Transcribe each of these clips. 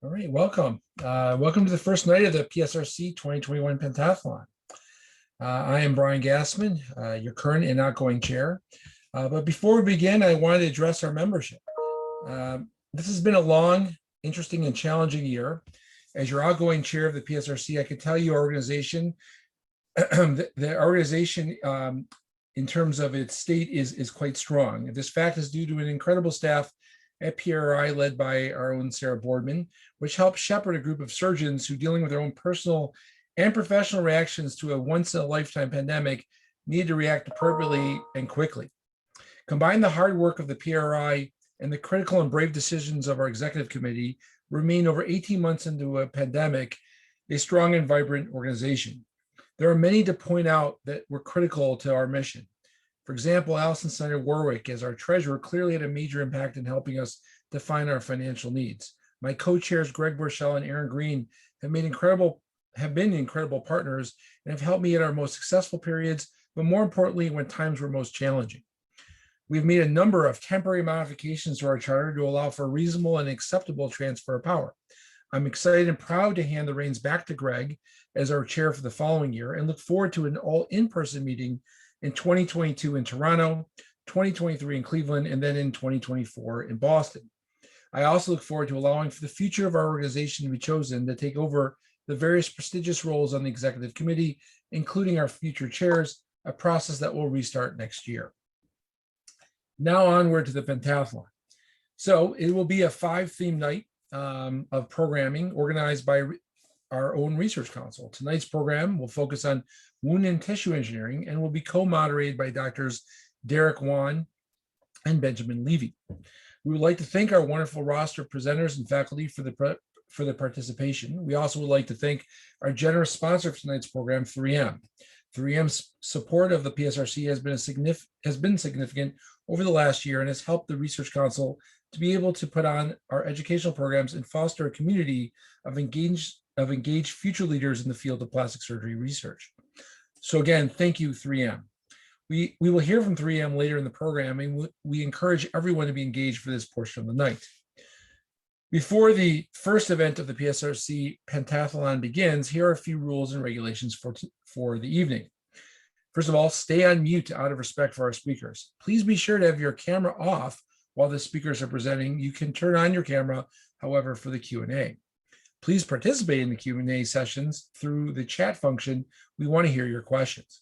All right, welcome. Welcome to the first night of the PSRC 2021 Pentathlon. I am Brian Gassman, your current and outgoing chair. But before we begin, I wanted to address our membership. This has been a long, interesting, and challenging year. As your outgoing chair of the PSRC, I can tell you our organization, the organization in terms of its state is quite strong. This fact is due to an incredible staff at PRI led by our own Sarah Boardman, which helps shepherd a group of surgeons who, dealing with their own personal and professional reactions to a once-in-a-lifetime pandemic, need to react appropriately and quickly. Combine the hard work of the PRI and the critical and brave decisions of our executive committee, remain over 18 months into a pandemic, a strong and vibrant organization. There are many to point out that were critical to our mission. For example, Allison Snyder Warwick, as our treasurer, clearly had a major impact in helping us define our financial needs. My co-chairs, Greg Borchell and Aaron Green, have been incredible partners and have helped me at our most successful periods, but more importantly, when times were most challenging. We've made a number of temporary modifications to our charter to allow for a reasonable and acceptable transfer of power. I'm excited and proud to hand the reins back to Greg as our chair for the following year and look forward to an all in-person meeting in 2022 in Toronto, 2023 in Cleveland, and then in 2024 in Boston. I also look forward to allowing for the future of our organization to be chosen to take over the various prestigious roles on the executive committee, including our future chairs, a process that will restart next year. Now onward to the pentathlon. So it will be a 5-theme night of programming organized by our own research council. Tonight's program will focus on wound and tissue engineering and will be co-moderated by Doctors Derek Wan and Benjamin Levy. We would like to thank our wonderful roster of presenters and faculty for the participation. We also would like to thank our generous sponsor for tonight's program, 3M. 3M's support of the PSRC has been significant over the last year and has helped the Research Council to be able to put on our educational programs and foster a community of engaged future leaders in the field of plastic surgery research. So again, thank you, 3M. We will hear from 3M later in the program, and we encourage everyone to be engaged for this portion of the night. Before the first event of the PSRC Pentathlon begins, here are a few rules and regulations for the evening. First of all, stay on mute out of respect for our speakers. Please be sure to have your camera off while the speakers are presenting. You can turn on your camera, however, for the Q&A. Please participate in the Q&A sessions through the chat function. We want to hear your questions.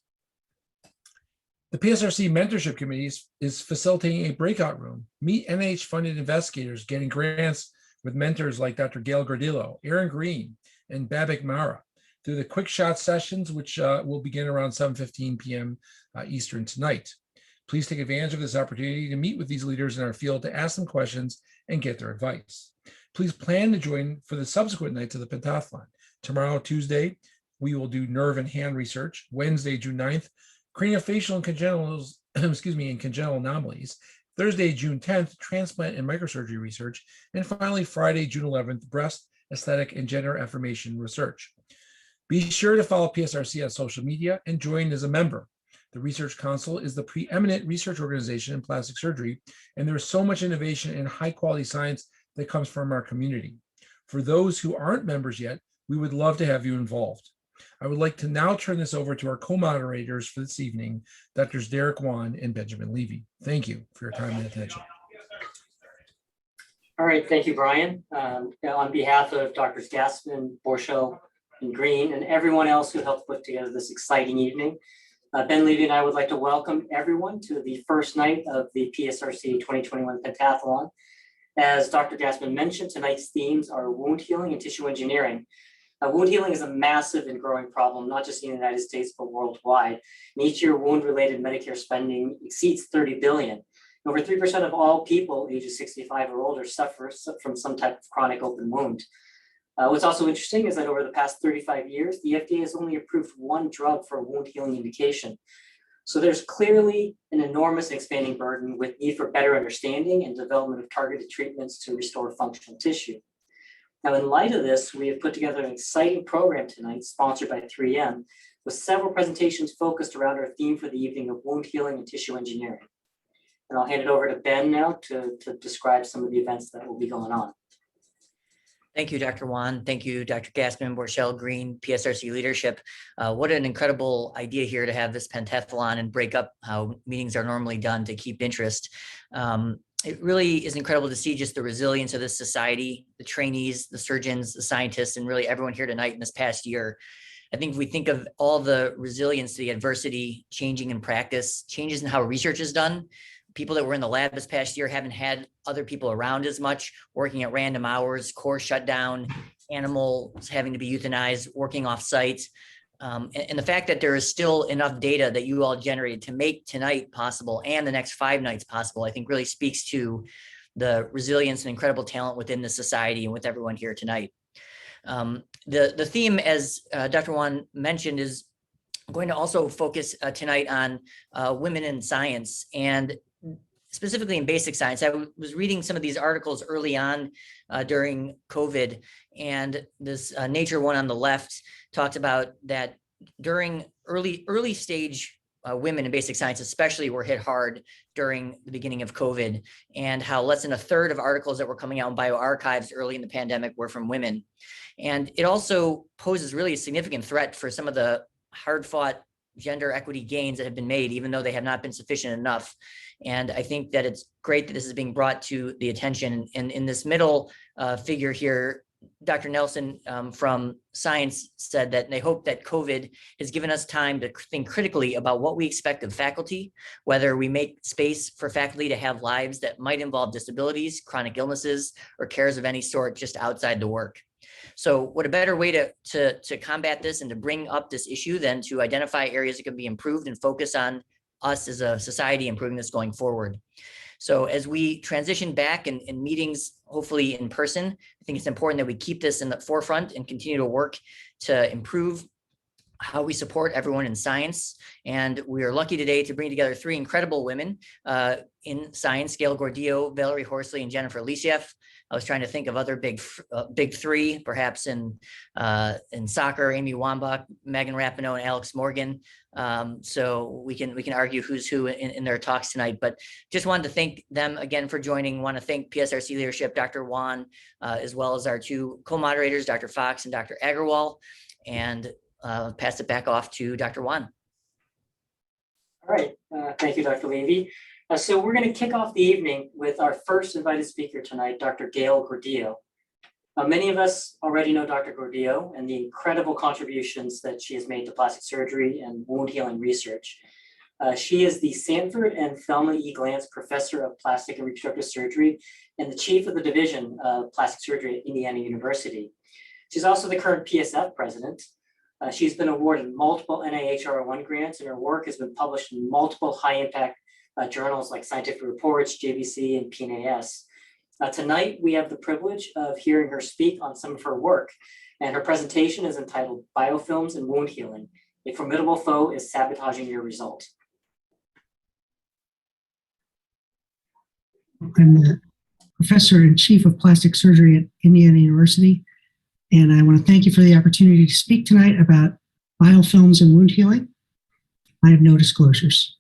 The PSRC Mentorship Committee is facilitating a breakout room. Meet NIH-funded investigators getting grants with mentors like Dr. Gail Gordillo, Aaron Green, and Babak Mara through the quick shot sessions, which will begin around 7:15 p.m. Eastern tonight. Please take advantage of this opportunity to meet with these leaders in our field to ask them questions and get their advice. Please plan to join for the subsequent nights of the pentathlon. Tomorrow, Tuesday, we will do nerve and hand research. Wednesday, June 9th, craniofacial and congenital anomalies. Thursday, June 10th, transplant and microsurgery research. And finally, Friday, June 11th, breast, aesthetic, and gender affirmation research. Be sure to follow PSRC on social media and join as a member. The Research Council is the preeminent research organization in plastic surgery, and there is so much innovation and high-quality science that comes from our community. For those who aren't members yet, we would love to have you involved. I would like to now turn this over to our co-moderators for this evening, Drs. Derek Wan and Benjamin Levy. Thank you for your time and attention. All right, thank you, Brian. On behalf of Drs. Gassman, Borchell, and Green, and everyone else who helped put together this exciting evening, Ben Levy and I would like to welcome everyone to the first night of the PSRC 2021 Pentathlon. As Dr. Gassman mentioned, tonight's themes are wound healing and tissue engineering. Wound healing is a massive and growing problem, not just in the United States, but worldwide. And each year, wound-related Medicare spending exceeds $30 billion. Over 3% of all people ages 65 or older suffer from some type of chronic open wound. What's also interesting is that over the past 35 years, the FDA has only approved one drug for a wound healing indication. So there's clearly an enormous and expanding burden with need for better understanding and development of targeted treatments to restore functional tissue. Now, in light of this, we have put together an exciting program tonight, sponsored by 3M, with several presentations focused around our theme for the evening of wound healing and tissue engineering. And I'll hand it over to Ben now to describe some of the events that will be going on. Thank you, Dr. Wan. Thank you, Dr. Gassman, Borchell, Green, PSRC leadership. What an incredible idea here to have this pentathlon and break up how meetings are normally done to keep interest. It really is incredible to see just the resilience of this society, the trainees, the surgeons, the scientists, and really everyone here tonight in this past year. I think if we think of all the resilience to the adversity, changing in practice, changes in how research is done, people that were in the lab this past year haven't had other people around as much, working at random hours, core shut down, animals having to be euthanized, working off site. And the fact that there is still enough data that you all generated to make tonight possible and the next 5 nights possible, I think really speaks to the resilience and incredible talent within the society and with everyone here tonight. The theme, as Dr. Wan mentioned, is going to also focus tonight on women in science, and specifically in basic science. I was reading some of these articles early on during COVID, and this Nature one on the left talked about that during early stage women in basic science especially were hit hard during the beginning of COVID, and how less than a third of articles that were coming out in bioarchives early in the pandemic were from women. And it also poses really a significant threat for some of the hard-fought gender equity gains that have been made, even though they have not been sufficient enough. And I think that it's great that this is being brought to the attention. And in this middle figure here, Dr. Nelson from Science said that they hope that COVID has given us time to think critically about what we expect of faculty, whether we make space for faculty to have lives that might involve disabilities, chronic illnesses, or cares of any sort just outside the work. So what a better way to combat this and to bring up this issue than to identify areas that can be improved and focus on us as a society improving this going forward. So as we transition back in meetings, hopefully in person, I think it's important that we keep this in the forefront and continue to work to improve how we support everyone in science. And we are lucky today to bring together 3 incredible women in science: Gail Gordillo, Valerie Horsley, and Jennifer Lisieff. I was trying to think of other big 3, perhaps in soccer: Amy Wambach, Megan Rapinoe, and Alex Morgan. So we can argue who's who in their talks tonight. But just wanted to thank them again for joining. Want to thank PSRC leadership, Dr. Wan, as well as our 2 co-moderators, Dr. Fox and Dr. Agarwal. And pass it back off to Dr. Wan. All right, thank you, Dr. Levy. So we're going to kick off the evening with our first invited speaker tonight, Dr. Gail Gordillo. Many of us already know Dr. Gordillo and the incredible contributions that she has made to plastic surgery and wound healing research. She is the Sanford and Thelma E. Glantz Professor of Plastic and Reconstructive Surgery and the Chief of the Division of Plastic Surgery at Indiana University. She's also the current PSF President. She's been awarded multiple NIH R01 grants, and her work has been published in multiple high-impact journals like Scientific Reports, JBC, and PNAS. Tonight, we have the privilege of hearing her speak on some of her work, and her presentation is entitled Biofilms and Wound Healing: A Formidable Foe is Sabotaging Your Result. I'm the Professor and Chief of Plastic Surgery at Indiana University, and I want to thank you for the opportunity to speak tonight about biofilms and wound healing. I have no disclosures.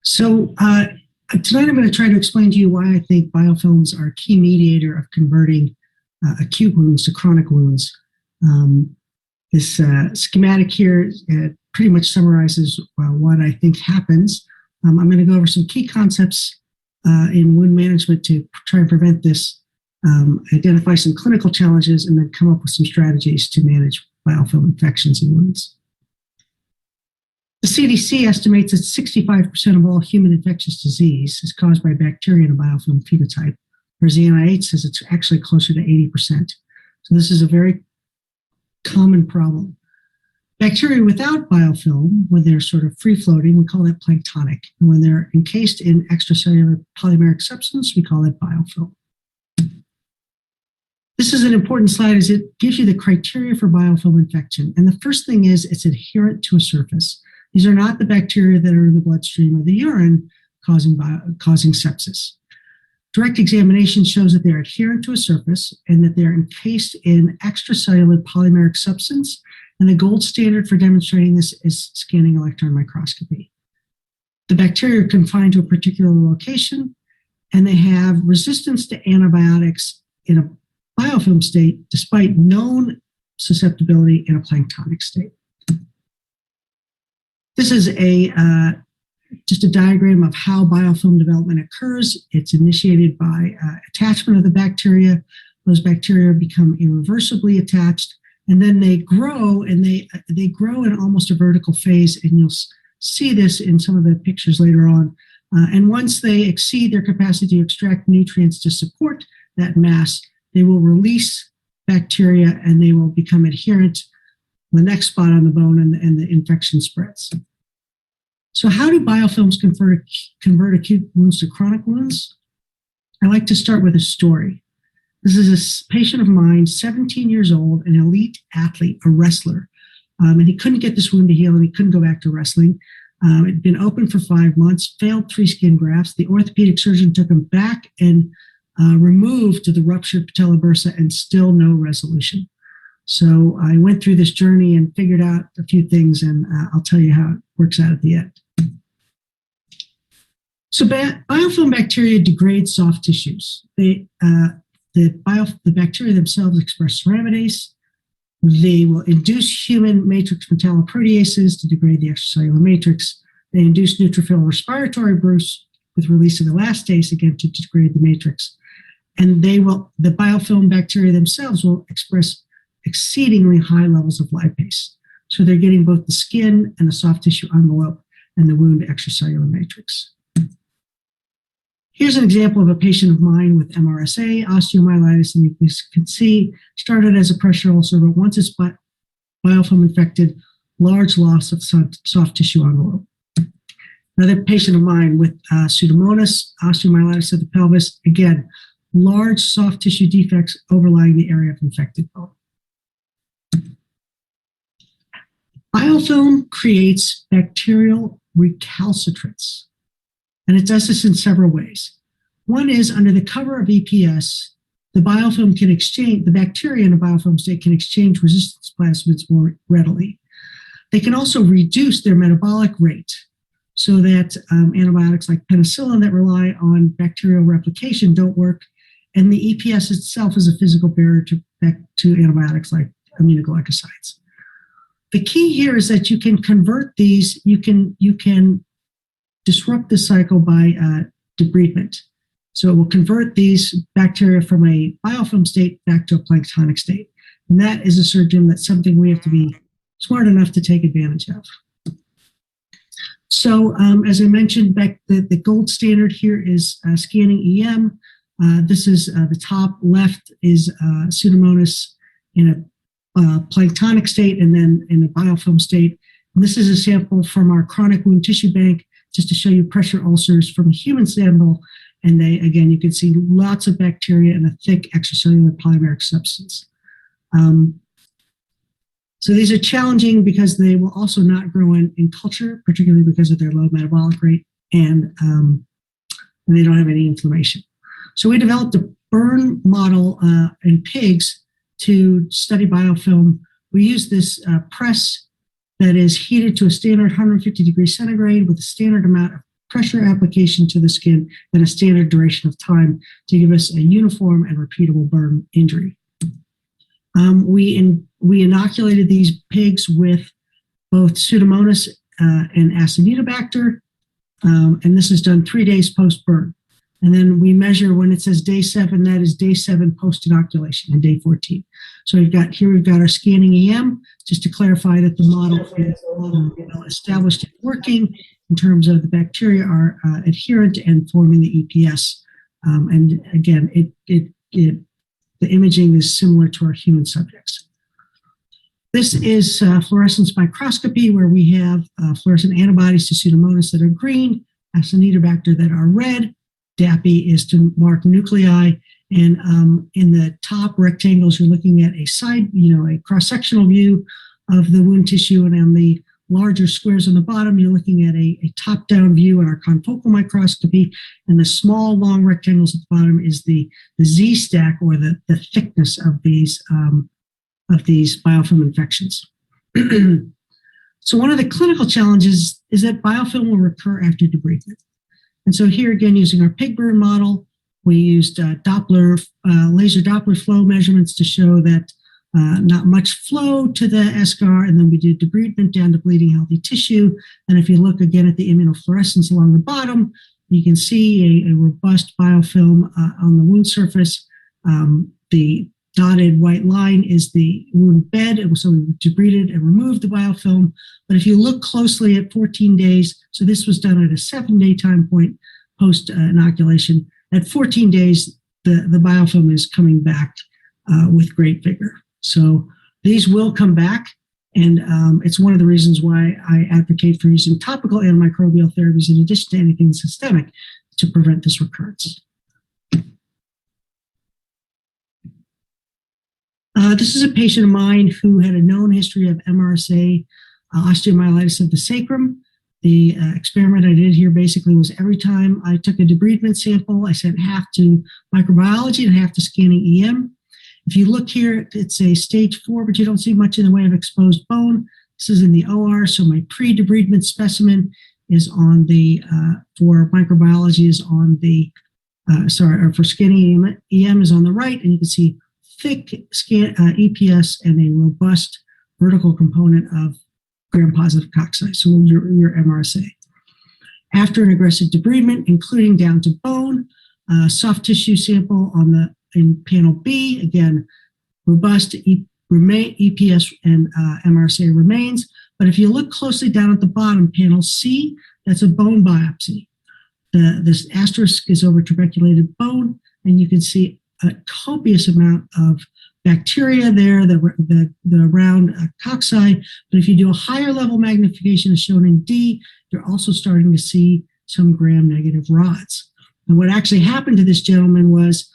So tonight I'm going to try to explain to you why I think biofilms are a key mediator of converting acute wounds to chronic wounds. This schematic here pretty much summarizes what I think happens. I'm going to go over some key concepts in wound management to try and prevent this, identify some clinical challenges, and then come up with some strategies to manage biofilm infections in wounds. The CDC estimates that 65% of all human infectious disease is caused by bacteria in a biofilm phenotype, whereas the NIH says it's actually closer to 80%. So this is a very common problem. Bacteria without biofilm, when they're sort of free-floating, we call that planktonic. And when they're encased in extracellular polymeric substance, we call it biofilm. This is an important slide as it gives you the criteria for biofilm infection. And the first thing is it's adherent to a surface. These are not the bacteria that are in the bloodstream or the urine causing sepsis. Direct examination shows that they're adherent to a surface and that they're encased in extracellular polymeric substance. And the gold standard for demonstrating this is scanning electron microscopy. the bacteria are confined to a particular location, and they have resistance to antibiotics in a biofilm state despite known susceptibility in a planktonic state. This is just a diagram of how biofilm development occurs. It's initiated by attachment of the bacteria. Those bacteria become irreversibly attached, and then they grow, and they grow in almost a vertical phase, and you'll see this in some of the pictures later on. And once they exceed their capacity to extract nutrients to support that mass, they will release bacteria and they will become adherent to the next spot on the bone, and the infection spreads. So how do biofilms convert acute wounds to chronic wounds? I like to start with a story. This is a patient of mine, 17 years old, an elite athlete, a wrestler. And he couldn't get this wound to heal, and he couldn't go back to wrestling. It had been open for 5 months, failed 3 skin grafts. The orthopedic surgeon took him back and removed the ruptured patella bursa, and still no resolution. So I went through this journey and figured out a few things, and I'll tell you how it works out at the end. So biofilm bacteria degrade soft tissues. The bacteria themselves express ceramidase. They will induce human matrix metalloproteases to degrade the extracellular matrix. They induce neutrophil respiratory bursts with release of elastase, again, to degrade the matrix. And the biofilm bacteria themselves will express exceedingly high levels of lipase. So they're getting both the skin and the soft tissue envelope and the wound extracellular matrix. Here's an example of a patient of mine with MRSA, osteomyelitis, and you can see started as a pressure ulcer, but once it's biofilm infected, large loss of soft tissue envelope. Another patient of mine with Pseudomonas, osteomyelitis of the pelvis, again, large soft tissue defects overlying the area of infected bone. Biofilm creates bacterial recalcitrants, and it does this in several ways. One is under the cover of EPS, the biofilm can exchange, the bacteria in a biofilm state can exchange resistance plasmids more readily. They can also reduce their metabolic rate so that antibiotics like penicillin that rely on bacterial replication don't work, and the EPS itself is a physical barrier to antibiotics like aminoglycosides. The key here is that you can convert these, you can disrupt the cycle by debridement. So it will convert these bacteria from a biofilm state back to a planktonic state. And that is a surgeon, that's something we have to be smart enough to take advantage of. So as I mentioned, the gold standard here is scanning EM. This is the top left is Pseudomonas in a planktonic state and then in a biofilm state. And this is a sample from our chronic wound tissue bank, just to show you pressure ulcers from a human sample. And they, again, you can see lots of bacteria and a thick extracellular polymeric substance. So these are challenging because they will also not grow in culture, particularly because of their low metabolic rate, and they don't have any inflammation. So we developed a burn model in pigs to study biofilm. We use this press that is heated to a standard 150 degrees centigrade with a standard amount of pressure application to the skin and a standard duration of time to give us a uniform and repeatable burn injury. We inoculated these pigs with both Pseudomonas and Acinetobacter, and this is done 3 days post-burn. And then we measure when it says day 7, that is day 7 post-inoculation and day 14. So we've got our scanning EM, just to clarify that the model is well established and working in terms of the bacteria are adherent and forming the EPS. And again, the imaging is similar to our human subjects. This is fluorescence microscopy, where we have fluorescent antibodies to Pseudomonas that are green, Acinetobacter that are red. DAPI is to mark nuclei, and in the top rectangles, you're looking at a a cross-sectional view of the wound tissue, and on the larger squares on the bottom, you're looking at a top-down view in our confocal microscopy, and the small, long rectangles at the bottom is the Z-stack, or the thickness of these biofilm infections. So one of the clinical challenges is that biofilm will recur after debridement. And so here again, using our pig burn model, we used laser Doppler flow measurements to show that not much flow to the eschar, and then we did debridement down to bleeding healthy tissue. And if you look again at the immunofluorescence along the bottom, you can see a robust biofilm on the wound surface. The dotted white line is the wound bed, and so we debrided and removed the biofilm. But if you look closely at 14 days, so this was done at a 7-day time point post inoculation, at 14 days, the biofilm is coming back with great vigor. So these will come back, and it's one of the reasons why I advocate for using topical antimicrobial therapies in addition to anything systemic to prevent this recurrence. This is a patient of mine who had a known history of MRSA, osteomyelitis of the sacrum. The experiment I did here basically was every time I took a debridement sample, I sent half to microbiology and half to scanning EM. If you look here, it's a stage 4, but you don't see much in the way of exposed bone. This is in the OR, so my pre-debridement specimen is on the, for microbiology is on the, for scanning EM is on the right, and you can see thick EPS and a robust vertical component of gram-positive cocci, so your MRSA. After an aggressive debridement, including down to bone, soft tissue sample in panel B, again, robust EPS and MRSA remains. But if you look closely down at the bottom, panel C, that's a bone biopsy. This asterisk is over tuberculated bone, and you can see a copious amount of bacteria there, the round cocci. But if you do a higher level magnification as shown in D, you're also starting to see some gram-negative rods. And what actually happened to this gentleman was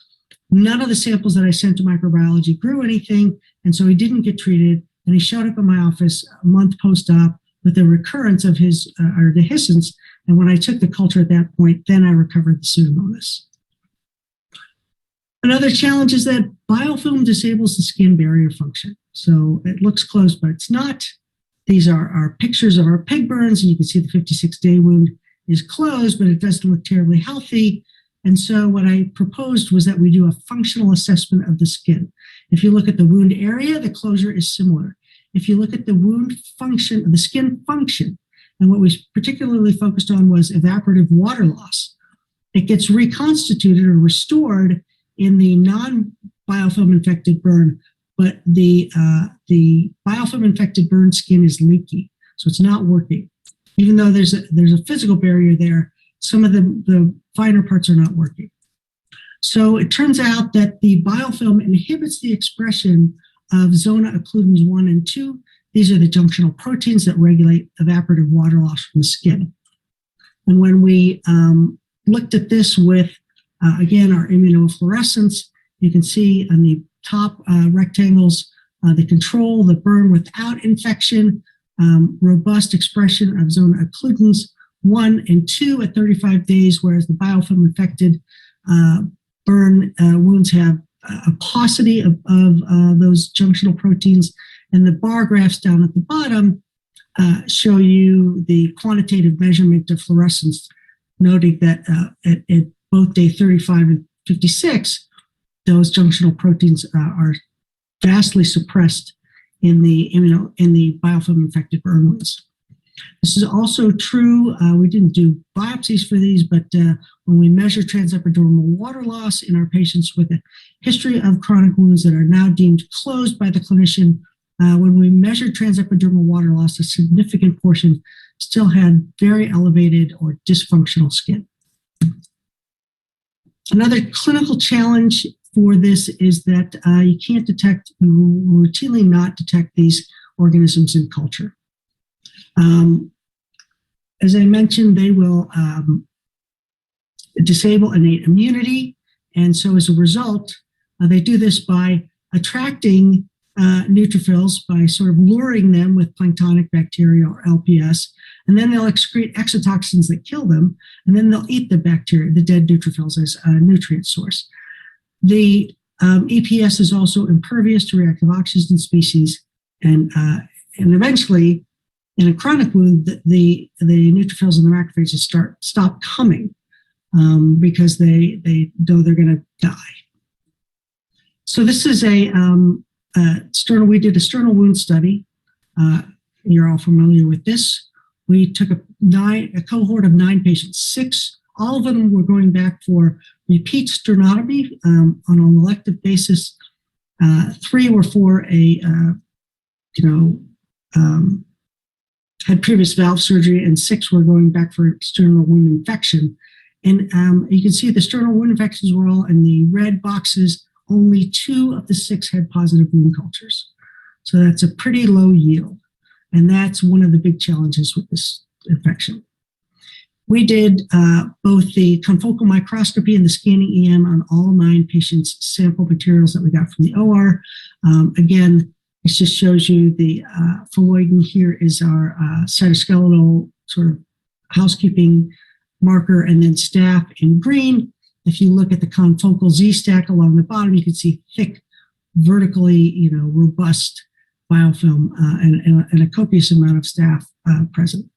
none of the samples that I sent to microbiology grew anything, and so he didn't get treated, and he showed up in my office a month post-op with a recurrence of his dehiscence, and when I took the culture at that point, then I recovered the Pseudomonas. Another challenge is that biofilm disables the skin barrier function. So it looks closed, but it's not. These are our pictures of our pig burns, and you can see the 56-day wound is closed, but it doesn't look terribly healthy. And so what I proposed was that we do a functional assessment of the skin. If you look at the wound area, the closure is similar. If you look at the wound function, the skin function, and what we particularly focused on was evaporative water loss, it gets reconstituted or restored in the non-biofilm infected burn, but the biofilm infected burn skin is leaky, so it's not working. Even though there's a physical barrier there, some of the finer parts are not working. So it turns out that the biofilm inhibits the expression of zona occludens 1 and 2. These are the junctional proteins that regulate evaporative water loss from the skin. And when we looked at this with again, our immunofluorescence, you can see on the top rectangles, the control, the burn without infection, robust expression of zona occludens 1 and 2 at 35 days, whereas the biofilm infected burn wounds have a paucity of those junctional proteins. And the bar graphs down at the bottom show you the quantitative measurement of fluorescence, noting that at both day 35 and 56, those junctional proteins are vastly suppressed in the biofilm infected burn wounds. This is also true. We didn't do biopsies for these, but when we measure transepidermal water loss in our patients with a history of chronic wounds that are now deemed closed by the clinician, when we measured transepidermal water loss, a significant portion still had very elevated or dysfunctional skin. Another clinical challenge for this is that you can't detect, you routinely not detect these organisms in culture. As I mentioned, they will disable innate immunity. And so as a result, they do this by attracting neutrophils by sort of luring them with planktonic bacteria or LPS, and then they'll excrete exotoxins that kill them, and then they'll eat the bacteria, the dead neutrophils, as a nutrient source. The EPS is also impervious to reactive oxygen species, and eventually In a chronic wound, the neutrophils and the macrophages stop coming because they know they're going to die. So this is a sternal. We did a sternal wound study. You're all familiar with this. We took a cohort of 9 patients. 6, all of them were going back for repeat sternotomy on an elective basis. 3 were for a had previous valve surgery, and 6 were going back for sternal wound infection. And you can see the sternal wound infections were all in the red boxes. Only 2 of the 6 had positive wound cultures. So that's a pretty low yield. And that's one of the big challenges with this infection. We did both the confocal microscopy and the scanning EM on all 9 patients' sample materials that we got from the OR. Again, it just shows you the phalloidin here is our cytoskeletal sort of housekeeping marker, and then staph in green. If you look at the confocal Z-stack along the bottom, you can see thick, vertically, robust biofilm and a copious amount of staph present.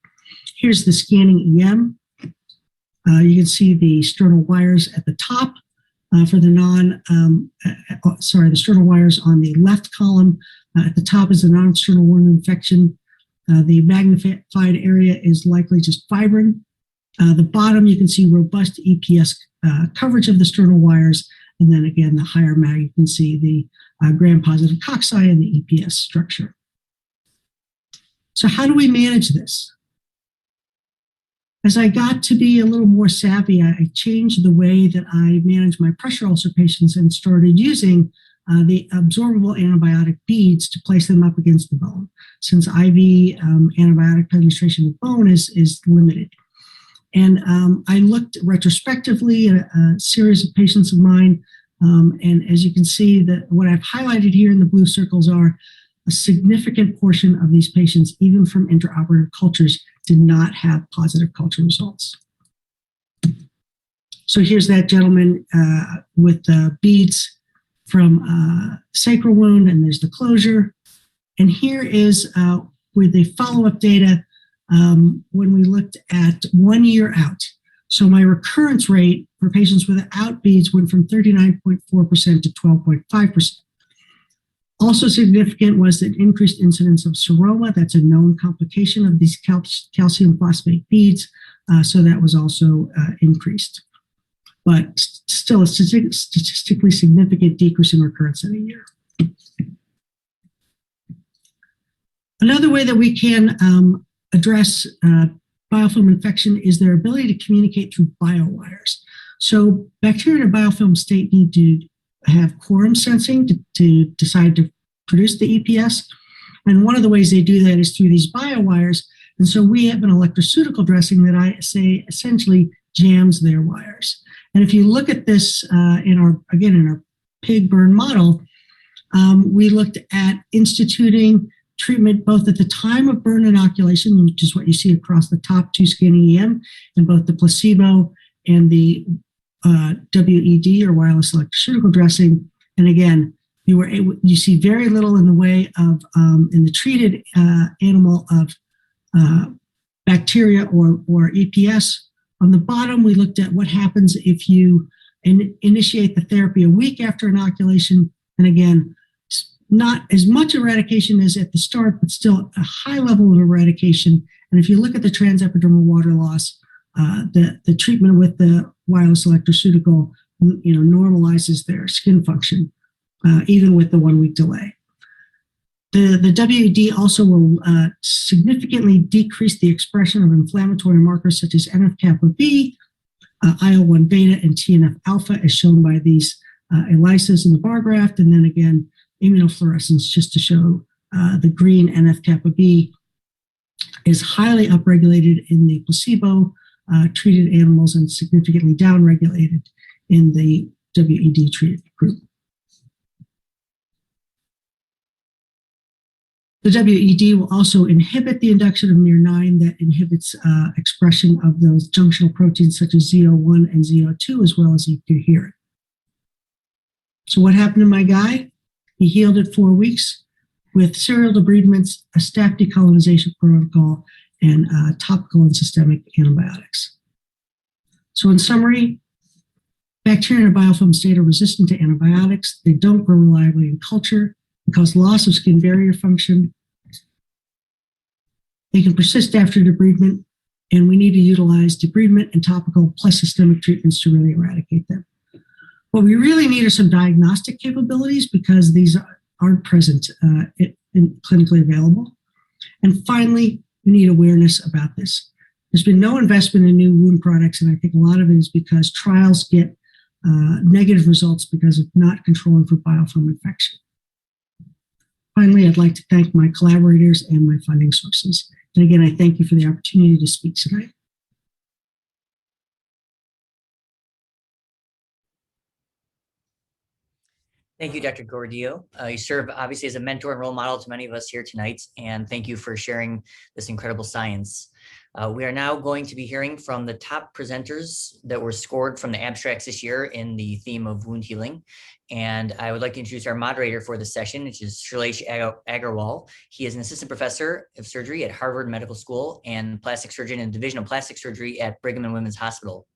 Here's the scanning EM. You can see the sternal wires at the top for the the sternal wires on the left column. At the top is a non-sternal wound infection. The magnified area is likely just fibrin. The bottom, you can see robust EPS coverage of the sternal wires. And then again, the higher mag, you can see the gram-positive cocci and the EPS structure. So how do we manage this? As I got to be a little more savvy, I changed the way that I manage my pressure ulcer patients and started using the absorbable antibiotic beads to place them up against the bone, since IV antibiotic penetration of bone is limited. And I looked retrospectively at a series of patients of mine, and as you can see, what I've highlighted here in the blue circles are a significant portion of these patients, even from intraoperative cultures, did not have positive culture results. So here's that gentleman with the beads from sacral wound, and there's the closure. And here is with the follow-up data when we looked at 1 year out. So my recurrence rate for patients without beads went from 39.4% to 12.5%. Also significant was the increased incidence of seroma. That's a known complication of these calcium phosphate beads. So that was also increased. But still a statistically significant decrease in recurrence in a year. Another way that we can address biofilm infection is their ability to communicate through biowires. So bacteria in a biofilm state need to have quorum sensing to decide to produce the EPS. And one of the ways they do that is through these biowires. And so we have an electroceutical dressing that I say essentially jams their wires. And if you look at this in our pig burn model, we looked at instituting treatment both at the time of burn inoculation, which is what you see across the top 2 scanning EM, and both the placebo and the WED or wireless electroceutical dressing. And again, you see very little in the way of in the treated animal of bacteria or EPS. On the bottom, we looked at what happens if you initiate the therapy a week after inoculation. And again, not as much eradication as at the start, but still a high level of eradication. And if you look at the transepidermal water loss, the treatment with the wireless electroceutical, normalizes their skin function, even with the 1 week delay. The WED also will significantly decrease the expression of inflammatory markers such as NF-kappa B, IL-1 beta, and TNF-alpha, as shown by these ELISAs in the bar graph, and then again, immunofluorescence just to show the green NF-kappa B is highly upregulated in the placebo treated animals and significantly downregulated in the WED treated group. The WED will also inhibit the induction of miR9 that inhibits expression of those junctional proteins such as ZO1 and ZO2, as well as E-coherent. So what happened to my guy? He healed at 4 weeks with serial debridements, a staph decolonization protocol, and topical and systemic antibiotics. So in summary, bacteria in a biofilm state are resistant to antibiotics. They don't grow reliably in culture. They cause loss of skin barrier function. They can persist after debridement, and we need to utilize debridement and topical plus systemic treatments to really eradicate them. What we really need are some diagnostic capabilities because these aren't present and clinically available. And finally, we need awareness about this. There's been no investment in new wound products, and I think a lot of it is because trials get negative results because of not controlling for biofilm infection. Finally, I'd like to thank my collaborators and my funding sources. And again, I thank you for the opportunity to speak tonight. Thank you, Dr. Gordillo. You serve obviously as a mentor and role model to many of us here tonight, and thank you for sharing this incredible science. We are now going to be hearing from the top presenters that were scored from the abstracts this year in the theme of wound healing. And I would like to introduce our moderator for this session, which is Shirley Agarwal. He is an assistant professor of surgery at Harvard Medical School and plastic surgeon in the Division of Plastic Surgery at Brigham and Women's Hospital.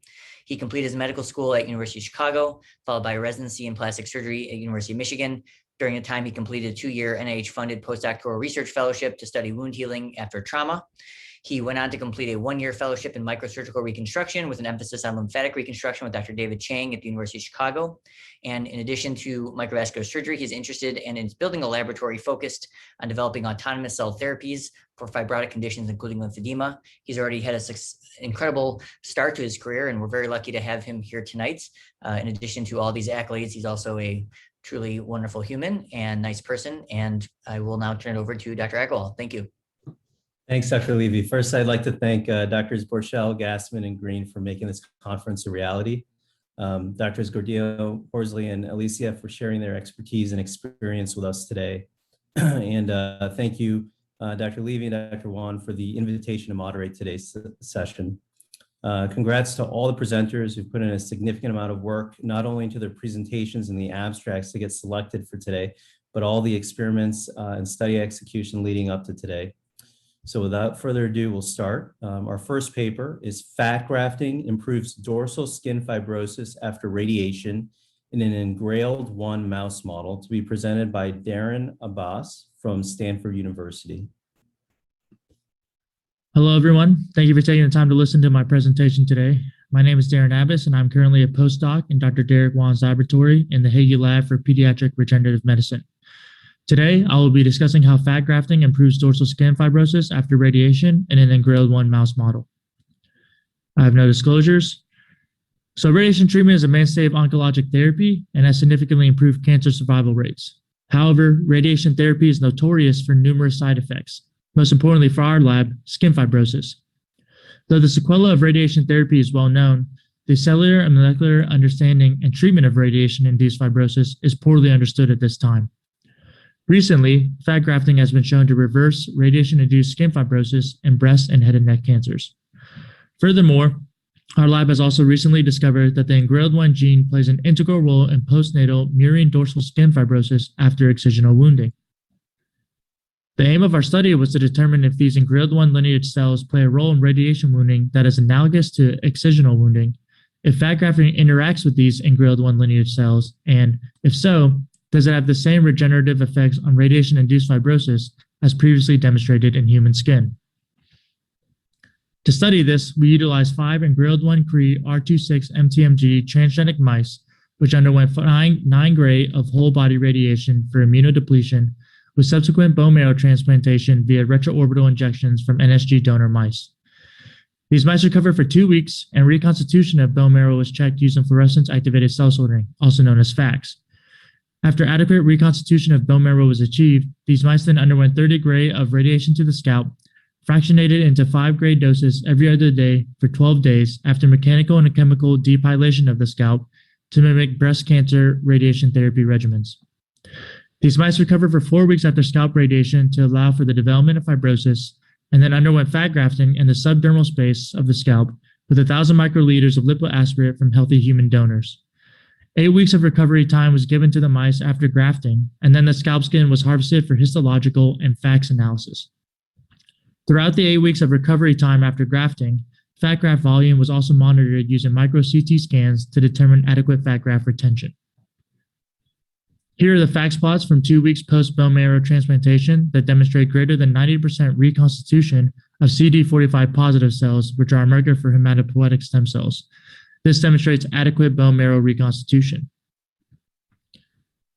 He completed his medical school at University of Chicago, followed by a residency in plastic surgery at University of Michigan. During the time, he completed a 2-year NIH-funded postdoctoral research fellowship to study wound healing after trauma. He went on to complete a 1-year fellowship in microsurgical reconstruction with an emphasis on lymphatic reconstruction with Dr. David Chang at the University of Chicago. And in addition to microvascular surgery, he's interested and is building a laboratory focused on developing autonomous cell therapies for fibrotic conditions, including lymphedema. He's already had an incredible start to his career, and we're very lucky to have him here tonight. In addition to all these accolades, he's also a truly wonderful human and nice person. And I will now turn it over to Dr. Agarwal. Thank you. Thanks, Dr. Levy. First, I'd like to thank Drs. Borchell, Gassman, and Green for making this conference a reality. Drs. Gordillo, Horsley, and Alicia for sharing their expertise and experience with us today. And thank you, Dr. Levy and Dr. Wan, for the invitation to moderate today's session. Congrats to all the presenters who put in a significant amount of work, not only into their presentations and the abstracts to get selected for today, but all the experiments and study execution leading up to today. So without further ado, we'll start. Our first paper is Fat Grafting Improves Dorsal Skin Fibrosis After Radiation in an Engrailed 1 Mouse Model, to be presented by Darren Abbas from Stanford University. Hello, everyone. Thank you for taking the time to listen to my presentation today. My name is Darren Abbas, and I'm currently a postdoc in Dr. Derek Wan's laboratory in the Hagee Lab for Pediatric Regenerative Medicine. Today, I will be discussing how fat grafting improves dorsal skin fibrosis after radiation in an Engrailed 1 mouse model. I have no disclosures. So radiation treatment is a mainstay of oncologic therapy and has significantly improved cancer survival rates. However, radiation therapy is notorious for numerous side effects, most importantly for our lab, skin fibrosis. Though the sequela of radiation therapy is well known, the cellular and molecular understanding and treatment of radiation-induced fibrosis is poorly understood at this time. Recently, fat grafting has been shown to reverse radiation-induced skin fibrosis in breast and head and neck cancers. Furthermore, our lab has also recently discovered that the Engrailed 1 gene plays an integral role in postnatal murine dorsal skin fibrosis after excisional wounding. The aim of our study was to determine if these Engrailed 1 lineage cells play a role in radiation wounding that is analogous to excisional wounding, if fat grafting interacts with these Engrailed 1 lineage cells, and if so, does it have the same regenerative effects on radiation-induced fibrosis as previously demonstrated in human skin? To study this, we utilized 5 Engrailed 1 Cree R26 MTMG transgenic mice, which underwent 9 gray of whole-body radiation for immunodepletion with subsequent bone marrow transplantation via retroorbital injections from NSG donor mice. These mice recovered for 2 weeks, and reconstitution of bone marrow was checked using fluorescence-activated cell sorting, also known as FACS. After adequate reconstitution of bone marrow was achieved, these mice then underwent 30 gray of radiation to the scalp, fractionated into 5 gray doses every other day for 12 days after mechanical and chemical depilation of the scalp to mimic breast cancer radiation therapy regimens. These mice recovered for 4 weeks after scalp radiation to allow for the development of fibrosis, and then underwent fat grafting in the subdermal space of the scalp with 1,000 microliters of lipoaspirate from healthy human donors. 8 weeks of recovery time was given to the mice after grafting, and then the scalp skin was harvested for histological and FACS analysis. Throughout the 8 weeks of recovery time after grafting, fat graft volume was also monitored using micro CT scans to determine adequate fat graft retention. Here are the FACS plots from 2 weeks post bone marrow transplantation that demonstrate greater than 90% reconstitution of CD45 positive cells, which are a marker for hematopoietic stem cells. This demonstrates adequate bone marrow reconstitution.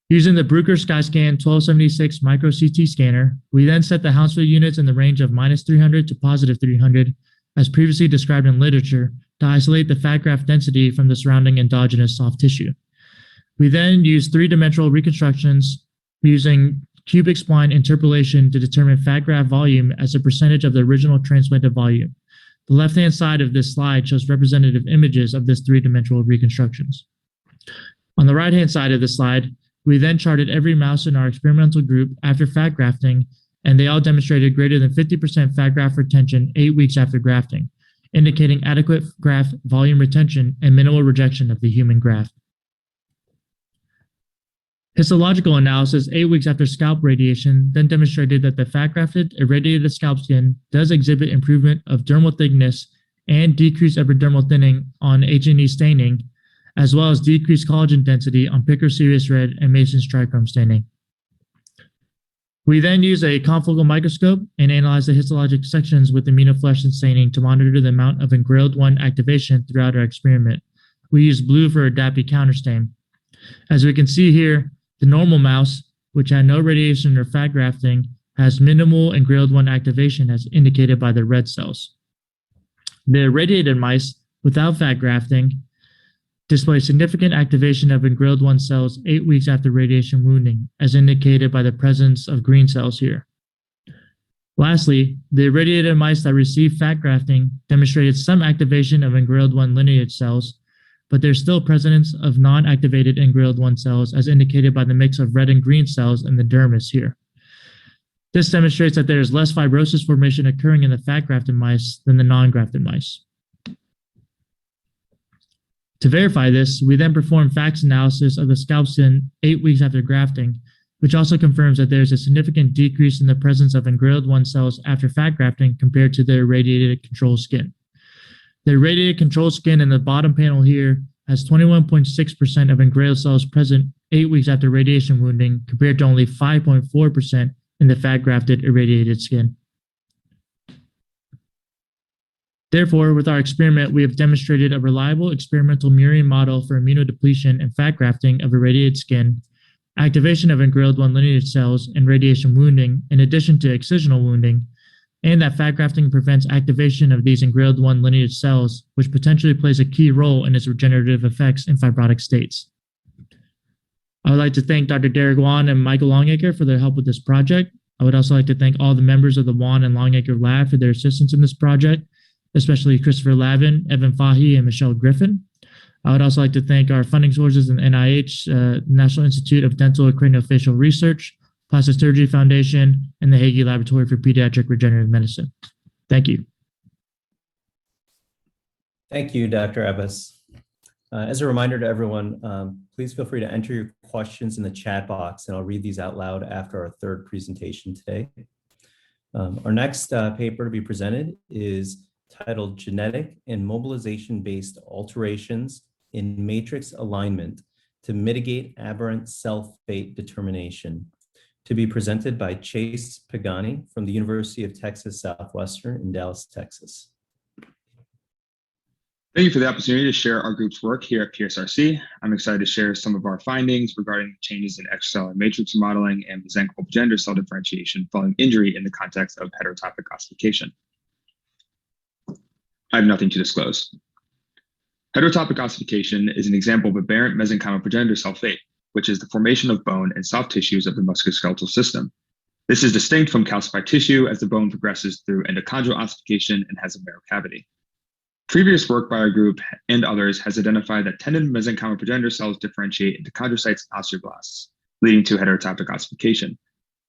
Using the Bruker SkyScan 1276 micro CT scanner, we then set the Hounsfield units in the range of -300 to +300, as previously described in literature, to isolate the fat graft density from the surrounding endogenous soft tissue. We then use three-dimensional reconstructions using cubic spline interpolation to determine fat graft volume as a percentage of the original transplanted volume. The left-hand side of this slide shows representative images of this three-dimensional reconstructions. On the right-hand side of the slide, we then charted every mouse in our experimental group after fat grafting, and they all demonstrated greater than 50% fat graft retention 8 weeks after grafting, indicating adequate graft volume retention and minimal rejection of the human graft. Histological analysis 8 weeks after scalp radiation then demonstrated that the fat-grafted irradiated scalp skin does exhibit improvement of dermal thickness and decreased epidermal thinning on H&E staining, as well as decreased collagen density on Picker Sirius Red and Mason's trichrome staining. We then use a confocal microscope and analyze the histologic sections with immunofluorescence staining to monitor the amount of engrailed 1 activation throughout our experiment. We use blue for a DAPI counterstain. As we can see here, the normal mouse, which had no radiation or fat grafting, has minimal engrailed 1 activation as indicated by the red cells. The irradiated mice without fat grafting display significant activation of engrailed 1 cells 8 weeks after radiation wounding, as indicated by the presence of green cells here. Lastly, the irradiated mice that received fat grafting demonstrated some activation of engrailed 1 lineage cells, but there's still presence of non-activated engrailed 1 cells as indicated by the mix of red and green cells in the dermis here. This demonstrates that there is less fibrosis formation occurring in the fat-grafted mice than the non-grafted mice. To verify this, we then perform FACS analysis of the scalp skin 8 weeks after grafting, which also confirms that there is a significant decrease in the presence of engrailed 1 cells after fat grafting compared to the irradiated control skin. The irradiated control skin in the bottom panel here has 21.6% of engrailed cells present 8 weeks after radiation wounding, compared to only 5.4% in the fat-grafted irradiated skin. Therefore, with our experiment, we have demonstrated a reliable experimental murine model for immunodepletion and fat grafting of irradiated skin, activation of engrailed 1 lineage cells, and radiation wounding, in addition to excisional wounding, and that fat grafting prevents activation of these engrailed 1 lineage cells, which potentially plays a key role in its regenerative effects in fibrotic states. I would like to thank Dr. Derek Wan and Michael Longacre for their help with this project. I would also like to thank all the members of the Wan and Longacre lab for their assistance in this project, especially Christopher Lavin, Evan Fahy, and Michelle Griffin. I would also like to thank our funding sources in NIH, National Institute of Dental and Craniofacial Research, Plastic Surgery Foundation, and the Hagee Laboratory for Pediatric Regenerative Medicine. Thank you. Thank you, Dr. Abbas. As a reminder to everyone, please feel free to enter your questions in the chat box, and I'll read these out loud after our third presentation today. Our next paper to be presented is titled Genetic and Mobilization-Based Alterations in Matrix Alignment to Mitigate Aberrant Cell Fate Determination, to be presented by Chase Pagani from the University of Texas Southwestern in Dallas, Texas. Thank you for the opportunity to share our group's work here at PSRC. I'm excited to share some of our findings regarding changes in extracellular matrix modeling and mesenchymal progenitor cell differentiation following injury in the context of heterotopic ossification. I have nothing to disclose. Heterotopic ossification is an example of aberrant mesenchymal progenitor cell fate, which is the formation of bone and soft tissues of the musculoskeletal system. This is distinct from calcified tissue as the bone progresses through endochondral ossification and has a marrow cavity. Previous work by our group and others has identified that tendon mesenchymal progenitor cells differentiate into chondrocytes and osteoblasts, leading to heterotopic ossification.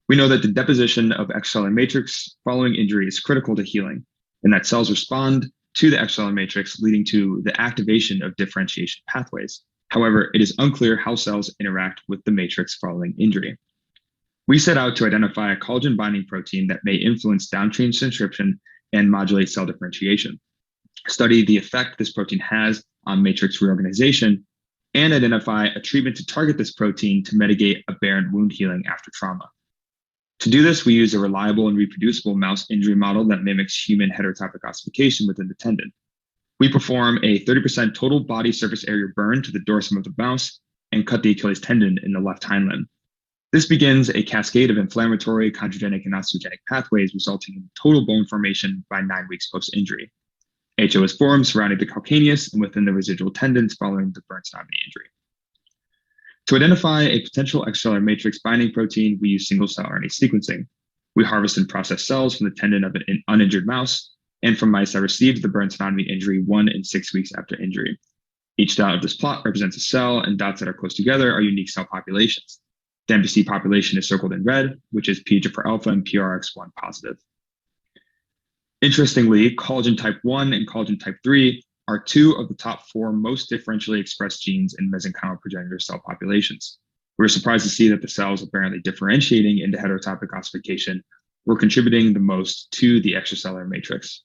We know that the deposition of extracellular matrix following injury is critical to healing, and that cells respond to the extracellular matrix, leading to the activation of differentiation pathways. However, it is unclear how cells interact with the matrix following injury. We set out to identify a collagen binding protein that may influence downstream transcription and modulate cell differentiation, study the effect this protein has on matrix reorganization, and identify a treatment to target this protein to mitigate aberrant wound healing after trauma. To do this, we use a reliable and reproducible mouse injury model that mimics human heterotopic ossification within the tendon. We perform a 30% total body surface area burn to the dorsum of the mouse and cut the Achilles tendon in the left hind limb. This begins a cascade of inflammatory, chondrogenic, and osteogenic pathways, resulting in total bone formation by 9 weeks post-injury. HO is formed surrounding the calcaneus and within the residual tendons following the burn synovial injury. To identify a potential extracellular matrix binding protein, we use single-cell RNA sequencing. We harvest and process cells from the tendon of an uninjured mouse and from mice that received the burn synovial injury 1 and 6 weeks after injury. Each dot of this plot represents a cell, and dots that are close together are unique cell populations. The MPC population is circled in red, which is PGFR alpha and PRX1 positive. Interestingly, collagen type 1 and collagen type 3 are 2 of the top 4 most differentially expressed genes in mesenchymal progenitor cell populations. We're surprised to see that the cells apparently differentiating into heterotopic ossification were contributing the most to the extracellular matrix.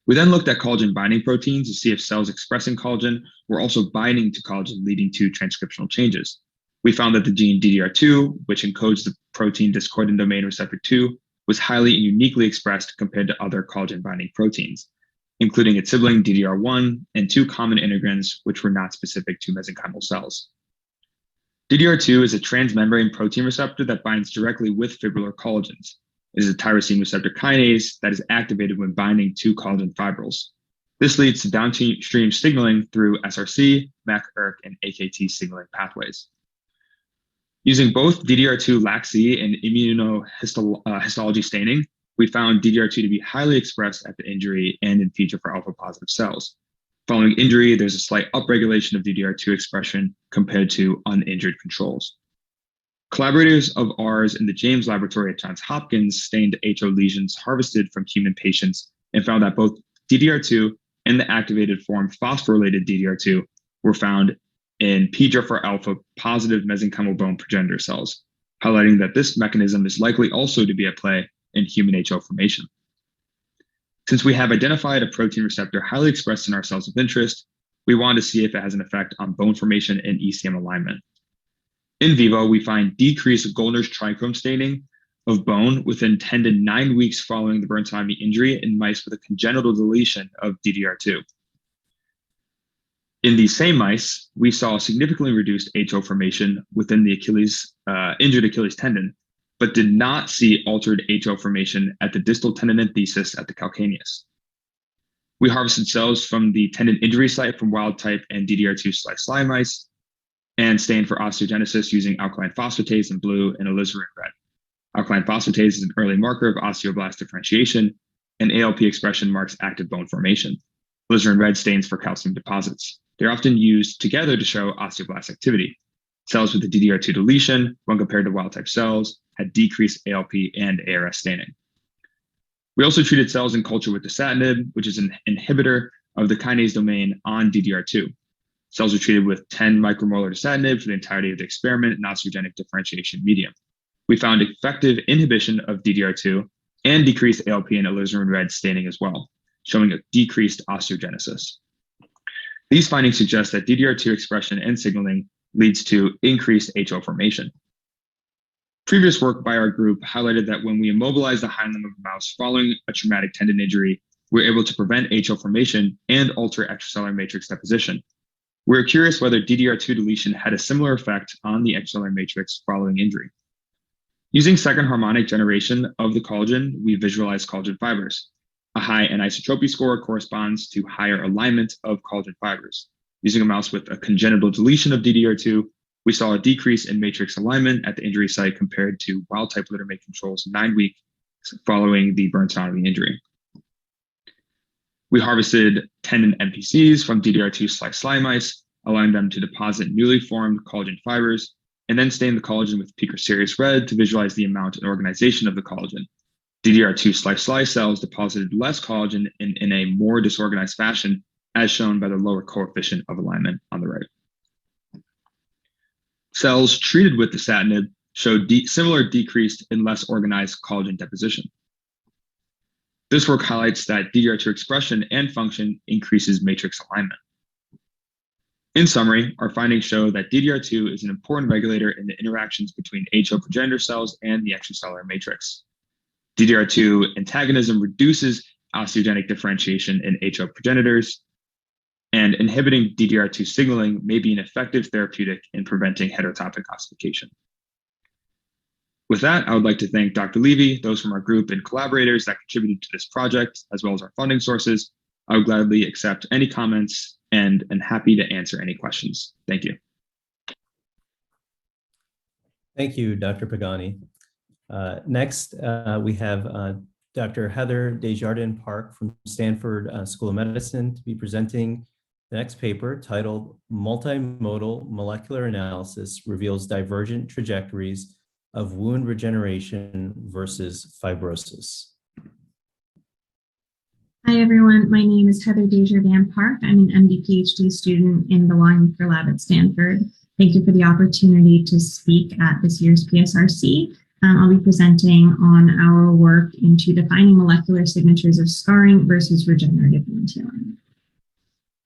We then looked at collagen binding proteins to see if cells expressing collagen were also binding to collagen, leading to transcriptional changes. We found that the gene DDR2, which encodes the protein discordant domain receptor 2, was highly and uniquely expressed compared to other collagen binding proteins, including its sibling DDR1 and 2 common integrins, which were not specific to mesenchymal cells. DDR2 is a transmembrane protein receptor that binds directly with fibrillar collagens. It is a tyrosine receptor kinase that is activated when binding to collagen fibrils. This leads to downstream signaling through SRC, MAC-ERK, and AKT signaling pathways. Using both DDR2 LAC-Z and immunohistology staining, we found DDR2 to be highly expressed at the injury and in PGFR alpha positive cells. Following injury, there's a slight upregulation of DDR2 expression compared to uninjured controls. Collaborators of ours in the James Laboratory at Johns Hopkins stained HO lesions harvested from human patients and found that both DDR2 and the activated form phosphorylated DDR2 were found in PGFR alpha positive mesenchymal bone progenitor cells, highlighting that this mechanism is likely also to be at play in human HO formation. Since we have identified a protein receptor highly expressed in our cells of interest, we wanted to see if it has an effect on bone formation and ECM alignment. In vivo, we find decreased Goldner's trichrome staining of bone within 10 to 9 weeks following the burn synovial injury in mice with a congenital deletion of DDR2. In these same mice, we saw significantly reduced HO formation within the injured Achilles tendon, but did not see altered HO formation at the distal tendon enthesis at the calcaneus. We harvested cells from the tendon injury site from wild type and DDR2/SLY mice and stained for osteogenesis using alkaline phosphatase in blue and alizarin red. Alkaline phosphatase is an early marker of osteoblast differentiation, and ALP expression marks active bone formation. Alizarin red stains for calcium deposits. They're often used together to show osteoblast activity. Cells with the DDR2 deletion, when compared to wild-type cells, had decreased ALP and ARS staining. We also treated cells in culture with dasatinib, which is an inhibitor of the kinase domain on DDR2. Cells were treated with 10 micromolar dasatinib for the entirety of the experiment in osteogenic differentiation medium. We found effective inhibition of DDR2 and decreased ALP and alizarin red staining as well, showing a decreased osteogenesis. These findings suggest that DDR2 expression and signaling leads to increased HO formation. Previous work by our group highlighted that when we immobilize the hind limb of a mouse following a traumatic tendon injury, we're able to prevent HO formation and alter extracellular matrix deposition. We're curious whether DDR2 deletion had a similar effect on the extracellular matrix following injury. Using second harmonic generation of the collagen, we visualize collagen fibers. A high anisotropy score corresponds to higher alignment of collagen fibers. Using a mouse with a congenital deletion of DDR2, we saw a decrease in matrix alignment at the injury site compared to wild-type littermate controls 9 weeks following the burn synovial injury. We harvested tendon NPCs from DDR2/SLY mice, allowing them to deposit newly formed collagen fibers, and then stain the collagen with pica Sirius red to visualize the amount and organization of the collagen. DDR2/SLY cells deposited less collagen in a more disorganized fashion, as shown by the lower coefficient of alignment on the right. Cells treated with dasatinib showed similar decrease in less organized collagen deposition. This work highlights that DDR2 expression and function increases matrix alignment. In summary, our findings show that DDR2 is an important regulator in the interactions between HO progenitor cells and the extracellular matrix. DDR2 antagonism reduces osteogenic differentiation in HO progenitors, and inhibiting DDR2 signaling may be an effective therapeutic in preventing heterotopic ossification. With that, I would like to thank Dr. Levy, those from our group and collaborators that contributed to this project, as well as our funding sources. I would gladly accept any comments and am happy to answer any questions. Thank you. Thank you, Dr. Pagani. Next, we have Dr. Heather Desjardins Park from Stanford School of Medicine to be presenting the next paper titled Multimodal Molecular Analysis Reveals Divergent Trajectories of Wound Regeneration versus Fibrosis. Hi, everyone. My name is Heather Desjardins Park. I'm an MD PhD student in the Longitudinal lab at Stanford. Thank you for the opportunity to speak at this year's PSRC. I'll be presenting on our work into defining molecular signatures of scarring versus regenerative wound healing.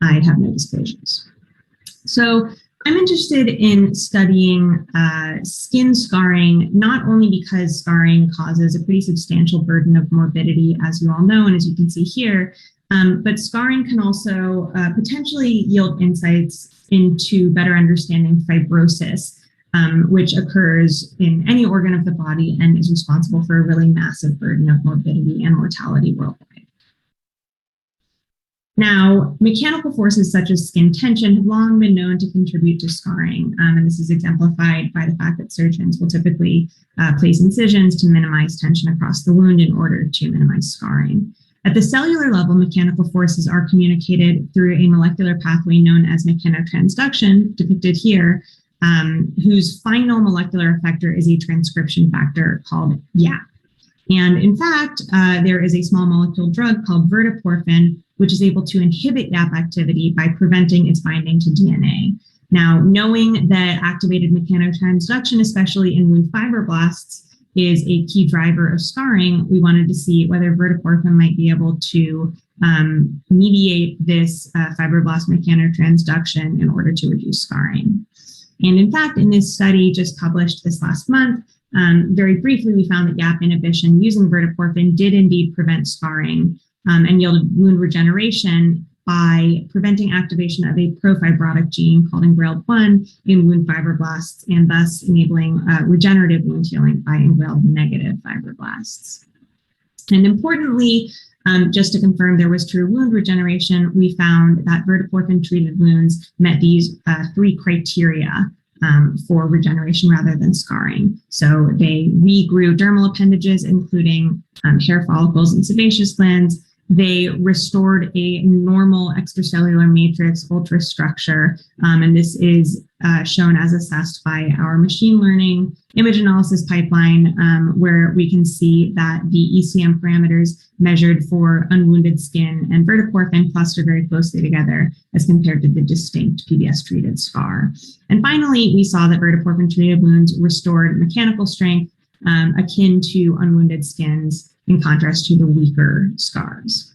I have no disclosures. So I'm interested in studying skin scarring, not only because scarring causes a pretty substantial burden of morbidity, as you all know, and as you can see here, but scarring can also potentially yield insights into better understanding fibrosis, which occurs in any organ of the body and is responsible for a really massive burden of morbidity and mortality worldwide. Now, mechanical forces such as skin tension have long been known to contribute to scarring, and this is exemplified by the fact that surgeons will typically place incisions to minimize tension across the wound in order to minimize scarring. At the cellular level, mechanical forces are communicated through a molecular pathway known as mechanotransduction, depicted here, whose final molecular effector is a transcription factor called YAP. And in fact, there is a small molecule drug called verteporfin, which is able to inhibit YAP activity by preventing its binding to DNA. Now, knowing that activated mechanotransduction, especially in wound fibroblasts, is a key driver of scarring, we wanted to see whether verteporfin might be able to mediate this fibroblast mechanotransduction in order to reduce scarring. And in fact, in this study just published this last month, very briefly, we found that YAP inhibition using verteporfin did indeed prevent scarring and yielded wound regeneration by preventing activation of a profibrotic gene called engrailed-1 in wound fibroblasts, and thus enabling regenerative wound healing by engrailed-negative fibroblasts. And importantly, just to confirm there was true wound regeneration, we found that verteporfin-treated wounds met these three criteria for regeneration rather than scarring. So they regrew dermal appendages, including hair follicles and sebaceous glands. They restored a normal extracellular matrix ultrastructure, and this is shown as assessed by our machine learning image analysis pipeline, where we can see that the ECM parameters measured for unwounded skin and verteporfin cluster very closely together as compared to the distinct PBS-treated scar. And finally, we saw that verteporfin-treated wounds restored mechanical strength akin to unwounded skins, in contrast to the weaker scars.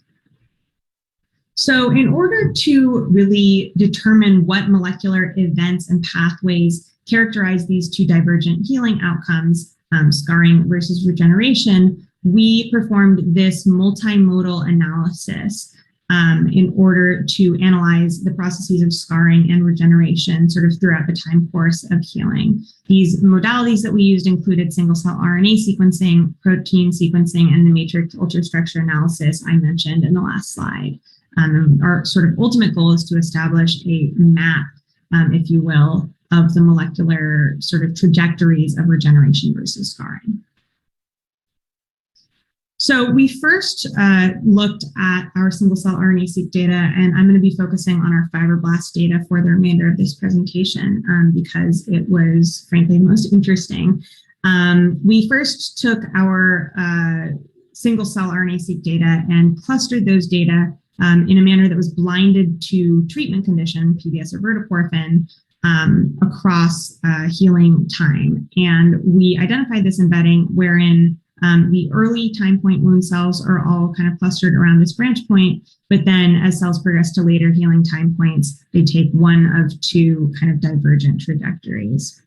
So in order to really determine what molecular events and pathways characterize these two divergent healing outcomes, scarring versus regeneration, we performed this multimodal analysis in order to analyze the processes of scarring and regeneration sort of throughout the time course of healing. These modalities that we used included single-cell RNA sequencing, protein sequencing, and the matrix ultrastructure analysis I mentioned in the last slide. Our sort of ultimate goal is to establish a map, if you will, of the molecular sort of trajectories of regeneration versus scarring. So we first looked at our single-cell RNA-seq data, and I'm going to be focusing on our fibroblast data for the remainder of this presentation because it was, frankly, the most interesting. We first took our single-cell RNA-seq data and clustered those data in a manner that was blinded to treatment condition, PBS or verteporfin, across healing time. And we identified this embedding wherein the early time point wound cells are all kind of clustered around this branch point, but then as cells progress to later healing time points, they take one of two kind of divergent trajectories.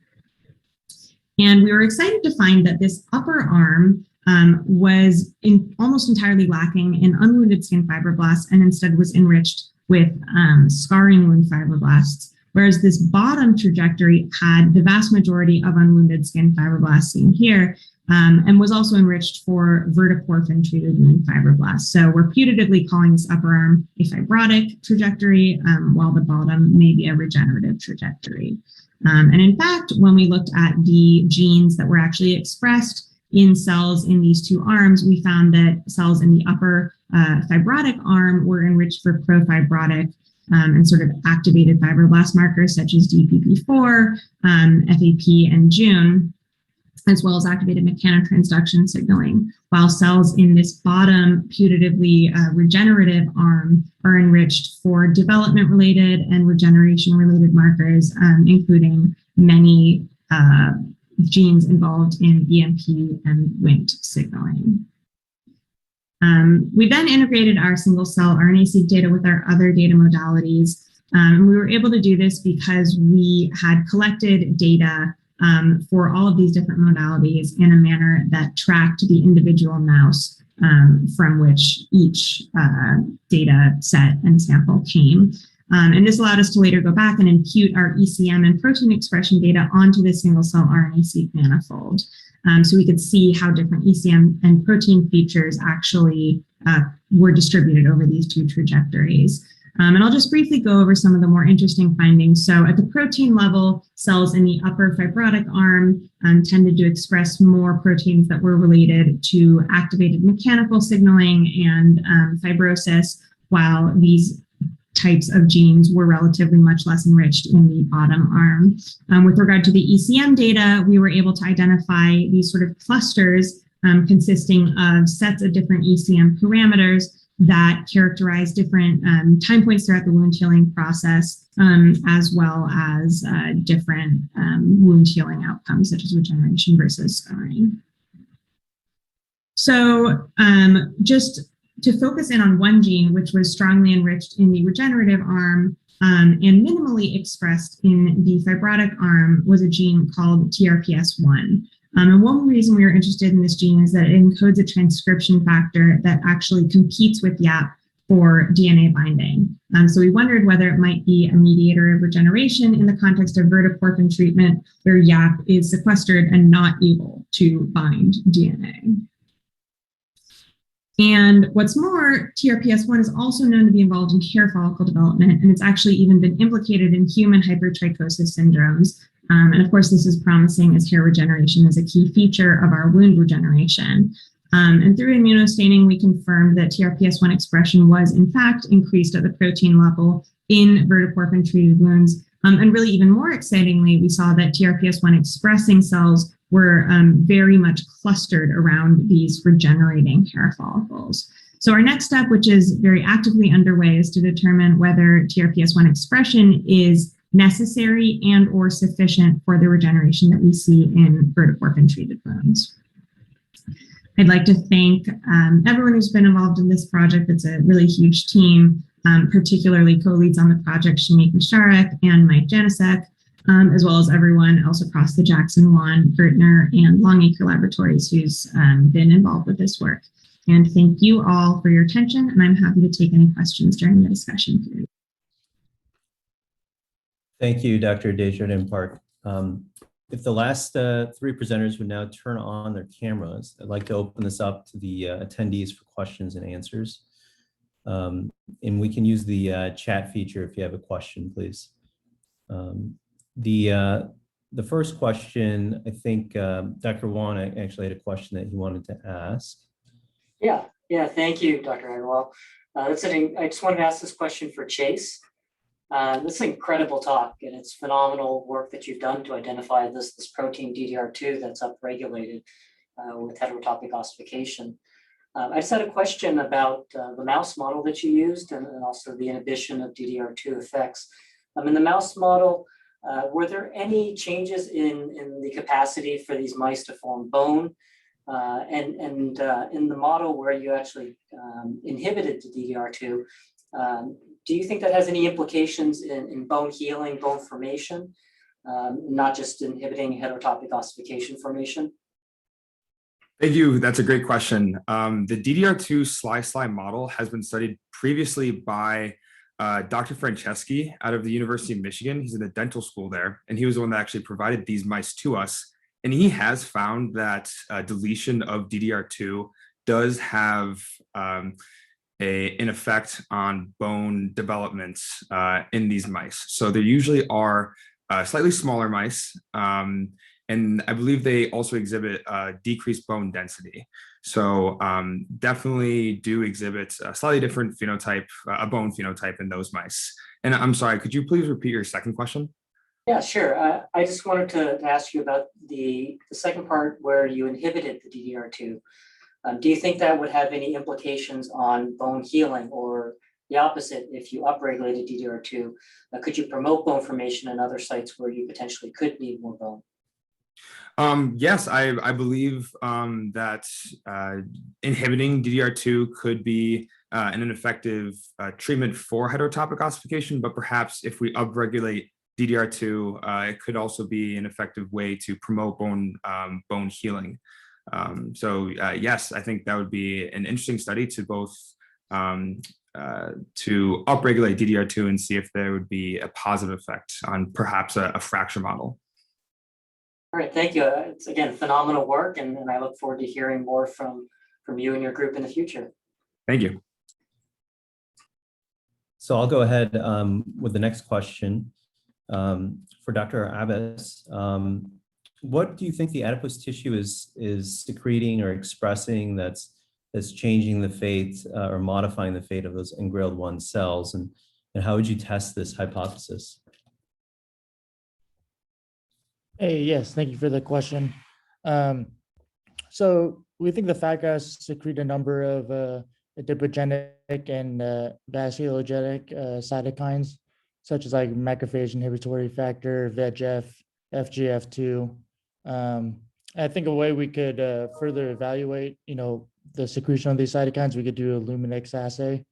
And we were excited to find that this upper arm was almost entirely lacking in unwounded skin fibroblasts and instead was enriched with scarring wound fibroblasts, whereas this bottom trajectory had the vast majority of unwounded skin fibroblasts seen here, and was also enriched for vertiporphin treated wound fibroblasts. So we're putatively calling this upper arm a fibrotic trajectory, while the bottom may be a regenerative trajectory. And in fact, when we looked at the genes that were actually expressed in cells in these two arms, we found that cells in the upper fibrotic arm were enriched for profibrotic and sort of activated fibroblast markers such as DPP4, FAP, and Jun, as well as activated mechanotransduction signaling, while cells in this bottom putatively regenerative arm are enriched for development-related and regeneration-related markers, including many genes involved in BMP and Wnt signaling. We then integrated our single-cell RNA-seq data with our other data modalities. And we were able to do this because we had collected data for all of these different modalities in a manner that tracked the individual mouse from which each data set and sample came. And this allowed us to later go back and impute our ECM and protein expression data onto the single-cell RNA-seq manifold. So we could see how different ECM and protein features actually were distributed over these two trajectories. And I'll just briefly go over some of the more interesting findings. So at the protein level, cells in the upper fibrotic arm tended to express more proteins that were related to activated mechanical signaling and fibrosis, while these types of genes were relatively much less enriched in the bottom arm. With regard to the ECM data, we were able to identify these sort of clusters consisting of sets of different ECM parameters that characterize different time points throughout the wound healing process, as well as different wound healing outcomes, such as regeneration versus scarring. So just to focus in on one gene, which was strongly enriched in the regenerative arm and minimally expressed in the fibrotic arm, was a gene called TRPS1. And one reason we were interested in this gene is that it encodes a transcription factor that actually competes with YAP for DNA binding. So we wondered whether it might be a mediator of regeneration in the context of vertiporphin treatment, where YAP is sequestered and not able to bind DNA. And what's more, TRPS1 is also known to be involved in hair follicle development, and it's actually even been implicated in human hypertrichosis syndromes. And of course, this is promising as hair regeneration is a key feature of our wound regeneration. And through immunostaining, we confirmed that TRPS1 expression was in fact increased at the protein level in vertiporphin treated wounds. And really even more excitingly, we saw that TRPS1 expressing cells were very much clustered around these regenerating hair follicles. So our next step, which is very actively underway, is to determine whether TRPS1 expression is necessary and or sufficient for the regeneration that we see in vertiporphin treated wounds. I'd like to thank everyone who's been involved in this project. It's a really huge team, particularly co-leads on the project, Shamik Musharek and Mike Janicek, as well as everyone else across the Jackson, Wan, Gertner, and Longacre laboratories who's been involved with this work. And thank you all for your attention, and I'm happy to take any questions during the discussion period. Thank you, Dr. Desjardins Park. If the last three presenters would now turn on their cameras, I'd like to open this up to the attendees for questions and answers. And we can use the chat feature if you have a question, please. The first question, I think Dr. Wan actually had a question that he wanted to ask. Yeah, thank you, Dr. Agarwal. I just wanted to ask this question for Chase. This is an incredible talk, and it's phenomenal work that you've done to identify this protein DDR2 that's upregulated with heterotopic ossification. I just had a question about the mouse model that you used and also the inhibition of DDR2 effects. In the mouse model, Were there any changes in the capacity for these mice to form bone? And in the model where you actually inhibited the DDR2, do you think that has any implications in bone healing, bone formation, not just inhibiting heterotopic ossification formation? Thank you. That's a great question. The DDR2 SLY model has been studied previously by Dr. Franceschi out of the University of Michigan. He's in the dental school there, and he was the one that actually provided these mice to us. And he has found that deletion of DDR2 does have an effect on bone development in these mice. So there usually are slightly smaller mice, and I believe they also exhibit decreased bone density. So definitely do exhibit a slightly different phenotype, a bone phenotype in those mice. And I'm sorry, could you please repeat your second question? Yeah, sure. I just wanted to ask you about the second part where you inhibited the DDR2. Do you think that would have any implications on bone healing, or the opposite, if you upregulated DDR2, could you promote bone formation in other sites where you potentially could need more bone? Yes, I believe that inhibiting DDR2 could be an effective treatment for heterotopic ossification, but perhaps if we upregulate DDR2, it could also be an effective way to promote bone healing. So yes, I think that would be an interesting study to both to upregulate DDR2 and see if there would be a positive effect on perhaps a fracture model. All right, thank you. It's again phenomenal work, and I look forward to hearing more from you and your group in the future. Thank you. So I'll go ahead with the next question for Dr. Abbas. What do you think the adipose tissue is secreting or expressing that's changing the fate or modifying the fate of those engrailed 1 cells, and how would you test this hypothesis? Hey, yes, thank you for the question. So we think the fat grafts secrete a number of adipogenic and vasculogenic cytokines, such as like macrophage inhibitory factor, VEGF, FGF2. I think a way we could further evaluate, the secretion of these cytokines, we could do a Luminix assay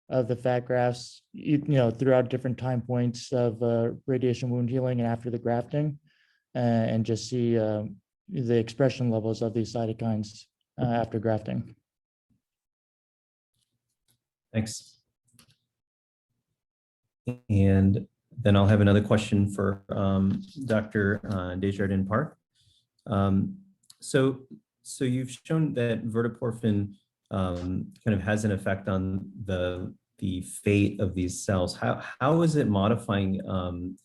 of the fat grafts, throughout different time points of radiation wound healing and after the grafting, and just see the expression levels of these cytokines after grafting. Thanks. And then I'll have another question for Dr. Desjardins Park. So you've shown that verteporfin kind of has an effect on the fate of these cells. How is it modifying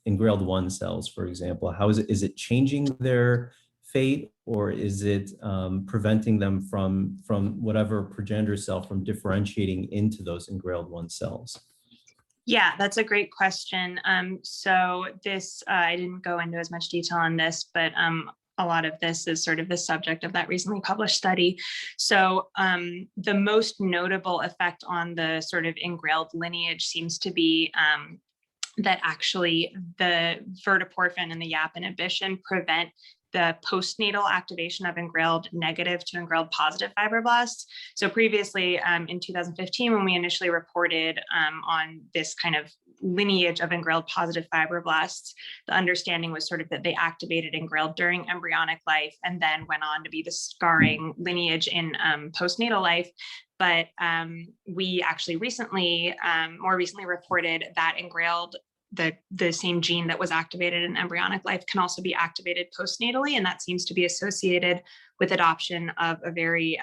engrailed 1 cells, for example? How is it changing their fate, or is it preventing them from whatever progenitor cell from differentiating into those engrailed 1 cells? Yeah, that's a great question. So this, I didn't go into as much detail on this, but a lot of this is sort of the subject of that recently published study. So the most notable effect on the sort of engrailed lineage seems to be that actually the verteporfin and the YAP inhibition prevent the postnatal activation of engrailed negative to engrailed positive fibroblasts. So previously in 2015, when we initially reported on this kind of lineage of engrailed positive fibroblasts, the understanding was sort of that they activated engrailed during embryonic life and then went on to be the scarring lineage in postnatal life. But we actually more recently reported that engrailed, the same gene that was activated in embryonic life can also be activated postnatally, and that seems to be associated with adoption of a very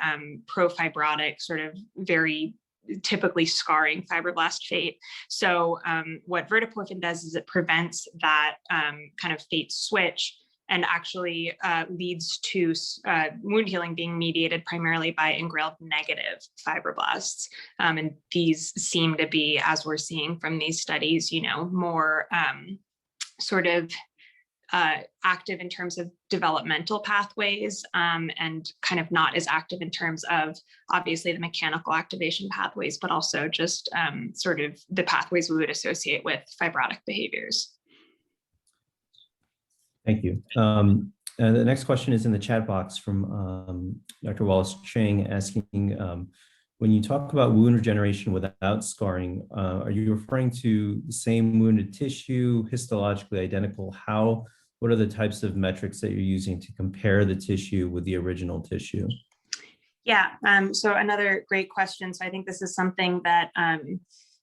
pro-fibrotic, sort of very typically scarring fibroblast fate. So what verteporfin does is it prevents that kind of fate switch, and actually leads to wound healing being mediated primarily by engrailed negative fibroblasts. And these seem to be, as we're seeing from these studies, more sort of active in terms of developmental pathways, and kind of not as active in terms of obviously the mechanical activation pathways, but also just sort of the pathways we would associate with fibrotic behaviors. Thank you. The next question is in the chat box from Dr. Wallace Chang asking, when you talk about wound regeneration without scarring, are you referring to the same wounded tissue, histologically identical? What are the types of metrics that you're using to compare the tissue with the original tissue? Yeah, so another great question. So I think this is something that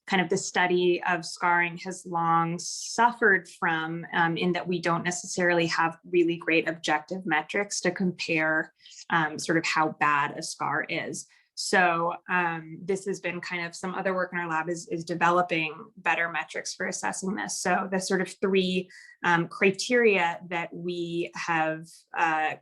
kind of the study of scarring has long suffered from, in that we don't necessarily have really great objective metrics to compare sort of how bad a scar is. So this has been kind of some other work in our lab is developing better metrics for assessing this. So the sort of three criteria that we have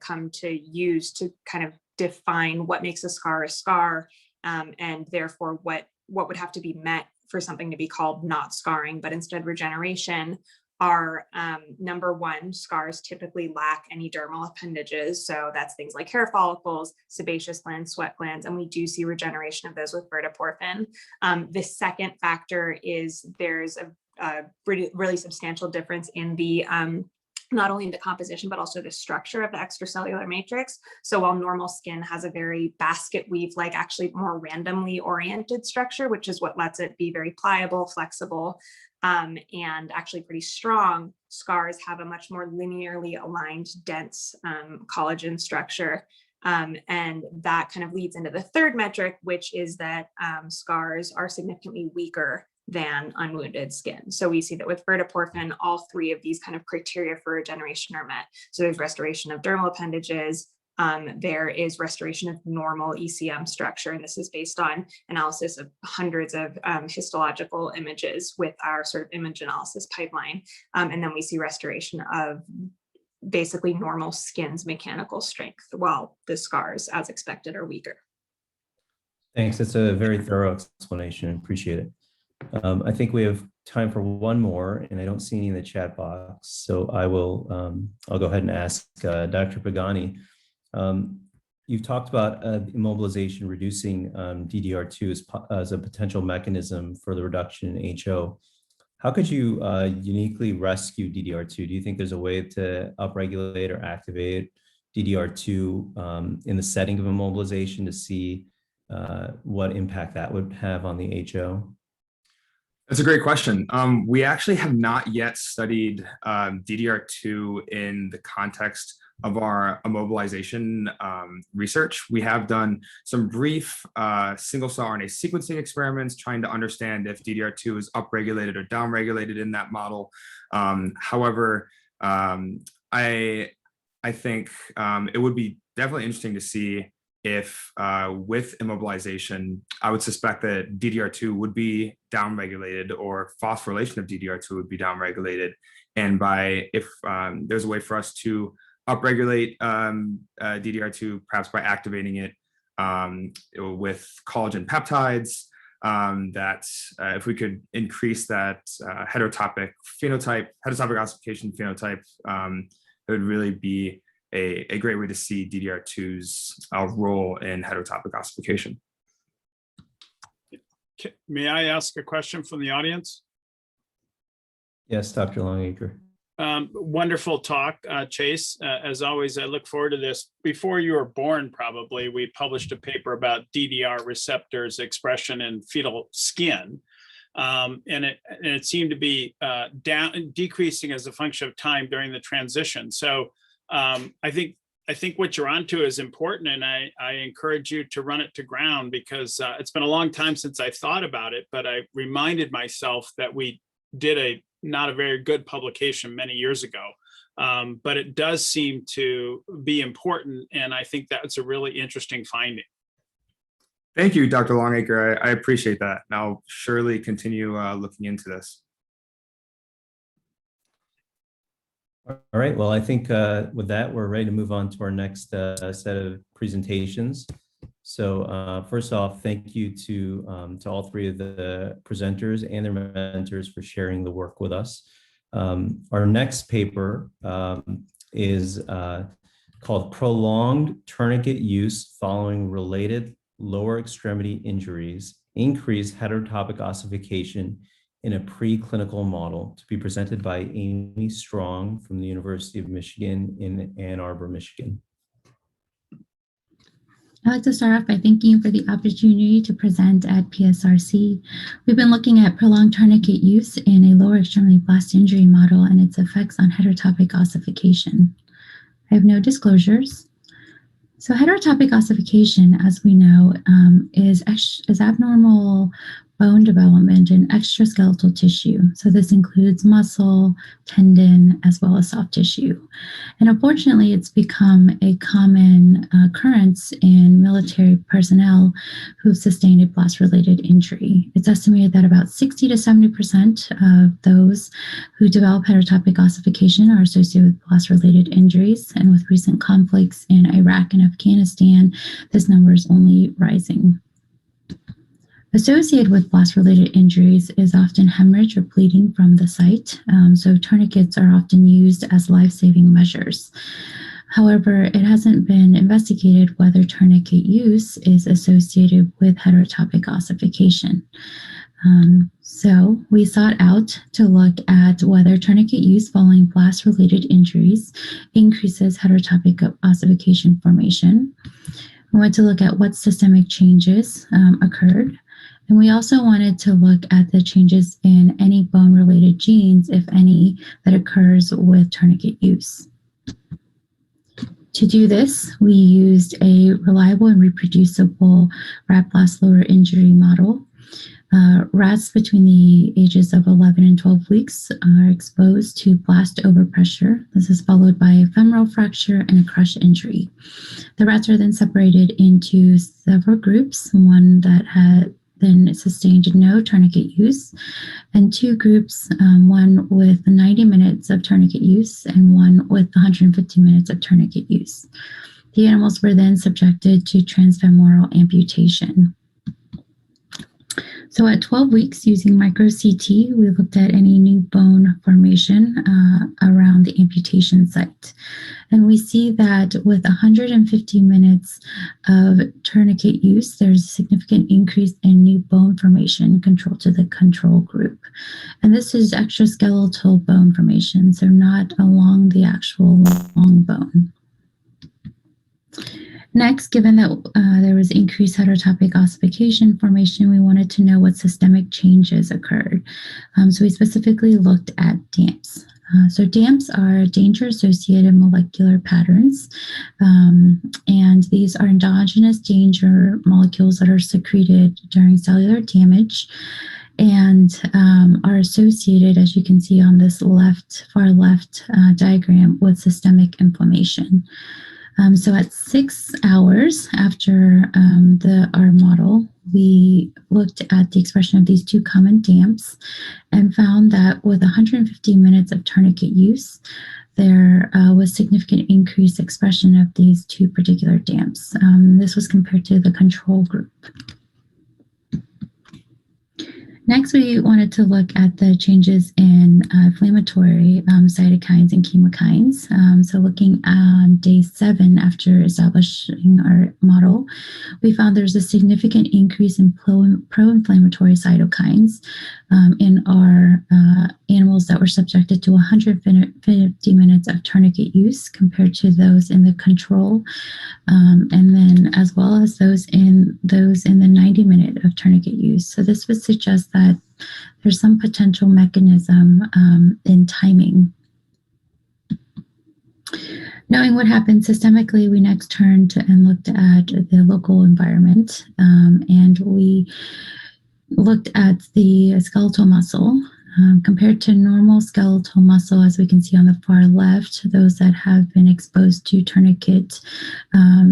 come to use to kind of define what makes a scar, and therefore what would have to be met for something to be called not scarring, but instead regeneration, are number one, scars typically lack any dermal appendages. So that's things like hair follicles, sebaceous glands, sweat glands, and we do see regeneration of those with verteporfin. The second factor is there's a really substantial difference in the not only the composition, but also the structure of the extracellular matrix. So while normal skin has a very basket weave-like, actually more randomly oriented structure, which is what lets it be very pliable, flexible, and actually pretty strong, scars have a much more linearly aligned, dense collagen structure. And that kind of leads into the third metric, which is that scars are significantly weaker than unwounded skin. So we see that with verteporfin, all three of these kind of criteria for regeneration are met. So there's restoration of dermal appendages, there is restoration of normal ECM structure, and this is based on analysis of hundreds of histological images with our sort of image analysis pipeline. And then we see restoration of basically normal skin's mechanical strength, while the scars, as expected, are weaker. Thanks. That's a very thorough explanation. Appreciate it. I think we have time for one more, and I don't see any in the chat box. So I'll go ahead and ask Dr. Pagani. You've talked about immobilization reducing DDR2 as a potential mechanism for the reduction in HO. How could you uniquely rescue DDR2? Do you think there's a way to upregulate or activate DDR2 in the setting of immobilization to see what impact that would have on the HO? That's a great question. We actually have not yet studied DDR2 in the context of our immobilization research. We have done some brief single-cell RNA sequencing experiments trying to understand if DDR2 is upregulated or downregulated in that model. However, I think it would be definitely interesting to see if with immobilization, I would suspect that DDR2 would be downregulated, or phosphorylation of DDR2 would be downregulated. And if there's a way for us to upregulate DDR2, perhaps by activating it with collagen peptides, that if we could increase that heterotopic ossification phenotype, it would really be a great way to see DDR2's role in heterotopic ossification. May I ask a question from the audience? Yes, Dr. Longacre. Wonderful talk, Chase. As always, I look forward to this. Before you were born, probably, we published a paper about DDR receptors expression in fetal skin. And it seemed to be decreasing as a function of time during the transition. So I think what you're onto is important, and I encourage you to run it to ground, because it's been a long time since I thought about it, but I reminded myself that we did not a very good publication many years ago. But it does seem to be important, and I think that's a really interesting finding. Thank you, Dr. Longacre. I appreciate that. And I'll surely continue looking into this. All right. Well, I think with that, we're ready to move on to our next set of presentations. So first off, thank you to all three of the presenters and their mentors for sharing the work with us. Our next paper is called Prolonged Tourniquet Use Following Related Lower Extremity Injuries, Increased Heterotopic Ossification in a preclinical model to be presented by Amy Strong from the University of Michigan in Ann Arbor, Michigan. I'd like to start off by thanking you for the opportunity to present at PSRC. We've been looking at prolonged tourniquet use in a lower extremity blast injury model and its effects on heterotopic ossification. I have no disclosures. So heterotopic ossification, as we know, is abnormal bone development in extraskeletal tissue. So this includes muscle, tendon, as well as soft tissue. And unfortunately, it's become a common occurrence in military personnel who've sustained a blast-related injury. It's estimated that about 60 to 70% of those who develop heterotopic ossification are associated with blast-related injuries. And with recent conflicts in Iraq and Afghanistan, this number is only rising. Associated with blast-related injuries is often hemorrhage or bleeding from the site. So tourniquets are often used as life-saving measures. However, it hasn't been investigated whether tourniquet use is associated with heterotopic ossification. So we sought out to look at whether tourniquet use following blast-related injuries increases heterotopic ossification formation. We want to look at what systemic changes occurred. And we also wanted to look at the changes in any bone-related genes, if any, that occurs with tourniquet use. To do this, we used a reliable and reproducible rat blast lower injury model. Rats between the ages of 11 and 12 weeks are exposed to blast overpressure. This is followed by a femoral fracture and a crush injury. The rats are then separated into several groups, one that had then sustained no tourniquet use, and two groups, one with 90 minutes of tourniquet use and one with 150 minutes of tourniquet use. The animals were then subjected to transfemoral amputation. So at 12 weeks, using micro-CT, we looked at any new bone formation around the amputation site. And we see that with 150 minutes of tourniquet use, there's a significant increase in new bone formation compared to the control group. And this is extraskeletal bone formation, so not along the actual long bone. Next, given that there was increased heterotopic ossification formation, we wanted to know what systemic changes occurred. So we specifically looked at DAMPs. So DAMPs are danger-associated molecular patterns, and these are endogenous danger molecules that are secreted during cellular damage and are associated, as you can see on this far left diagram, with systemic inflammation. So at 6 hours after our model, we looked at the expression of these two common DAMPs and found that with 150 minutes of tourniquet use, there was significant increased expression of these two particular DAMPs. This was compared to the control group. Next, we wanted to look at the changes in inflammatory cytokines and chemokines. So looking on day 7 after establishing our model, we found there's a significant increase in pro-inflammatory cytokines in our animals that were subjected to 150 minutes of tourniquet use compared to those in the control, and then as well as those in the 90 minute of tourniquet use. So this would suggest that there's some potential mechanism in timing. Knowing what happened systemically, we next turned and looked at the local environment, and we looked at the skeletal muscle. Compared to normal skeletal muscle, as we can see on the far left, those that have been exposed to tourniquet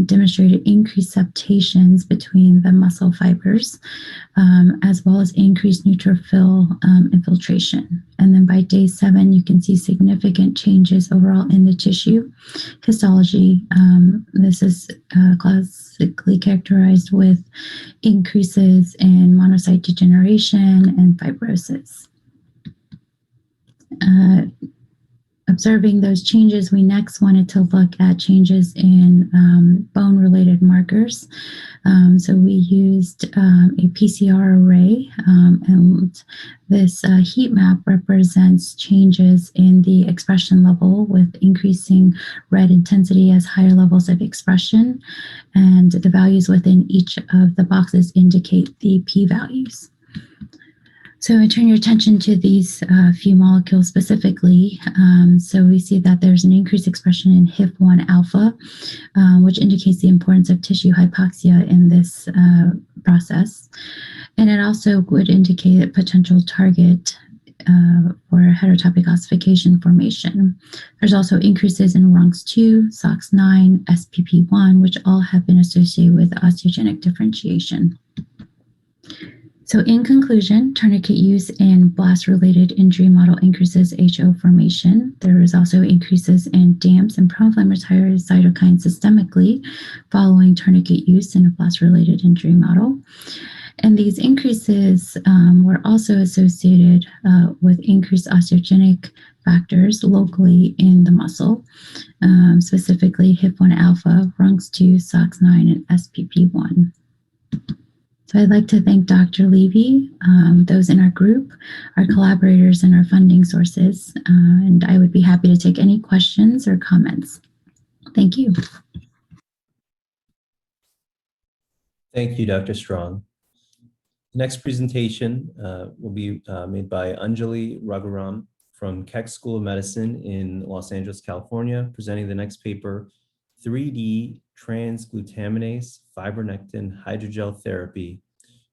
demonstrated increased septations between the muscle fibers, as well as increased neutrophil infiltration. And then by day 7, you can see significant changes overall in the tissue. Histology, this is classically characterized with increases in monocyte degeneration and fibrosis. A observing those changes, we next wanted to look at changes in bone-related markers. So we used a PCR array, and this heat map represents changes in the expression level with increasing red intensity as higher levels of expression, and the values within each of the boxes indicate the p-values. So I turn your attention to these few molecules specifically. So we see that there's an increased expression in HIF-1 alpha, which indicates the importance of tissue hypoxia in this process. And it also would indicate a potential target for heterotopic ossification formation. There's also increases in RUNX2, SOX9, SPP1, which all have been associated with osteogenic differentiation. So in conclusion, tourniquet use in blast-related injury model increases HO formation. There is also increases in DAMPs and pro-inflammatory cytokines systemically following tourniquet use in a blast-related injury model. And these increases were also associated with increased osteogenic factors locally in the muscle, specifically HIF-1 alpha, RUNX2, SOX9, and SPP1. So I'd like to thank Dr. Levy, those in our group, our collaborators, and our funding sources. And I would be happy to take any questions or comments. Thank you. Thank you, Dr. Strong. The next presentation will be made by Anjali Raghuram from Keck School of Medicine in Los Angeles, California, presenting the next paper, 3D Transglutaminase Fibronectin Hydrogel Therapy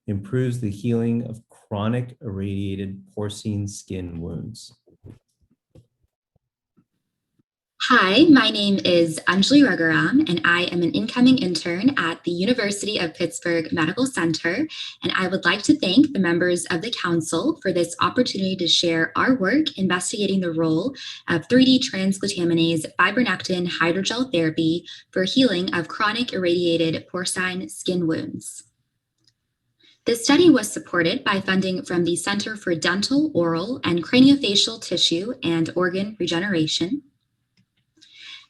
improves the healing of chronic irradiated porcine skin wounds. Hi, my name is Anjali Raghuram, and I am an incoming intern at the University of Pittsburgh Medical Center, and I would like to thank the members of the council for this opportunity to share our work investigating the role of 3D transglutaminase fibronectin hydrogel therapy for healing of chronic irradiated porcine skin wounds. This study was supported by funding from the Center for Dental, Oral, and Craniofacial Tissue and Organ Regeneration.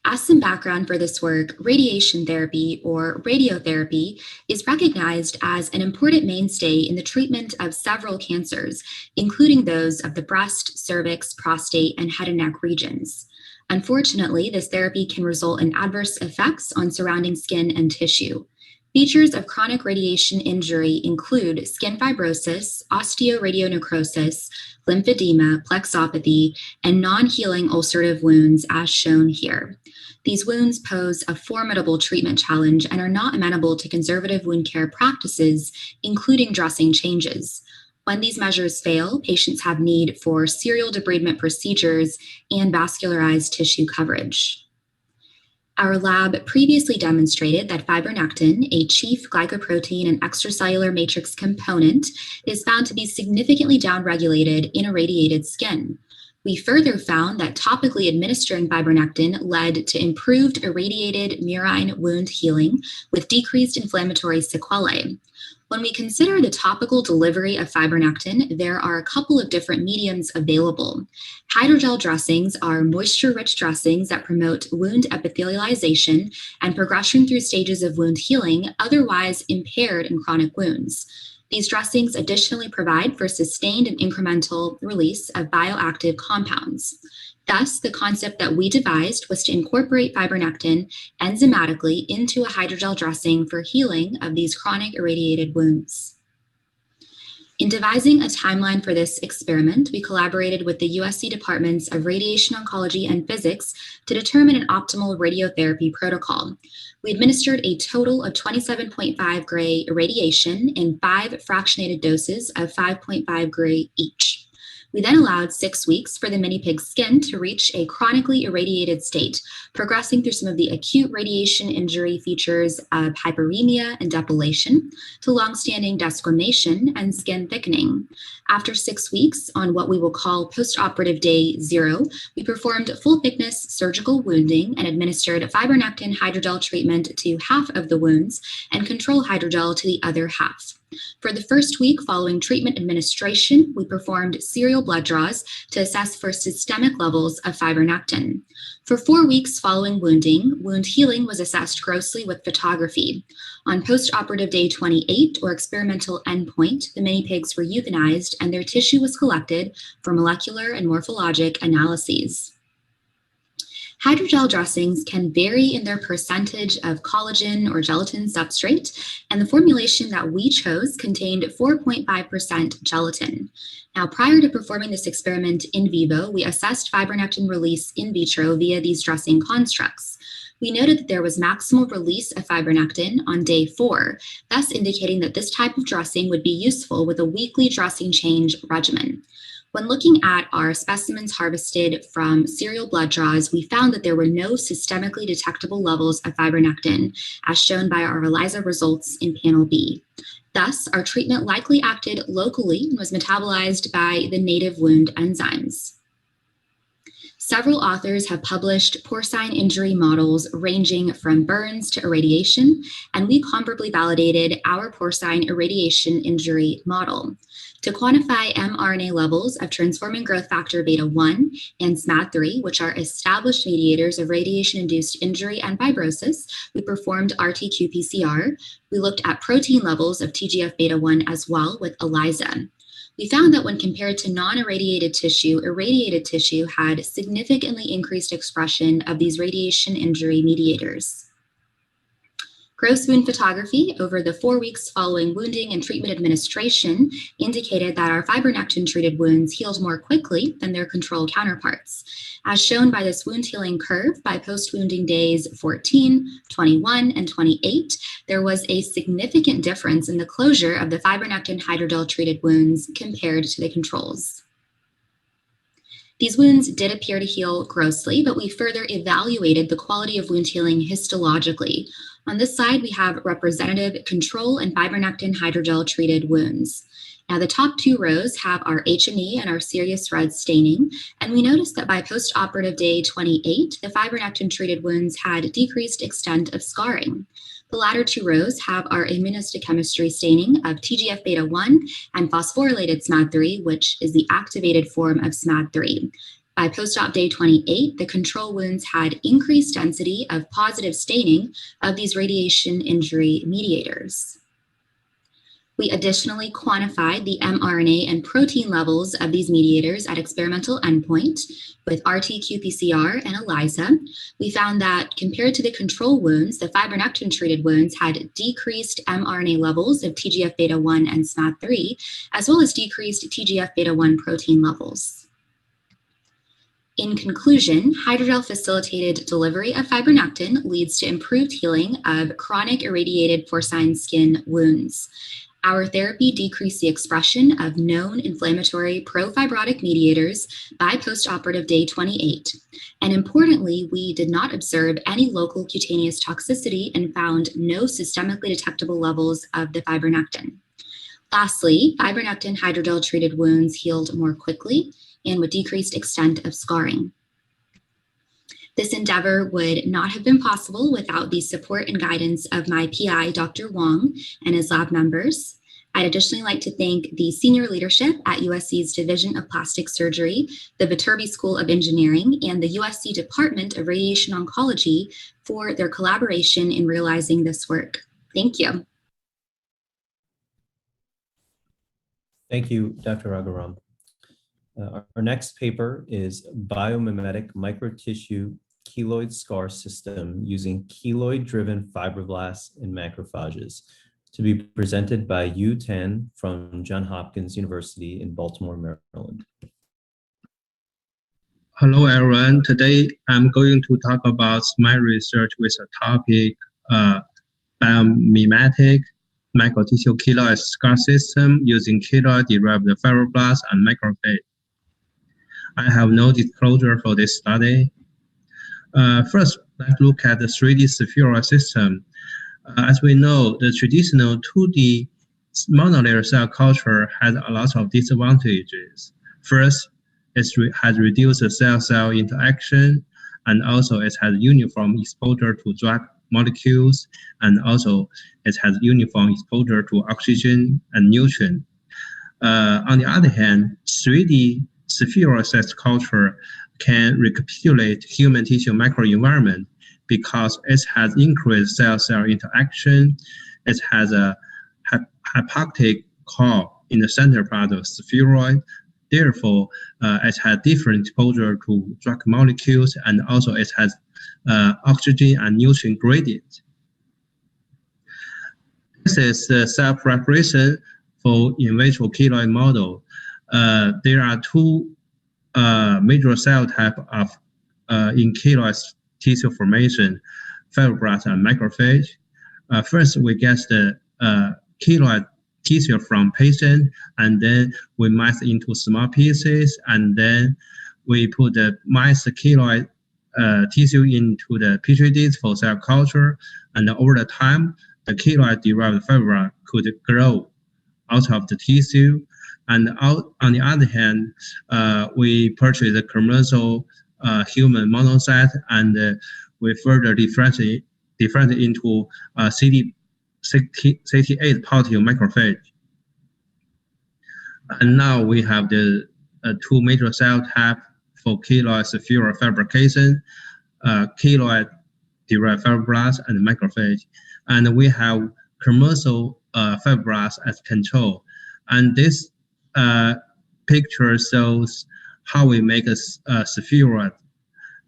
As some background for this work, radiation therapy, or radiotherapy, is recognized as an important mainstay in the treatment of several cancers, including those of the breast, cervix, prostate, and head and neck regions. Unfortunately, this therapy can result in adverse effects on surrounding skin and tissue. Features of chronic radiation injury include skin fibrosis, osteoradionecrosis, lymphedema, plexopathy, and non-healing ulcerative wounds as shown here. These wounds pose a formidable treatment challenge and are not amenable to conservative wound care practices, including dressing changes. When these measures fail, patients have need for serial debridement procedures and vascularized tissue coverage. Our lab previously demonstrated that fibronectin, a chief glycoprotein and extracellular matrix component, is found to be significantly downregulated in irradiated skin. We further found that topically administering fibronectin led to improved irradiated murine wound healing with decreased inflammatory sequelae. When we consider the topical delivery of fibronectin, there are a couple of different mediums available. Hydrogel dressings are moisture-rich dressings that promote wound epithelialization and progression through stages of wound healing, otherwise impaired in chronic wounds. These dressings additionally provide for sustained and incremental release of bioactive compounds. Thus, the concept that we devised was to incorporate fibronectin enzymatically into a hydrogel dressing for healing of these chronic irradiated wounds. In devising a timeline for this experiment, we collaborated with the USC Departments of Radiation Oncology and Physics to determine an optimal radiotherapy protocol. We administered a total of 27.5 gray irradiation in 5 fractionated doses of 5.5 gray each. We then allowed 6 weeks for the mini pig's skin to reach a chronically irradiated state, progressing through some of the acute radiation injury features of hyperemia and depilation to longstanding desquamation and skin thickening. After 6 weeks, on what we will call postoperative day 0, we performed full thickness surgical wounding and administered fibronectin hydrogel treatment to half of the wounds and control hydrogel to the other half. For the first week following treatment administration, we performed serial blood draws to assess for systemic levels of fibronectin. For 4 weeks following wounding, wound healing was assessed grossly with photography. On postoperative day 28, or experimental endpoint, the mini pigs were euthanized and their tissue was collected for molecular and morphologic analyses. Hydrogel dressings can vary in their percentage of collagen or gelatin substrate, and the formulation that we chose contained 4.5% gelatin. Now, prior to performing this experiment in vivo, we assessed fibronectin release in vitro via these dressing constructs. We noted that there was maximal release of fibronectin on day 4, thus indicating that this type of dressing would be useful with a weekly dressing change regimen. When looking at our specimens harvested from serial blood draws, we found that there were no systemically detectable levels of fibronectin, as shown by our ELISA results in panel B. Thus, our treatment likely acted locally and was metabolized by the native wound enzymes. Several authors have published porcine injury models ranging from burns to irradiation, and we comparably validated our porcine irradiation injury model. To quantify mRNA levels of transforming growth factor beta-1 and SMAD3, which are established mediators of radiation-induced injury and fibrosis, we performed RT-qPCR. We looked at protein levels of TGF-beta1 as well with ELISA. We found that when compared to non-irradiated tissue, irradiated tissue had significantly increased expression of these radiation injury mediators. Gross wound photography over the 4 weeks following wounding and treatment administration indicated that our fibronectin-treated wounds healed more quickly than their control counterparts. As shown by this wound healing curve, by post-wounding days 14, 21, and 28, there was a significant difference in the closure of the fibronectin hydrogel-treated wounds compared to the controls. These wounds did appear to heal grossly, but we further evaluated the quality of wound healing histologically. On this slide, we have representative control and fibronectin hydrogel treated wounds. Now, the top 2 rows have our H&E and our serious red staining, and we noticed that by postoperative day 28, the fibronectin treated wounds had decreased extent of scarring. The latter 2 rows have our immunohistochemistry staining of TGF-beta1 and phosphorylated SMAD3, which is the activated form of SMAD3. By post-op day 28, the control wounds had increased density of positive staining of these radiation injury mediators. We additionally quantified the mRNA and protein levels of these mediators at experimental endpoint with RT-qPCR and ELISA. We found that compared to the control wounds, the fibronectin-treated wounds had decreased mRNA levels of TGF-beta1 and SMAD3, as well as decreased TGF-beta1 protein levels. In conclusion, hydrogel facilitated delivery of fibronectin leads to improved healing of chronic irradiated porcine skin wounds. Our therapy decreased the expression of known inflammatory profibrotic mediators by postoperative day 28. And importantly, we did not observe any local cutaneous toxicity and found no systemically detectable levels of the fibronectin. Lastly, fibronectin hydrogel treated wounds healed more quickly and with decreased extent of scarring. This endeavor would not have been possible without the support and guidance of my PI, Dr. Wong, and his lab members. I'd additionally like to thank the senior leadership at USC's Division of Plastic Surgery, the Viterbi School of Engineering, and the USC Department of Radiation Oncology for their collaboration in realizing this work. Thank you. Thank you, Dr. Agarwal. Our next paper is Biomimetic Microtissue Keloid Scar System using keloid-driven fibroblasts and macrophages, to be presented by Yu Tan from Johns Hopkins University in Baltimore, Maryland. Hello, everyone. Today, I'm going to talk about my research with a topic, biomimetic microtissue keloid scar system using keloid-derived fibroblasts and macrophage. I have no disclosure for this study. First, let's look at the 3D Sphero System. As we know, the traditional 2D monolayer cell culture has a lot of disadvantages. First, it has reduced cell-cell interaction, and also it has uniform exposure to drug molecules, and also it has uniform exposure to oxygen and nutrient. On the other hand, 3D Sphero cell culture can recapitulate human tissue microenvironment because it has increased cell-cell interaction. It has a hypoptic core in the center part of spheroid. Therefore, it has different exposure to drug molecules, and also it has oxygen and nutrient gradient. This is the cell preparation for in vitro keloid model. There are two major cell type of in keloid tissue formation, fibroblast and macrophage. First, we get the keloid tissue from patient, and then we mass into small pieces, and then we put the mice keloid tissue into the petri dish for cell culture, and over the time, the keloid-derived fibroblast could grow out of the tissue. And on the other hand, we purchase the commercial human monocyte, and we further differentiate into CD68 positive macrophage. And now we have the two major cell type for keloid sphere fabrication, keloid-derived fibroblast and macrophage. And we have commercial fibroblast as control. And this picture shows how we make a spheroid.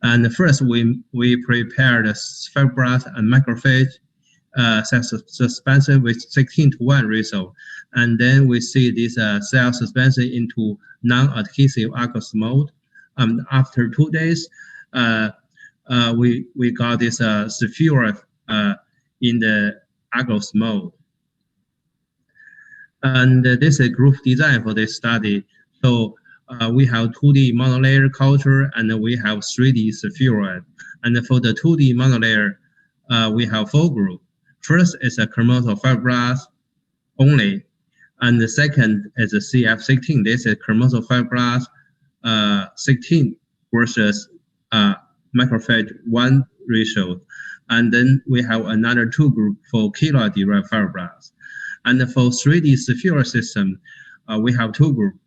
And first, we prepare the fibroblast and macrophage cell suspension with 16:1 ratio, and then we see this cell suspension into non-adhesive aqueous mode. After 2 days, we got this spheroid in the aqueous mode. And this is a group design for this study. So we have 2D monolayer culture, and we have 3D spheroid. And for the 2D monolayer, we have 4 groups. First is a commercial fibroblast only, and the second is a CF16. This is commercial fibroblast 16 versus macrophage 1 ratio. And then we have another 2 groups for keloid-derived fibroblasts. And for 3D Sphero system, we have 2 groups.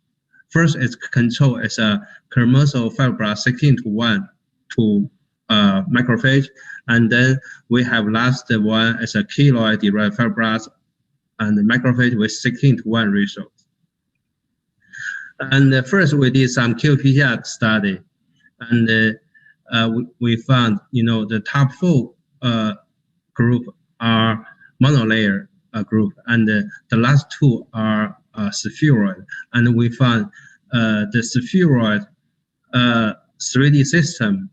First is control is a commercial fibroblast 16:1 to macrophage, and then we have last one as a keloid-derived fibroblast and the macrophage with 16:1 ratio. And first we did some qPCR study, and we found, the top 4 group are monolayer group, and the last 2 are spheroid. And we found the spheroid 3D system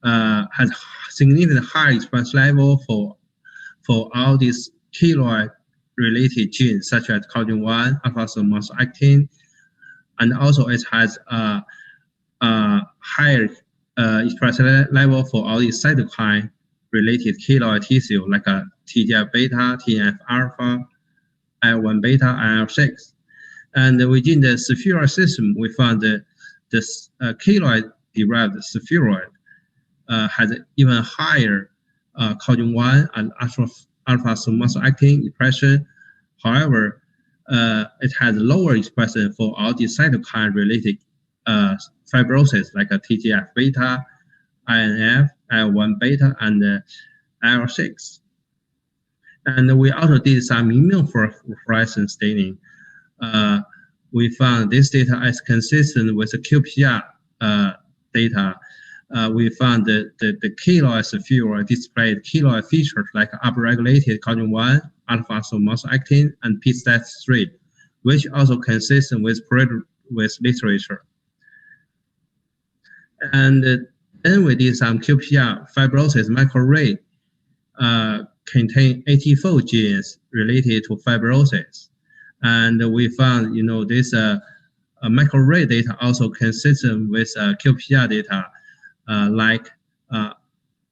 has significantly higher expression level for all these keloid-related genes, such as collagen-1, alpha-synuclein, and also it has higher expression level for all these cytokine-related keloid tissue, like TGF-beta, TNF-alpha, IL-1-beta, IL-6. And within the Sphero system, we found this keloid-derived spheroid has even higher collagen-1 and alpha-synuclein expression. However, it has lower expression for all the cytokine-related fibrosis, like TGF-beta, INF, IL-1-beta, and IL-6. And we also did some immunofluorescence staining. We found this data is consistent with the qPCR data. We found that the keloid sphere displayed keloid features like upregulated collagen-1, alpha-synuclein, and p-STAT3, which also consistent with literature. And then we did some qPCR fibrosis microarray contain 84 genes related to fibrosis. And we found, this microarray data also consistent with qPCR data, like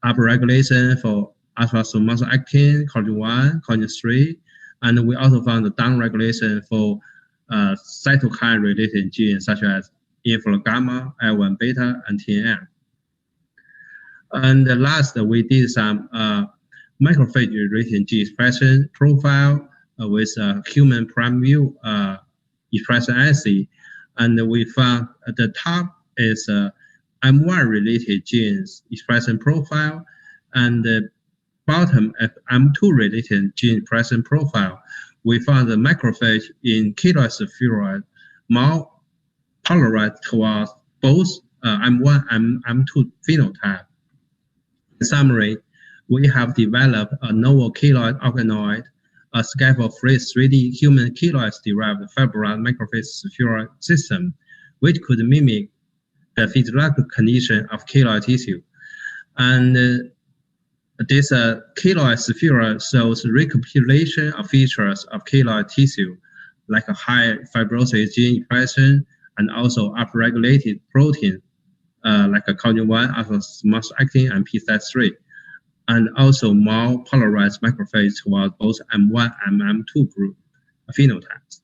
upregulation for alpha-synuclein, collagen-1, collagen-3, and we also found the downregulation for cytokine-related genes such as interferon gamma, IL-1-beta, and TNF. And last, we did some macrophage-related gene expression profile with a human prime view expression assay. And we found at the top is M1-related genes expression profile, and the bottom of M2-related gene expression profile. We found the macrophage in keloid spheroid more polarized towards both M1 and M2 phenotype. In summary, we have developed a novel keloid organoid, a scaffold-free 3D human keloid-derived fibroid macrophage spheroid system, which could mimic the physiological condition of keloid tissue. And this keloid spheroid shows recapitulation of features of keloid tissue, like a high fibrosis gene expression and also upregulated protein, like a collagen 1, alpha-actin, and p-STAT3, and also more polarized macrophage towards both M1 and M2 group phenotypes.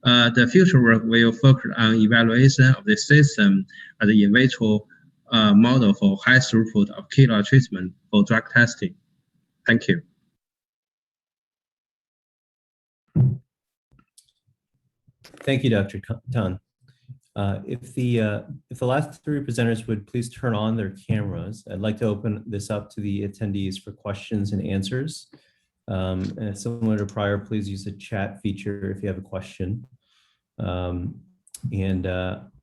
The future work will focus on evaluation of the system as an in vitro model for high throughput of keloid treatment for drug testing. Thank you. Thank you, Dr. Tan. If the last three presenters would please turn on their cameras, I'd like to open this up to the attendees for questions and answers. And similar to prior, please use the chat feature if you have a question.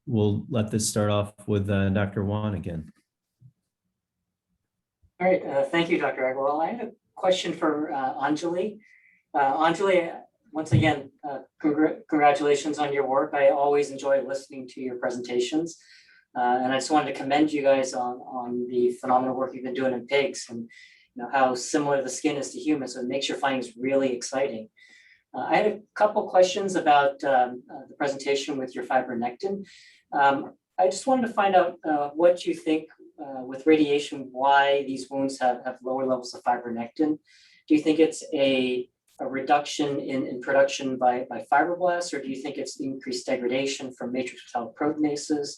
We'll let this start off with Dr. Wan again. All right, thank you, Dr. Agarwal. I have a question for Anjali. Anjali, once again, congratulations on your work. I always enjoy listening to your presentations. And I just wanted to commend you guys on the phenomenal work you've been doing in pigs and how similar the skin is to humans. So it makes your findings really exciting. I had a couple questions about the presentation with your fibronectin. I just wanted to find out what you think with radiation, why these wounds have lower levels of fibronectin. Do you think it's a reduction in production by fibroblasts, or do you think it's increased degradation from matrix metalloproteinases?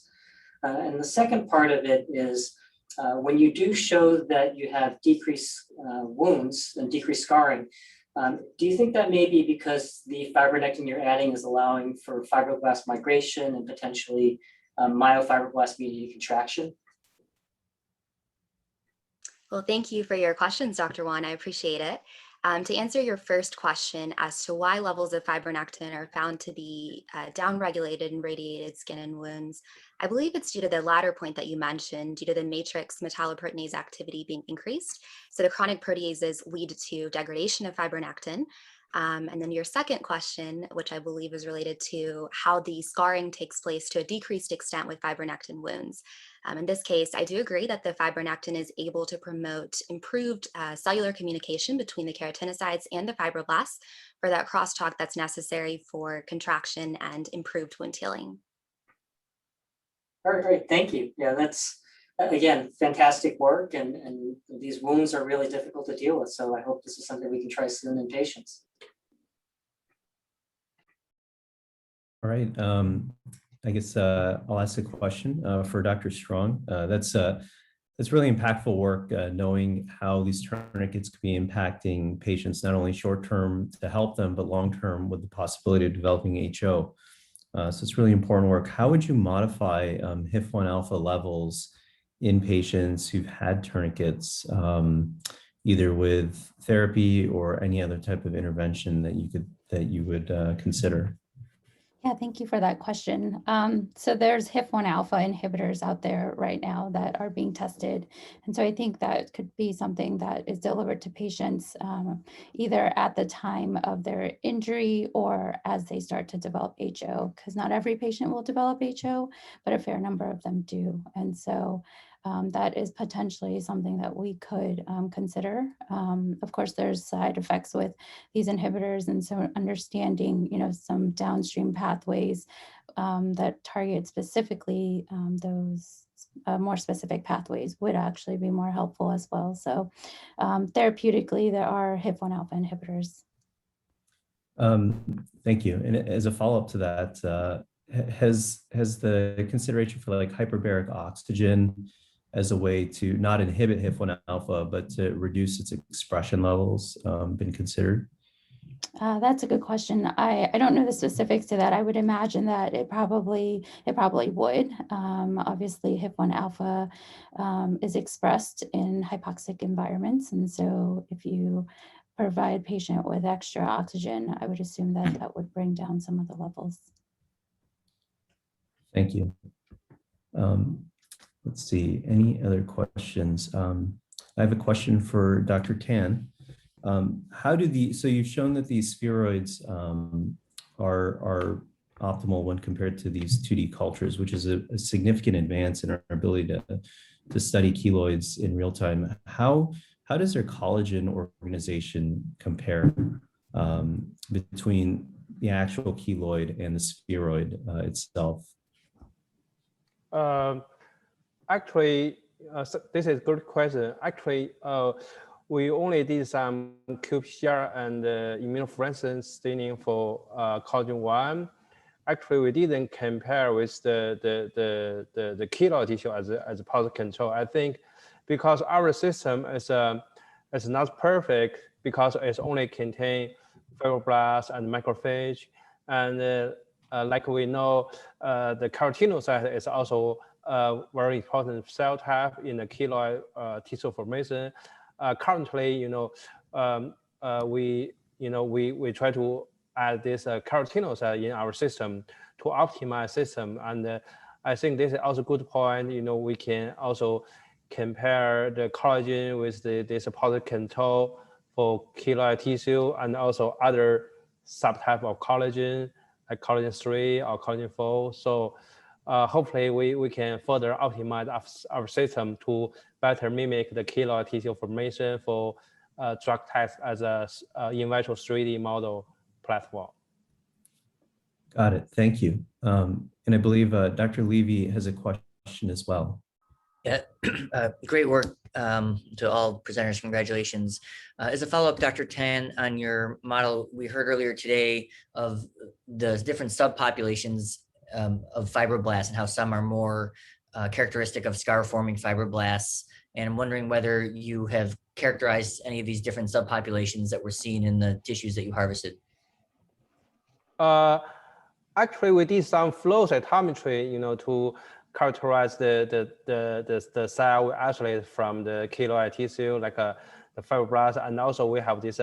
And the second part of it is when you do show that you have decreased wounds and decreased scarring, do you think that may be because the fibronectin you're adding is allowing for fibroblast migration and potentially myofibroblast mediated contraction? Well, thank you for your questions, Dr. Wan. I appreciate it. To answer your first question as to why levels of fibronectin are found to be downregulated in radiated skin and wounds, I believe it's due to the latter point that you mentioned, due to the matrix metalloproteinase activity being increased. So the chronic proteases lead to degradation of fibronectin. And then your second question, which I believe is related to how the scarring takes place to a decreased extent with fibronectin wounds. In this case, I do agree that the fibronectin is able to promote improved cellular communication between the keratinocytes and the fibroblasts for that crosstalk that's necessary for contraction and improved wound healing. All right, great, thank you. Yeah, that's, again, fantastic work, and these wounds are really difficult to deal with. So I hope this is something we can try soon in patients. All right, I guess I'll ask a question for Dr. Strong. That's really impactful work, knowing how these tourniquets could be impacting patients, not only short-term to help them, but long-term with the possibility of developing HO. So it's really important work. How would you modify HIF-1 alpha levels in patients who've had tourniquets, either with therapy or any other type of intervention that you would consider? Yeah, thank you for that question. So there's HIF-1 alpha inhibitors out there right now that are being tested. And so I think that could be something that is delivered to patients either at the time of their injury or as they start to develop HO, because not every patient will develop HO, but a fair number of them do. And so that is potentially something that we could consider. Of course, there's side effects with these inhibitors, and so understanding, some downstream pathways that target specifically those more specific pathways would actually be more helpful as well. So therapeutically, there are HIF-1 alpha inhibitors. Thank you. And as a follow-up to that, has the consideration for like hyperbaric oxygen as a way to not inhibit HIF-1 alpha, but to reduce its expression levels been considered? That's a good question. I don't know the specifics to that. I would imagine that it probably would. Obviously, HIF-1 alpha is expressed in hypoxic environments. And so if you provide patient with extra oxygen, I would assume that that would bring down some of the levels. Thank you. Let's see, any other questions? I have a question for Dr. Tan. So you've shown that these spheroids are optimal when compared to these 2D cultures, which is a significant advance in our ability to study keloids in real time. How does their collagen organization compare between the actual keloid and the spheroid itself? Actually, this is a good question. Actually, we only did some qPCR and immunofluorescence staining for collagen 1. Actually, we didn't compare with the keloid tissue as a positive control. I think because our system is not perfect because it's only contain fibroblasts and macrophage, and like we know, the keratinocyte is also a very important cell type in the keloid tissue formation. Currently, we try to add this keratinocyte in our system to optimize system, and I think this is also a good point. We can also compare the collagen with this positive control for keloid tissue and also other subtype of collagen like collagen 3 or collagen 4. So hopefully we can further optimize our system to better mimic the keloid tissue formation for drug test as a in vitro 3D model platform. Got it. Thank you. And I believe Dr. Levy has a question as well. Yeah, great work to all presenters. Congratulations. As a follow-up, Dr. Tan, on your model, we heard earlier today of the different subpopulations of fibroblasts and how some are more characteristic of scar-forming fibroblasts. And I'm wondering whether you have characterized any of these different subpopulations that were seen in the tissues that you harvested. Actually, we did some flow cytometry, to characterize the cell we isolate from the keloid tissue, like the fibroblast, and also we have this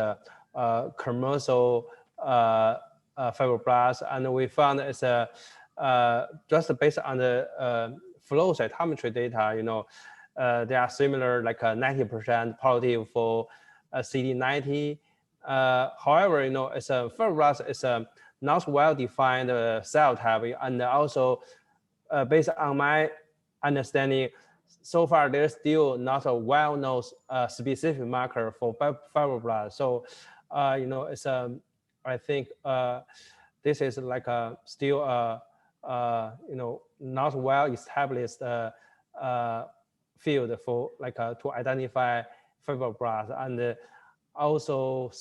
commercial fibroblast, and we found it's just based on the flow cytometry data, they are similar, like 90% positive for CD90. However, it's a fibroblast is a not well-defined cell type, and also based on my understanding, so far there's still not a well-known specific marker for fibroblast. So, it's I think this is like still not well-established field for to identify fibroblast, and also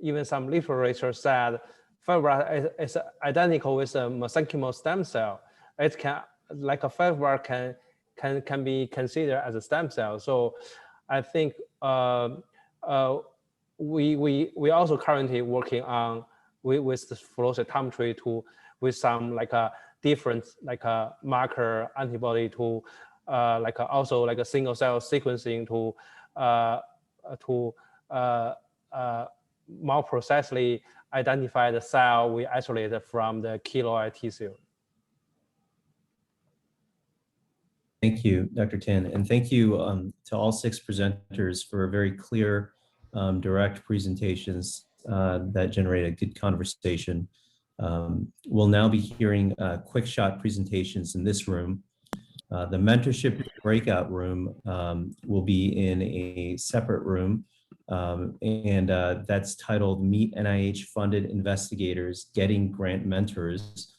even some literature said fibroblast is identical with a mesenchymal stem cell. It can, like a fibroblast can be considered as a stem cell. So I think we also currently working on with the flow cytometry with some different marker antibody to also a single cell sequencing to more precisely identify the cell we isolated from the keloid tissue. Thank you, Dr. Tan, and thank you to all 6 presenters for very clear, direct presentations that generate a good conversation. We'll now be hearing quick shot presentations in this room. The mentorship breakout room will be in a separate room, and that's titled Meet NIH Funded Investigators Getting Grant Mentors,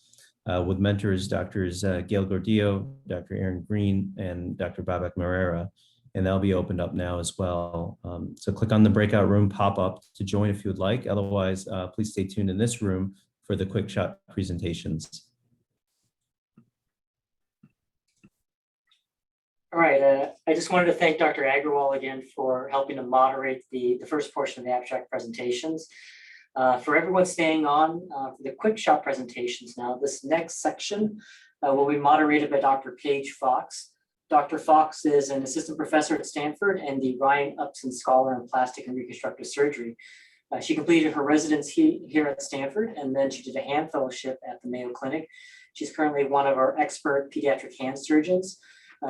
with mentors Drs. Gail Gordillo, Dr. Aaron Green, and Dr. Babak Marrera, and that'll be opened up now as well. So click on the breakout room pop-up to join if you would like. Otherwise, please stay tuned in this room for the quick shot presentations. All right, I just wanted to thank Dr. Agarwal again for helping to moderate the first portion of the abstract presentations. For everyone staying on for the quick shot presentations now, this next section will be moderated by Dr. Paige Fox. Dr. Fox is an assistant professor at Stanford and the Ryan Upson Scholar in Plastic and Reconstructive Surgery. She completed her residency here at Stanford, and then she did a hand fellowship at the Mayo Clinic. She's currently one of our expert pediatric hand surgeons.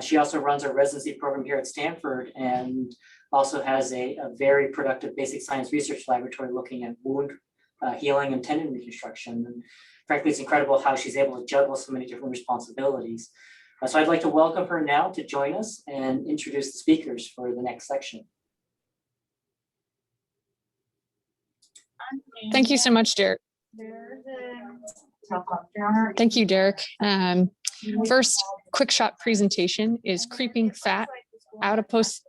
She also runs a residency program here at Stanford and also has a very productive basic science research laboratory looking at wound healing and tendon reconstruction. And frankly, it's incredible how she's able to juggle so many different responsibilities. So I'd like to welcome her now to join us and introduce the speakers for the next section. Thank you so much, Derek. Thank you, Derek. First quick shot presentation is creeping fat. Adipocytes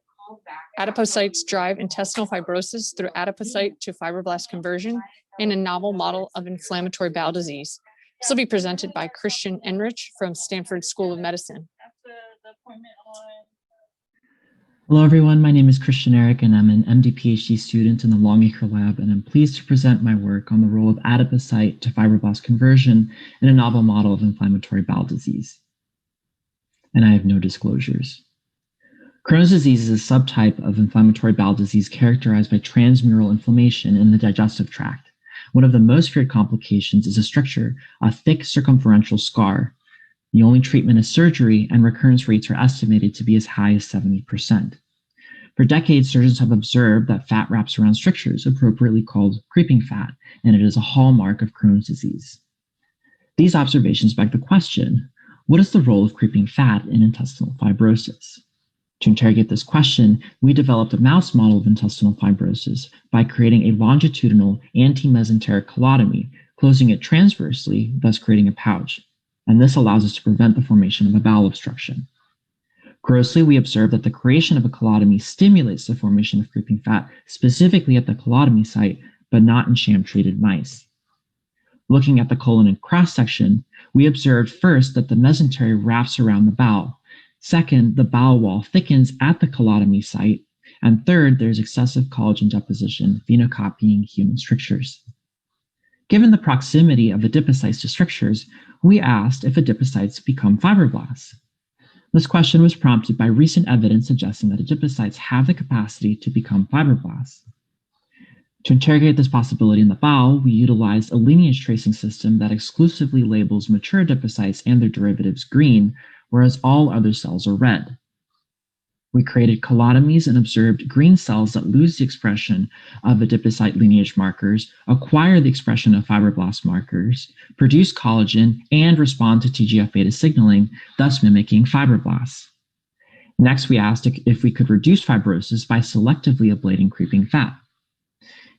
drive intestinal fibrosis through adipocyte to fibroblast conversion in a novel model of inflammatory bowel disease. This will be presented by Christian Enrich from Stanford School of Medicine. Hello, everyone. My name is Christian Eric, and I'm an MD PhD student in the Longacre Lab, and I'm pleased to present my work on the role of adipocyte to fibroblast conversion in a novel model of inflammatory bowel disease. And I have no disclosures. Crohn's disease is a subtype of inflammatory bowel disease characterized by transmural inflammation in the digestive tract. One of the most feared complications is a stricture, a thick circumferential scar. The only treatment is surgery, and recurrence rates are estimated to be as high as 70%. For decades, surgeons have observed that fat wraps around strictures, appropriately called creeping fat, and it is a hallmark of Crohn's disease. These observations beg the question, what is the role of creeping fat in intestinal fibrosis? To interrogate this question, we developed a mouse model of intestinal fibrosis by creating a longitudinal anti-mesenteric colotomy, closing it transversely, thus creating a pouch. And this allows us to prevent the formation of a bowel obstruction. Grossly, we observed that the creation of a colotomy stimulates the formation of creeping fat, specifically at the colotomy site, but not in sham-treated mice. Looking at the colon in cross-section, we observed first that the mesentery wraps around the bowel. Second, the bowel wall thickens at the colotomy site. And third, there's excessive collagen deposition, phenocopying human strictures. Given the proximity of adipocytes to strictures, we asked if adipocytes become fibroblasts. This question was prompted by recent evidence suggesting that adipocytes have the capacity to become fibroblasts. To interrogate this possibility in the bowel, we utilized a lineage tracing system that exclusively labels mature adipocytes and their derivatives green, whereas all other cells are red. We created colotomies and observed green cells that lose the expression of adipocyte lineage markers, acquire the expression of fibroblast markers, produce collagen, and respond to TGF-beta signaling, thus mimicking fibroblasts. Next, we asked if we could reduce fibrosis by selectively ablating creeping fat.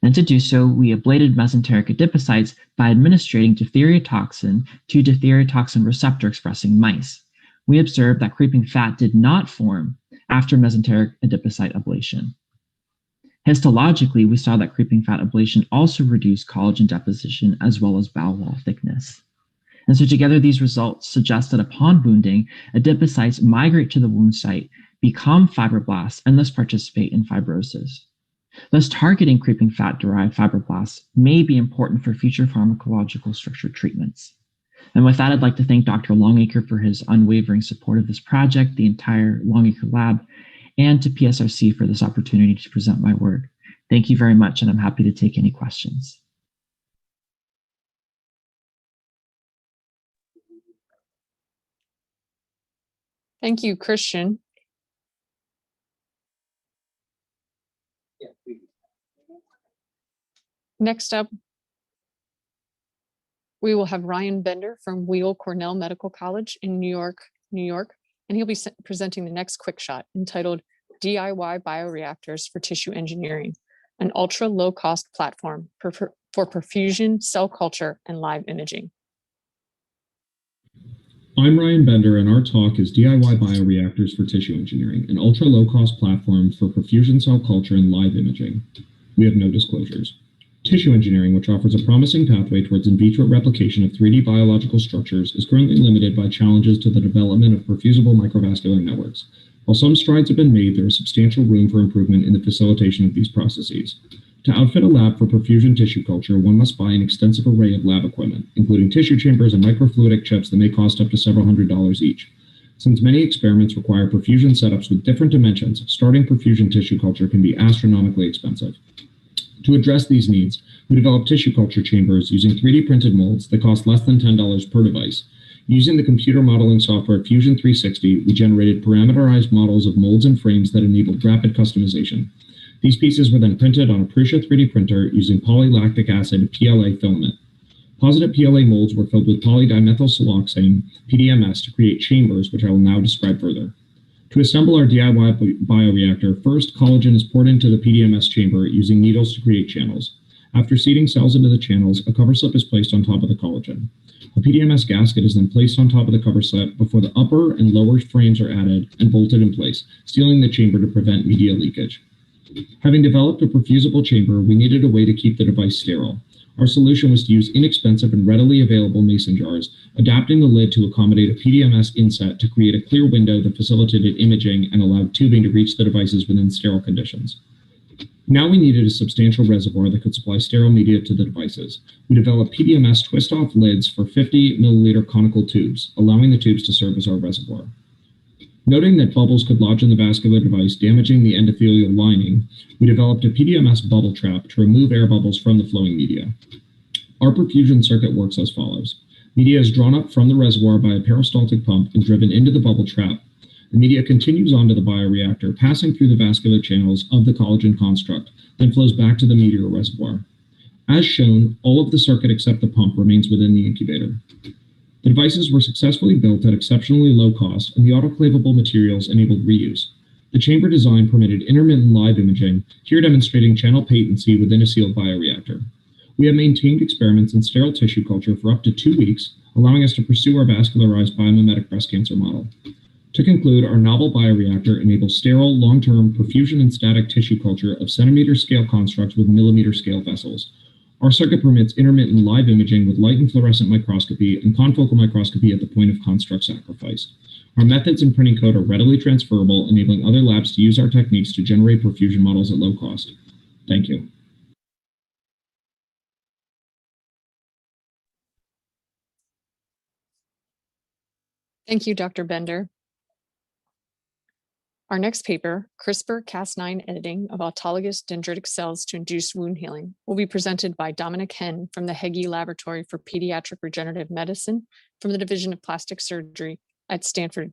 And to do so, we ablated mesenteric adipocytes by administering diphtheria toxin to diphtheria toxin receptor expressing mice. We observed that creeping fat did not form after mesenteric adipocyte ablation. Histologically, we saw that creeping fat ablation also reduced collagen deposition as well as bowel wall thickness. And so together, these results suggest that upon wounding, adipocytes migrate to the wound site, become fibroblasts, and thus participate in fibrosis. Thus, targeting creeping fat-derived fibroblasts may be important for future pharmacological structure treatments. And with that, I'd like to thank Dr. Longacre for his unwavering support of this project, the entire Longacre Lab, and to PSRC for this opportunity to present my work. Thank you very much, and I'm happy to take any questions. Thank you, Christian. Next up, we will have Ryan Bender from Weill Cornell Medical College in New York, and he'll be presenting the next quick shot entitled DIY Bioreactors for Tissue Engineering, an ultra low-cost platform for perfusion, cell culture, and live imaging. I'm Ryan Bender, and our talk is DIY Bioreactors for Tissue Engineering, an ultra low-cost platform for perfusion, cell culture, and live imaging. We have no disclosures. Tissue engineering, which offers a promising pathway towards in vitro replication of 3D biological structures, is currently limited by challenges to the development of perfusible microvascular networks. While some strides have been made, there is substantial room for improvement in the facilitation of these processes. To outfit a lab for perfusion tissue culture, one must buy an extensive array of lab equipment, including tissue chambers and microfluidic chips that may cost up to several $100s each. Since many experiments require perfusion setups with different dimensions, starting perfusion tissue culture can be astronomically expensive. To address these needs, we developed tissue culture chambers using 3D printed molds that cost less than $10 per device. Using the computer modeling software Fusion 360, we generated parameterized models of molds and frames that enabled rapid customization. These pieces were then printed on a Prusa 3D printer using polylactic acid PLA filament. Positive PLA molds were filled with polydimethylsiloxane, PDMS, to create chambers, which I will now describe further. To assemble our DIY bioreactor, first collagen is poured into the PDMS chamber using needles to create channels. After seeding cells into the channels, a cover slip is placed on top of the collagen. A PDMS gasket is then placed on top of the cover slip before the upper and lower frames are added and bolted in place, sealing the chamber to prevent media leakage. Having developed a perfusible chamber, we needed a way to keep the device sterile. Our solution was to use inexpensive and readily available mason jars, adapting the lid to accommodate a PDMS inset to create a clear window that facilitated imaging and allowed tubing to reach the devices within sterile conditions. Now we needed a substantial reservoir that could supply sterile media to the devices. We developed PDMS twist-off lids for 50 milliliter conical tubes, allowing the tubes to serve as our reservoir. Noting that bubbles could lodge in the vascular device, damaging the endothelial lining, we developed a PDMS bubble trap to remove air bubbles from the flowing media. Our perfusion circuit works as follows. Media is drawn up from the reservoir by a peristaltic pump and driven into the bubble trap. The media continues onto the bioreactor, passing through the vascular channels of the collagen construct, then flows back to the media reservoir. As shown, all of the circuit except the pump remains within the incubator. The devices were successfully built at exceptionally low cost, and the autoclavable materials enabled reuse. The chamber design permitted intermittent live imaging, here demonstrating channel patency within a sealed bioreactor. We have maintained experiments in sterile tissue culture for up to 2 weeks, allowing us to pursue our vascularized biomimetic breast cancer model. To conclude, our novel bioreactor enables sterile, long-term perfusion and static tissue culture of centimeter-scale constructs with millimeter-scale vessels. Our circuit permits intermittent live imaging with light and fluorescent microscopy and confocal microscopy at the point of construct sacrifice. Our methods and printing code are readily transferable, enabling other labs to use our techniques to generate perfusion models at low cost. Thank you. Thank you, Dr. Bender. Our next paper, CRISPR-Cas9 editing of autologous dendritic cells to induce wound healing, will be presented by Dominic Henn from the Hegge Laboratory for Pediatric Regenerative Medicine from the Division of Plastic Surgery at Stanford.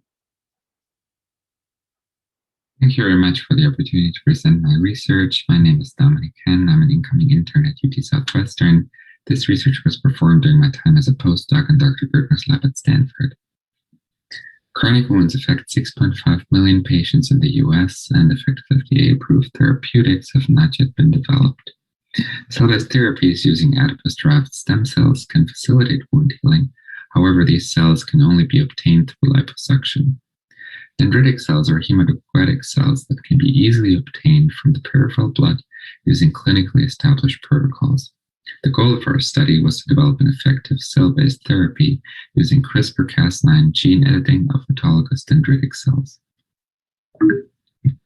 Thank you very much for the opportunity to present my research. My name is Dominic Henn. I'm an incoming intern at UT Southwestern. This research was performed during my time as a postdoc in Dr. Gertner's lab at Stanford. Chronic wounds affect 6.5 million patients in the US, and effective FDA-approved therapeutics have not yet been developed. Cell-based therapies using adipose-derived stem cells can facilitate wound healing. However, these cells can only be obtained through liposuction. Dendritic cells are hematopoietic cells that can be easily obtained from the peripheral blood using clinically established protocols. The goal of our study was to develop an effective cell-based therapy using CRISPR-Cas9 gene editing of autologous dendritic cells. As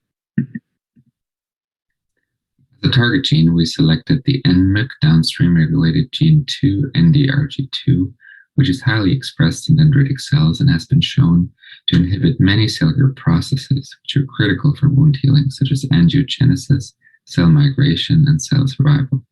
a target gene, we selected the NMYC downstream regulated gene 2, NDRG2, which is highly expressed in dendritic cells and has been shown to inhibit many cellular processes which are critical for wound healing, such as angiogenesis, cell migration, and cell survival.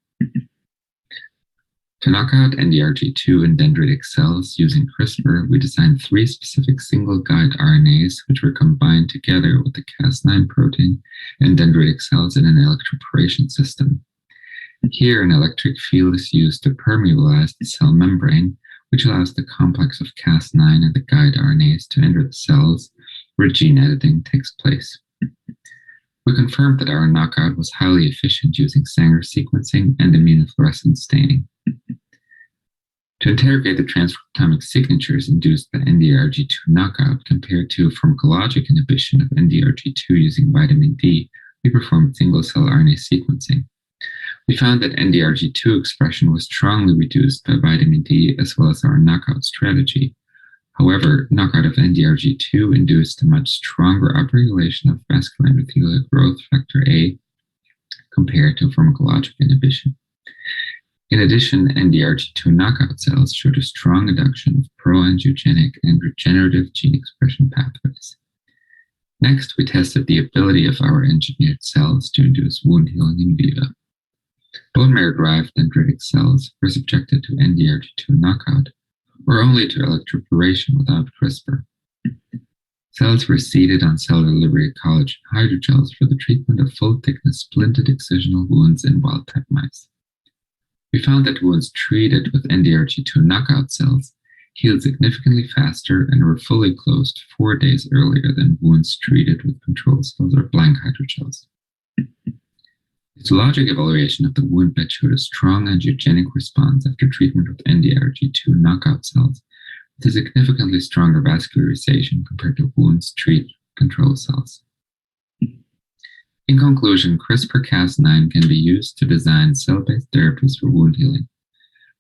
To knock out NDRG2 in dendritic cells using CRISPR, we designed 3 specific single guide RNAs, which were combined together with the Cas9 protein in dendritic cells in an electroporation system. Here, an electric field is used to permeabilize the cell membrane, which allows the complex of Cas9 and the guide RNAs to enter the cells where gene editing takes place. We confirmed that our knockout was highly efficient using Sanger sequencing and immunofluorescence staining. To interrogate the transcriptomic signatures induced by NDRG2 knockout compared to pharmacologic inhibition of NDRG2 using vitamin D, we performed single-cell RNA sequencing. We found that NDRG2 expression was strongly reduced by vitamin D as well as our knockout strategy. However, knockout of NDRG2 induced a much stronger upregulation of vascular endothelial growth factor A compared to pharmacologic inhibition. In addition, NDRG2 knockout cells showed a strong induction of pro-angiogenic and regenerative gene expression pathways. Next, we tested the ability of our engineered cells to induce wound healing in vivo. Bone marrow-derived dendritic cells were subjected to NDRG2 knockout or only to electroporation without CRISPR. Cells were seeded on cell delivery collagen hydrogels for the treatment of full-thickness splinted excisional wounds in wild-type mice. We found that wounds treated with NDRG2 knockout cells healed significantly faster and were fully closed 4 days earlier than wounds treated with control cells or blank hydrogels. Histologic evaluation of the wound bed showed a strong angiogenic response after treatment with NDRG2 knockout cells, with a significantly stronger vascularization compared to wounds treated with control cells. In conclusion, CRISPR-Cas9 can be used to design cell-based therapies for wound healing.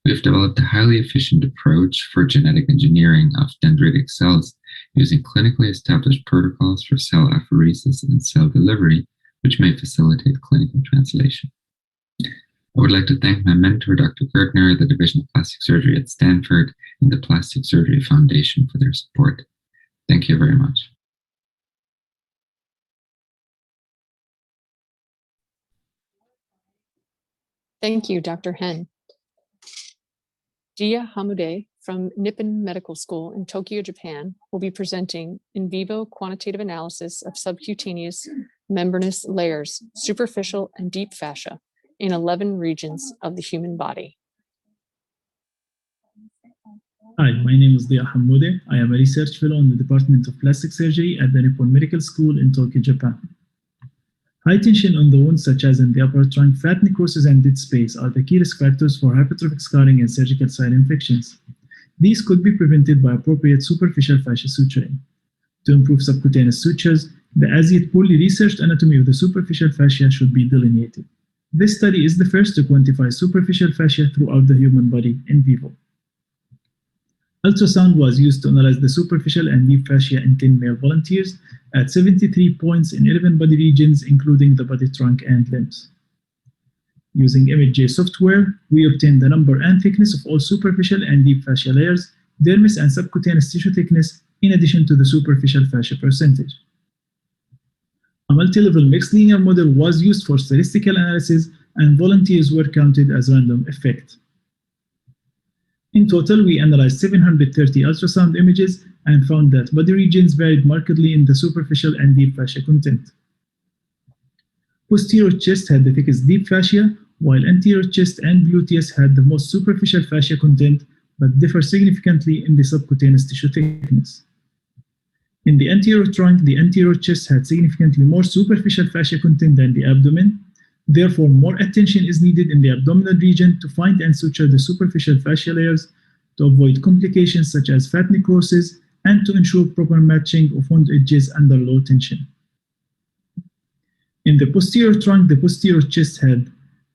We have developed a highly efficient approach for genetic engineering of dendritic cells using clinically established protocols for cell apheresis and cell delivery, which may facilitate clinical translation. I would like to thank my mentor, Dr. Gertner, the Division of Plastic Surgery at Stanford, and the Plastic Surgery Foundation for their support. Thank you very much. Thank you, Dr. Hen. Dia Hamude from Nippon Medical School in Tokyo, Japan, will be presenting in vivo quantitative analysis of subcutaneous membranous layers, superficial and deep fascia in 11 regions of the human body. Hi, my name is Dia Hamude. I am a research fellow in the Department of Plastic Surgery at the Nippon Medical School in Tokyo, Japan. High tension on the wounds, such as in the upper trunk, fat necrosis, and dead space, are the key risk factors for hypertrophic scarring and surgical site infections. These could be prevented by appropriate superficial fascia suturing. To improve subcutaneous sutures, the as yet poorly researched anatomy of the superficial fascia should be delineated. This study is the first to quantify superficial fascia throughout the human body in vivo. Ultrasound was used to analyze the superficial and deep fascia in 10 male volunteers at 73 points in 11 body regions, including the body trunk and limbs. Using ImageJ software, we obtained the number and thickness of all superficial and deep fascia layers, dermis and subcutaneous tissue thickness, in addition to the superficial fascia percentage. A multi-level mixed linear model was used for statistical analysis, and volunteers were counted as random effect. In total, we analyzed 730 ultrasound images and found that body regions varied markedly in the superficial and deep fascia content. Posterior chest had the thickest deep fascia, while anterior chest and gluteus had the most superficial fascia content, but differ significantly in the subcutaneous tissue thickness. In the anterior trunk, the anterior chest had significantly more superficial fascia content than the abdomen. Therefore, more attention is needed in the abdominal region to find and suture the superficial fascia layers to avoid complications such as fat necrosis and to ensure proper matching of wound edges under low tension. In the posterior trunk, the posterior chest had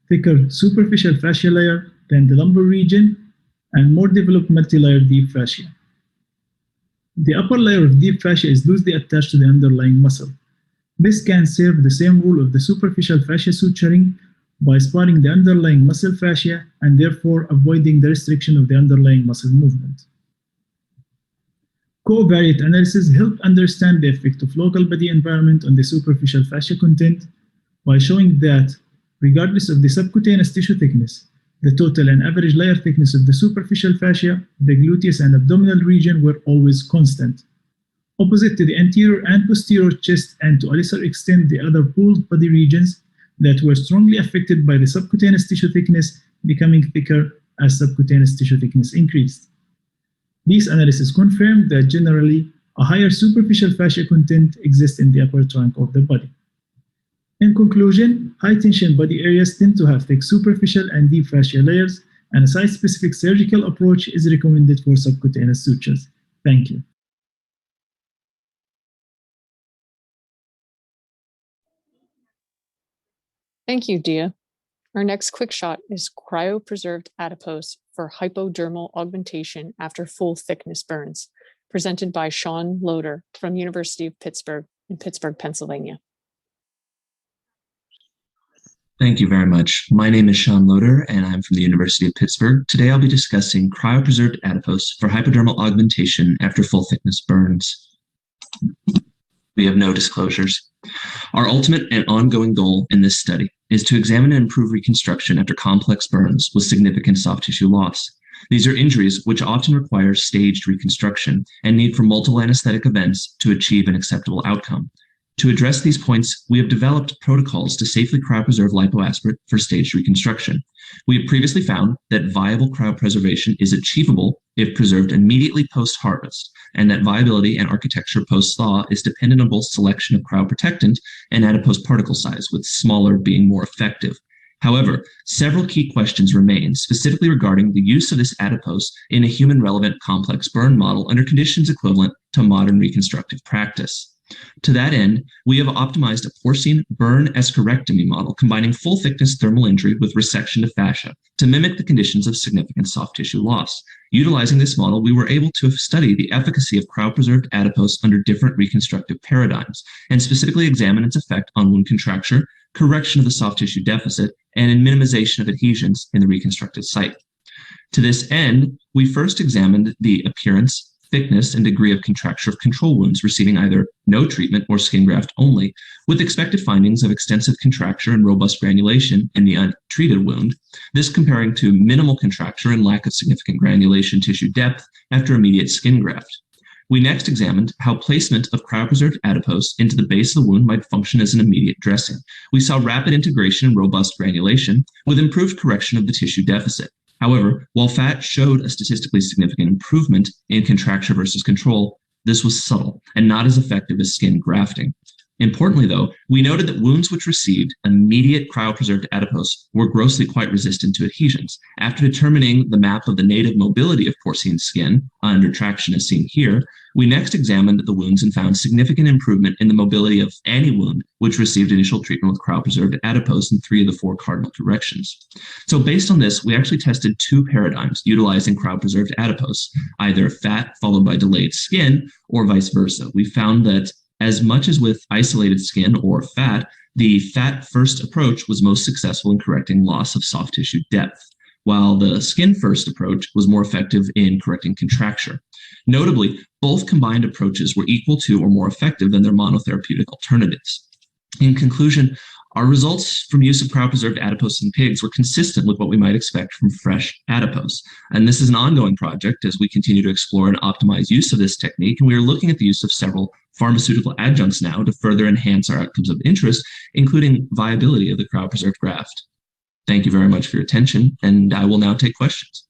thicker superficial fascia layer than the lumbar region and more developed multi-layered deep fascia. The upper layer of deep fascia is loosely attached to the underlying muscle. This can serve the same role of the superficial fascia suturing by sparring the underlying muscle fascia and therefore avoiding the restriction of the underlying muscle movement. Covariate analysis helped understand the effect of local body environment on the superficial fascia content by showing that, regardless of the subcutaneous tissue thickness, the total and average layer thickness of the superficial fascia, the gluteus and abdominal region were always constant, opposite to the anterior and posterior chest, and to a lesser extent the other pooled body regions that were strongly affected by the subcutaneous tissue thickness becoming thicker as subcutaneous tissue thickness increased. These analyses confirmed that generally a higher superficial fascia content exists in the upper trunk of the body. In conclusion, high-tension body areas tend to have thick superficial and deep fascia layers, and a site-specific surgical approach is recommended for subcutaneous sutures. Thank you. Thank you, Dia. Our next quick shot is cryopreserved adipose for hypodermal augmentation after full thickness burns. presented by Sean Loader from University of Pittsburgh in Pittsburgh, Pennsylvania. Thank you very much. My name is Sean Loader, and I'm from the University of Pittsburgh. Today, I'll be discussing cryopreserved adipose for hypodermal augmentation after full-thickness burns. We have no disclosures. Our ultimate and ongoing goal in this study is to examine and improve reconstruction after complex burns with significant soft tissue loss. These are injuries which often require staged reconstruction and need for multiple anesthetic events to achieve an acceptable outcome. To address these points, we have developed protocols to safely cryopreserve lipoaspirate for staged reconstruction. We have previously found that viable cryopreservation is achievable if preserved immediately post-harvest, and that viability and architecture post-thaw is dependent on both selection of cryoprotectant and adipose particle size, with smaller being more effective. However, several key questions remain, specifically regarding the use of this adipose in a human-relevant complex burn model under conditions equivalent to modern reconstructive practice. To that end, we have optimized a porcine burn escharectomy model combining full-thickness thermal injury with resection to fascia to mimic the conditions of significant soft tissue loss. Utilizing this model, we were able to study the efficacy of cryopreserved adipose under different reconstructive paradigms, and specifically examine its effect on wound contracture, correction of the soft tissue deficit, and in minimization of adhesions in the reconstructed site. To this end, we first examined the appearance, thickness, and degree of contracture of control wounds receiving either no treatment or skin graft only, with expected findings of extensive contracture and robust granulation in the untreated wound, this comparing to minimal contracture and lack of significant granulation tissue depth after immediate skin graft. We next examined how placement of cryopreserved adipose into the base of the wound might function as an immediate dressing. We saw rapid integration and robust granulation with improved correction of the tissue deficit. However, while fat showed a statistically significant improvement in contracture versus control, this was subtle and not as effective as skin grafting. Importantly, though, we noted that wounds which received immediate cryopreserved adipose were grossly quite resistant to adhesions. After determining the map of the native mobility of porcine skin under traction as seen here, we next examined the wounds and found significant improvement in the mobility of any wound which received initial treatment with cryopreserved adipose in 3 of the 4 cardinal directions. So based on this, we actually tested 2 paradigms utilizing cryopreserved adipose, either fat followed by delayed skin or vice versa. We found that as much as with isolated skin or fat, the fat-first approach was most successful in correcting loss of soft tissue depth, while the skin-first approach was more effective in correcting contracture. Notably, both combined approaches were equal to or more effective than their monotherapeutic alternatives. In conclusion, our results from use of cryopreserved adipose in pigs were consistent with what we might expect from fresh adipose. And this is an ongoing project as we continue to explore and optimize use of this technique. And we are looking at the use of several pharmaceutical adjuncts now to further enhance our outcomes of interest, including viability of the cryopreserved graft. Thank you very much for your attention, and I will now take questions.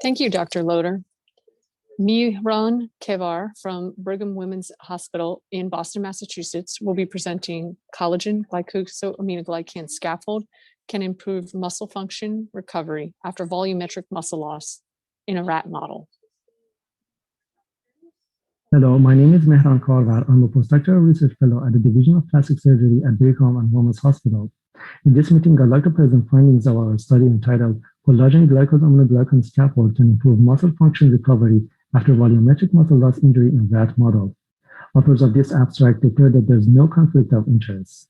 Thank you, Dr. Loader. Mihran Kevar from Brigham Women's Hospital in Boston, Massachusetts will be presenting collagen glycodominoglycan scaffold can improve muscle function recovery after volumetric muscle loss in a rat model. Hello, my name is Mihran Kevar. I'm a postdoctoral research fellow at the Division of Plastic Surgery at Brigham and Women's Hospital. In this meeting, I'd like to present findings of our study entitled Collagen Glycodominoglycan Scaffold Can Improve Muscle Function Recovery After Volumetric Muscle Loss Injury in Rat Model. Authors of this abstract declared that there's no conflict of interest.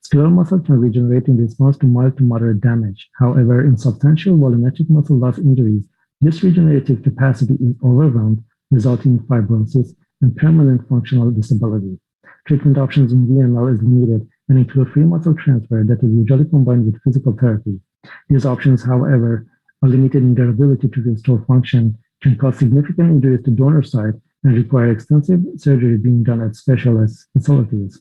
Skeletal muscle can regenerate in response to mild to moderate damage. However, in substantial volumetric muscle loss injuries, this regenerative capacity is overwhelmed, resulting in fibrosis and permanent functional disability. Treatment options in VML is limited and include free muscle transfer that is usually combined with physical therapy. These options, however, are limited in their ability to restore function, can cause significant injuries to donor site, and require extensive surgery being done at specialized facilities.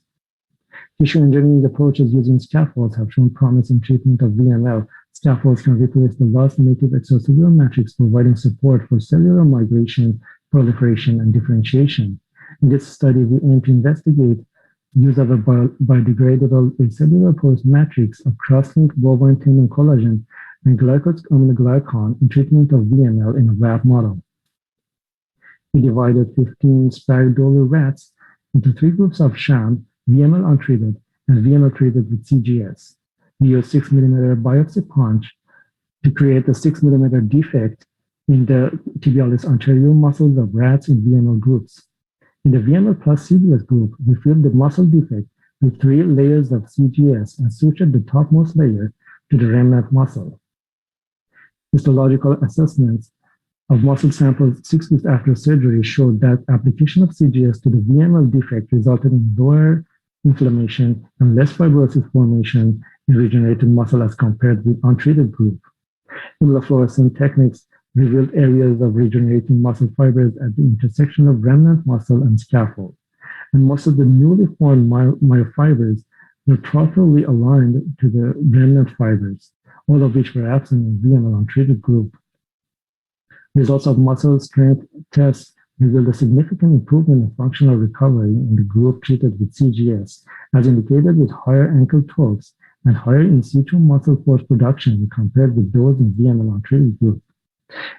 Tissue engineering approaches using scaffolds have shown promise in treatment of VML. Scaffolds can replace the lost native extracellular matrix, providing support for cellular migration, proliferation, and differentiation. In this study, we aim to investigate use of a biodegradable acellular post matrix of cross-linked bovine tendon collagen and glycodominoglycan in treatment of VML in a rat model. We divided 15 spag-dollar rats into 3 groups of sham, VML untreated, and VML treated with CGS. we use 6 millimeter biopsy punch to create a 6 millimeter defect in the tibialis anterior muscles of rats in VML groups. In the VML plus CGS group, we filled the muscle defect with 3 layers of CGS and sutured the topmost layer to the remnant muscle. Histological assessments of muscle samples 6 weeks after surgery showed that application of CGS to the VML defect resulted in lower inflammation and less fibrosis formation in regenerated muscle as compared with untreated group. Immunofluorescence techniques revealed areas of regenerating muscle fibers at the intersection of remnant muscle and scaffold, and most of the newly formed myofibers were properly aligned to the remnant fibers, all of which were absent in VML untreated group. Results of muscle strength tests revealed a significant improvement in functional recovery in the group treated with CGS, as indicated with higher ankle torques and higher in situ muscle force production compared with those in VML untreated group.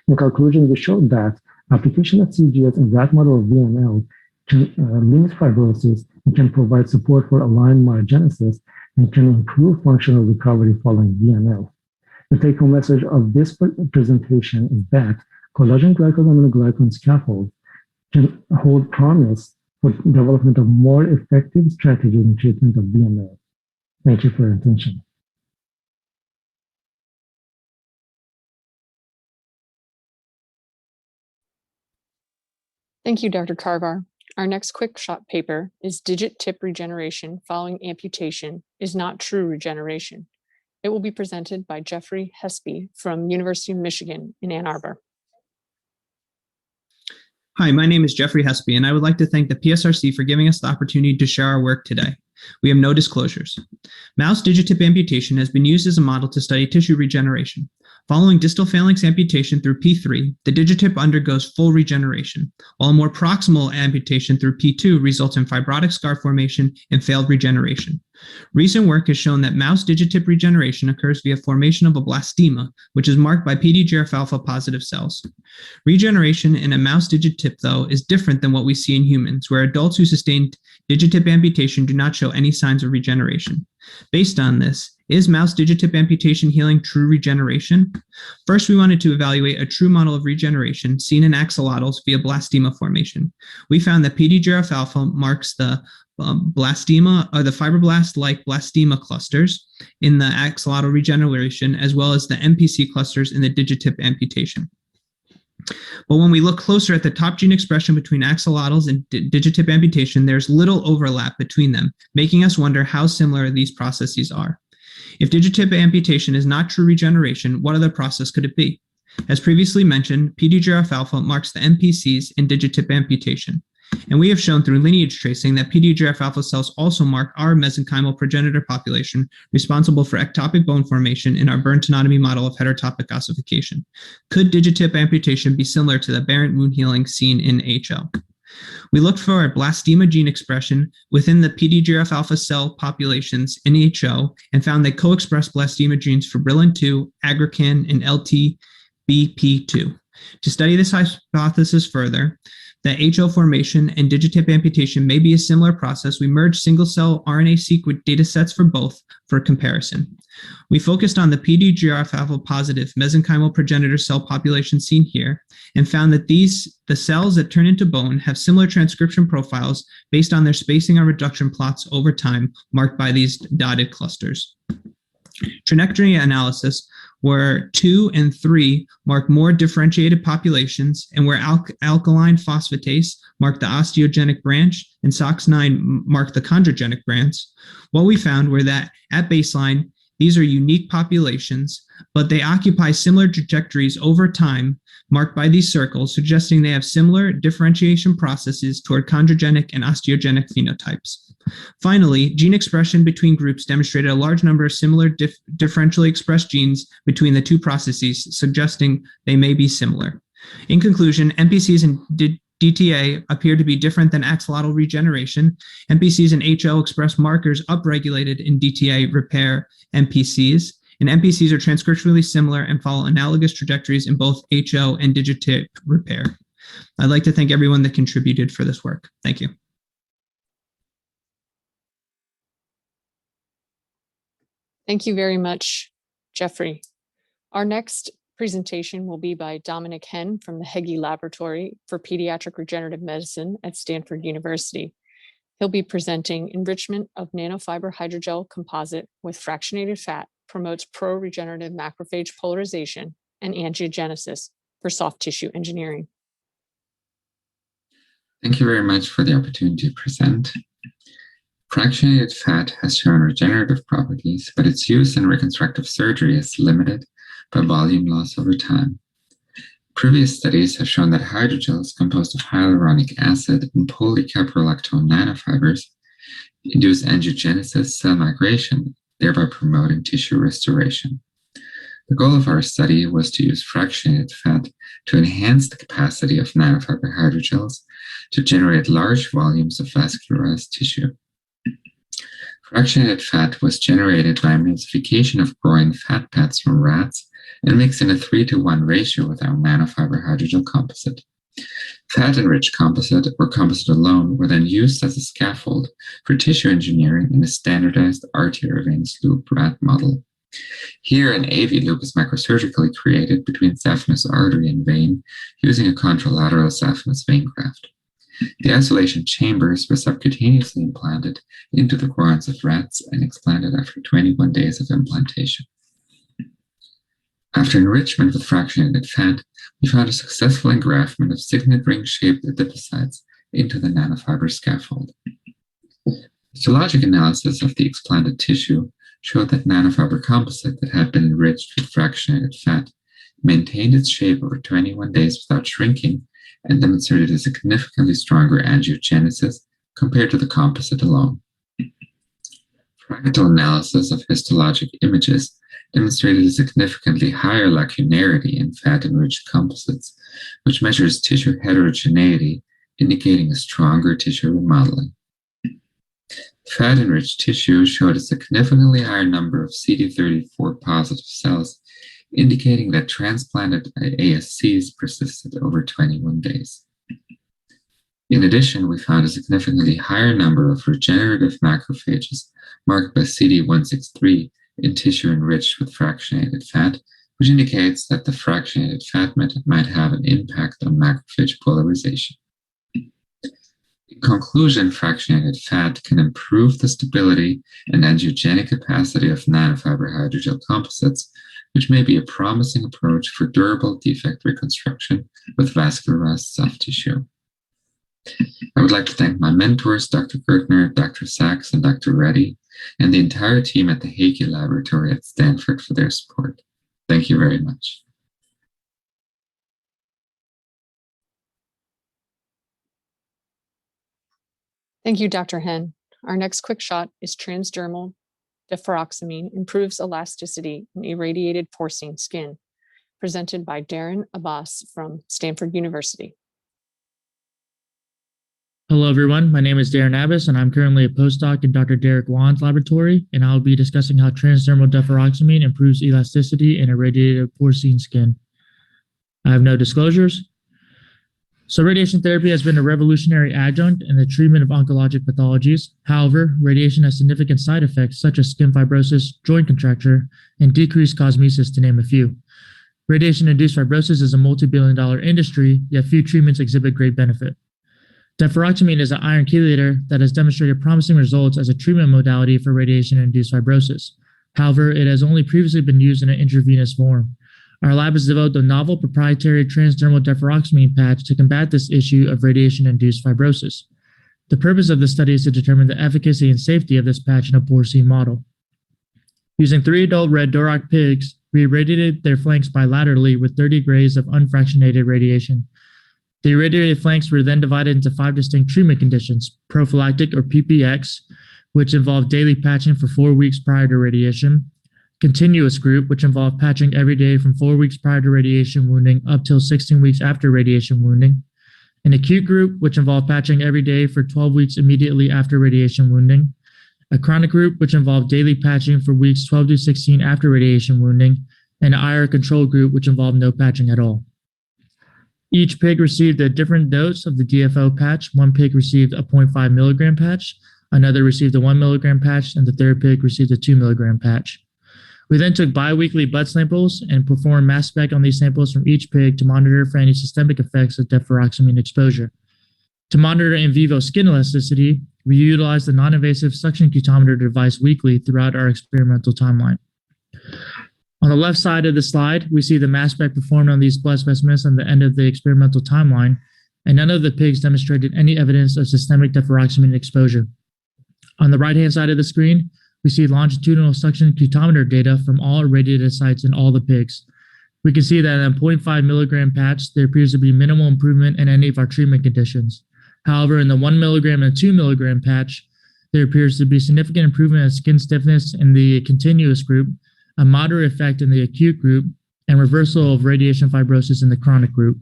In conclusion, we showed that application of CGS in rat model of VML can limit fibrosis and can provide support for aligned myogenesis and can improve functional recovery following VML. The take-home message of this presentation is that collagen glycodominoglycan scaffold can hold promise for development of more effective strategies in treatment of VML. Thank you for your attention. Thank you, Dr. Carvar. Our next quick shot paper is Digit Tip Regeneration Following Amputation is Not True Regeneration. It will be presented by Jeffrey Hespe from University of Michigan in Ann Arbor. Hi, my name is Jeffrey Hespe, and I would like to thank the PSRC for giving us the opportunity to share our work today. We have no disclosures. Mouse digitip amputation has been used as a model to study tissue regeneration. Following distal phalanx amputation through P3, the digitip undergoes full regeneration, while a more proximal amputation through P2 results in fibrotic scar formation and failed regeneration. Recent work has shown that mouse digitip regeneration occurs via formation of a blastema, which is marked by PDGF-alpha positive cells. Regeneration in a mouse digitip, though, is different than what we see in humans, where adults who sustained digitip amputation do not show any signs of regeneration. Based on this, is mouse digitip amputation healing true regeneration? First, we wanted to evaluate a true model of regeneration seen in axolotls via blastema formation. We found that PDGF-alpha marks the blastema or the fibroblast-like blastema clusters in the axolotl regeneration, as well as the MPC clusters in the digitip amputation. But when we look closer at the top gene expression between axolotls and digitip amputation, there's little overlap between them, making us wonder how similar these processes are. If digitip amputation is not true regeneration, what other process could it be? As previously mentioned, PDGF-alpha marks the MPCs in digitip amputation. And we have shown through lineage tracing that PDGF-alpha cells also mark our mesenchymal progenitor population responsible for ectopic bone formation in our burn tenotomy model of heterotopic ossification. Could digitip amputation be similar to the aberrant wound healing seen in HO? We looked for a blastema gene expression within the PDGF-alpha cell populations in HO and found they co-express blastema genes fibrillin-2, aggrecan, and LTBP2. To study this hypothesis further, the HO formation and digitip amputation may be a similar process. We merged single-cell RNA-seq datasets for both for comparison. We focused on the PDGF-alpha positive mesenchymal progenitor cell population seen here and found that the cells that turn into bone have similar transcription profiles based on their spacing and reduction plots over time marked by these dotted clusters. Trajectory analysis where 2 and 3 mark more differentiated populations and where alkaline phosphatase mark the osteogenic branch and SOX9 mark the chondrogenic branch, what we found were that at baseline, these are unique populations, but they occupy similar trajectories over time marked by these circles, suggesting they have similar differentiation processes toward chondrogenic and osteogenic phenotypes. Finally, gene expression between groups demonstrated a large number of similar differentially expressed genes between the two processes, suggesting they may be similar. In conclusion, MPCs and DTA appear to be different than axolotl regeneration. MPCs and HO express markers upregulated in DTA repair MPCs, and MPCs are transcriptionally similar and follow analogous trajectories in both HO and digitip repair. I'd like to thank everyone that contributed for this work. Thank you. Thank you very much, Jeffrey. Our next presentation will be by Dominic Henn from the Hegge Laboratory for Pediatric Regenerative Medicine at Stanford University. He'll be presenting enrichment of nanofiber hydrogel composite with fractionated fat promotes pro-regenerative macrophage polarization and angiogenesis for soft tissue engineering. Thank you very much for the opportunity to present. Fractionated fat has shown regenerative properties, but its use in reconstructive surgery is limited by volume loss over time. Previous studies have shown that hydrogels composed of hyaluronic acid and polycaprolactone nanofibers induce angiogenesis, cell migration, thereby promoting tissue restoration. The goal of our study was to use fractionated fat to enhance the capacity of nanofiber hydrogels to generate large volumes of vascularized tissue. Fractionated fat was generated by emulsification of groin fat pads from rats and mixed in a 3:1 ratio with our nanofiber hydrogel composite. Fat-enriched composite or composite alone were then used as a scaffold for tissue engineering in a standardized arteriovenous loop rat model. Here, an AV loop is microsurgically created between saphenous artery and vein using a contralateral saphenous vein graft. The isolation chambers were subcutaneously implanted into the groins of rats and explanted after 21 days of implantation. After enrichment with fractionated fat, we found a successful engraftment of signet ring-shaped adipocytes into the nanofiber scaffold. Histologic analysis of the explanted tissue showed that nanofiber composite that had been enriched with fractionated fat maintained its shape over 21 days without shrinking and demonstrated a significantly stronger angiogenesis compared to the composite alone. Fractal analysis of histologic images demonstrated a significantly higher lacunarity in fat-enriched composites, which measures tissue heterogeneity, indicating a stronger tissue remodeling. Fat-enriched tissue showed a significantly higher number of CD34 positive cells, indicating that transplanted ASCs persisted over 21 days. In addition, we found a significantly higher number of regenerative macrophages marked by CD163 in tissue enriched with fractionated fat, which indicates that the fractionated fat method might have an impact on macrophage polarization. In conclusion, fractionated fat can improve the stability and angiogenic capacity of nanofiber hydrogel composites, which may be a promising approach for durable defect reconstruction with vascularized soft tissue. I would like to thank my mentors, Dr. Gertner, Dr. Sachs, and Dr. Reddy, and the entire team at the Hegge Laboratory at Stanford for their support. Thank you very much. Thank you, Dr. Henn. Our next quick shot is transdermal deferoxamine improves elasticity in irradiated porcine skin, presented by Darren Abbas from Stanford University. Hello, everyone. My name is Darren Abbas, and I'm currently a postdoc in Dr. Derek Wan's laboratory, and I'll be discussing how transdermal deferoxamine improves elasticity in irradiated porcine skin. I have no disclosures. So radiation therapy has been a revolutionary adjunct in the treatment of oncologic pathologies. However, radiation has significant side effects such as skin fibrosis, joint contracture, and decreased cosmesis, to name a few. Radiation-induced fibrosis is a multi-billion-dollar industry, yet few treatments exhibit great benefit. Deferoxamine is an iron chelator that has demonstrated promising results as a treatment modality for radiation-induced fibrosis. However, it has only previously been used in an intravenous form. Our lab has developed a novel proprietary transdermal deferoxamine patch to combat this issue of radiation-induced fibrosis. The purpose of this study is to determine the efficacy and safety of this patch in a porcine model. Using 3 adult red Duroc pigs, we irradiated their flanks bilaterally with 30 grays of unfractionated radiation. The irradiated flanks were then divided into 5 distinct treatment conditions: prophylactic or PPX, which involved daily patching for 4 weeks prior to radiation; continuous group, which involved patching every day from 4 weeks prior to radiation wounding up till 16 weeks after radiation wounding; an acute group, which involved patching every day for 12 weeks immediately after radiation wounding; a chronic group, which involved daily patching for weeks 12 to 16 after radiation wounding; and an IR control group, which involved no patching at all. Each pig received a different dose of the DFO patch. One pig received a 0.5 milligram patch, another received a 1 milligram patch, and the third pig received a 2 milligram patch. We then took biweekly blood samples and performed mass spec on these samples from each pig to monitor for any systemic effects of deferoxamine exposure. To monitor in vivo skin elasticity, we utilized the non-invasive suction cutometer device weekly throughout our experimental timeline. On the left side of the slide, we see the mass spec performed on these blood specimens at the end of the experimental timeline, and none of the pigs demonstrated any evidence of systemic deferoxamine exposure. On the right-hand side of the screen, we see longitudinal suction cutometer data from all irradiated sites in all the pigs. We can see that in a 0.5 milligram patch, there appears to be minimal improvement in any of our treatment conditions. However, in the 1 milligram and 2 milligram patch, there appears to be significant improvement in skin stiffness in the continuous group, a moderate effect in the acute group, and reversal of radiation fibrosis in the chronic group.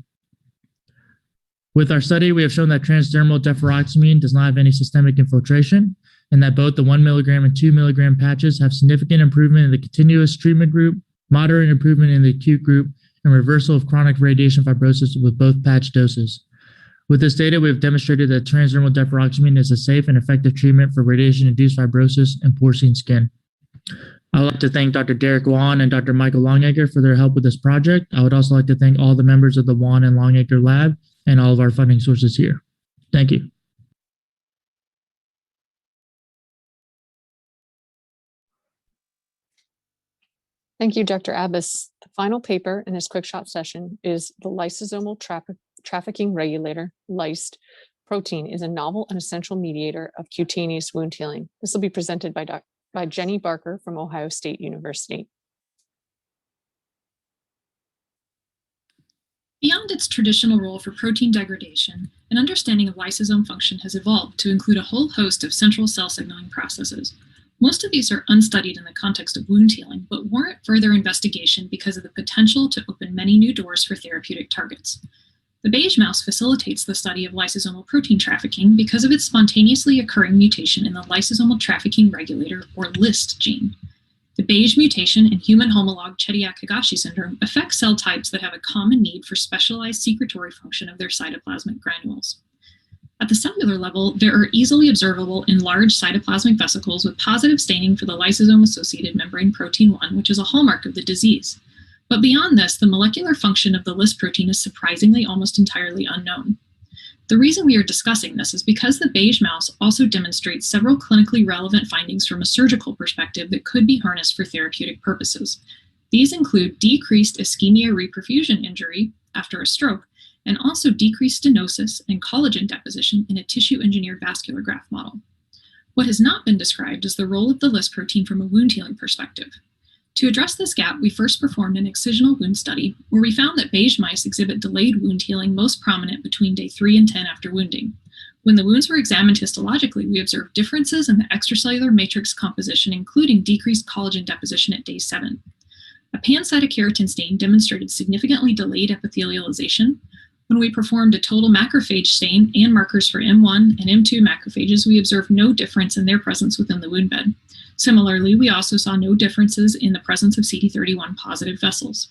With our study, we have shown that transdermal deferoxamine does not have any systemic infiltration, and that both the 1 milligram and 2 milligram patches have significant improvement in the continuous treatment group, moderate improvement in the acute group, and reversal of chronic radiation fibrosis with both patch doses. With this data, we have demonstrated that transdermal deferoxamine is a safe and effective treatment for radiation-induced fibrosis and porcine skin. I would like to thank Dr. Derek Wan and Dr. Michael Longacre for their help with this project. I would also like to thank all the members of the Wan and Longacre lab and all of our funding sources here. Thank you. Thank you, Dr. Abbas. The final paper in this quick shot session is the lysosomal trafficking regulator, lysed protein is a novel and essential mediator of cutaneous wound healing. This will be presented by Jenny Barker from Ohio State University. Beyond its traditional role for protein degradation, an understanding of lysosome function has evolved to include a whole host of central cell signaling processes. Most of these are unstudied in the context of wound healing, but warrant further investigation because of the potential to open many new doors for therapeutic targets. The beige mouse facilitates the study of lysosomal protein trafficking because of its spontaneously occurring mutation in the lysosomal trafficking regulator, or LIST gene. The beige mutation in human homolog Chediak-Higashi syndrome affects cell types that have a common need for specialized secretory function of their cytoplasmic granules. At the cellular level, there are easily observable in large cytoplasmic vesicles with positive staining for the lysosome-associated membrane protein 1, which is a hallmark of the disease. But beyond this, the molecular function of the LIST protein is surprisingly almost entirely unknown. The reason we are discussing this is because the beige mouse also demonstrates several clinically relevant findings from a surgical perspective that could be harnessed for therapeutic purposes. These include decreased ischemia-reperfusion injury after a stroke, and also decreased stenosis and collagen deposition in a tissue-engineered vascular graft model. What has not been described is the role of the LIST protein from a wound healing perspective. To address this gap, we first performed an excisional wound study where we found that beige mice exhibit delayed wound healing most prominent between day 3 and 10 after wounding. When the wounds were examined histologically, we observed differences in the extracellular matrix composition, including decreased collagen deposition at day 7. A pan-cytokeratin stain demonstrated significantly delayed epithelialization. When we performed a total macrophage stain and markers for M1 and M2 macrophages, we observed no difference in their presence within the wound bed. Similarly, we also saw no differences in the presence of CD31 positive vessels.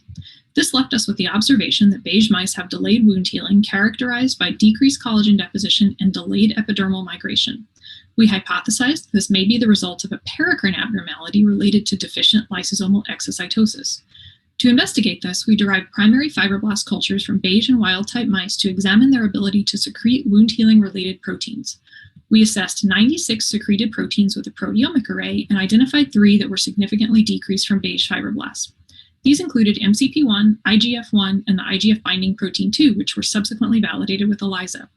This left us with the observation that beige mice have delayed wound healing characterized by decreased collagen deposition and delayed epidermal migration. We hypothesized this may be the result of a paracrine abnormality related to deficient lysosomal exocytosis. To investigate this, we derived primary fibroblast cultures from beige and wild-type mice to examine their ability to secrete wound healing-related proteins. We assessed 96 secreted proteins with a proteomic array and identified 3 that were significantly decreased from beige fibroblasts. These included MCP1, IGF1, and the IGF binding protein 2, which were subsequently validated with ELISA.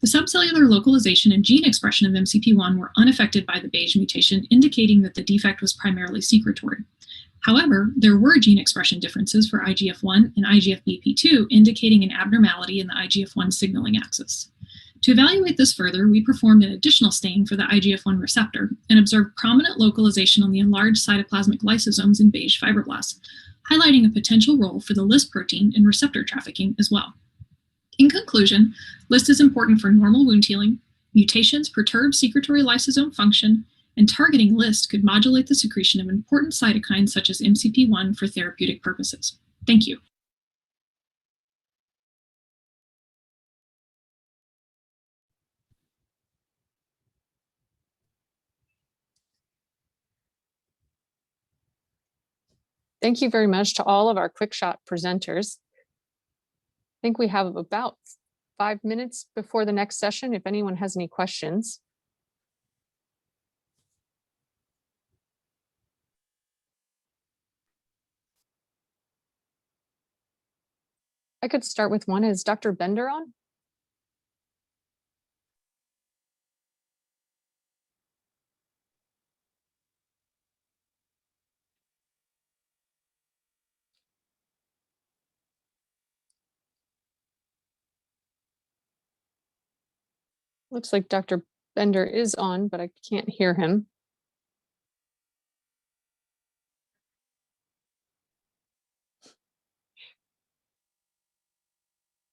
The subcellular localization and gene expression of MCP1 were unaffected by the beige mutation, indicating that the defect was primarily secretory. However, there were gene expression differences for IGF1 and IGF-BP2, indicating an abnormality in the IGF1 signaling axis. To evaluate this further, we performed an additional stain for the IGF-1 receptor and observed prominent localization on the enlarged cytoplasmic lysosomes in beige fibroblasts, highlighting a potential role for the LIST protein in receptor trafficking as well. In conclusion, LIST is important for normal wound healing. Mutations perturb secretory lysosome function, and targeting LIST could modulate the secretion of important cytokines such as MCP1 for therapeutic purposes. Thank you. Thank you very much to all of our quick shot presenters. I think we have about 5 minutes before the next session, if anyone has any questions. I could start with one. Is Dr. Bender on? Looks like Dr. Bender is on, but I can't hear him.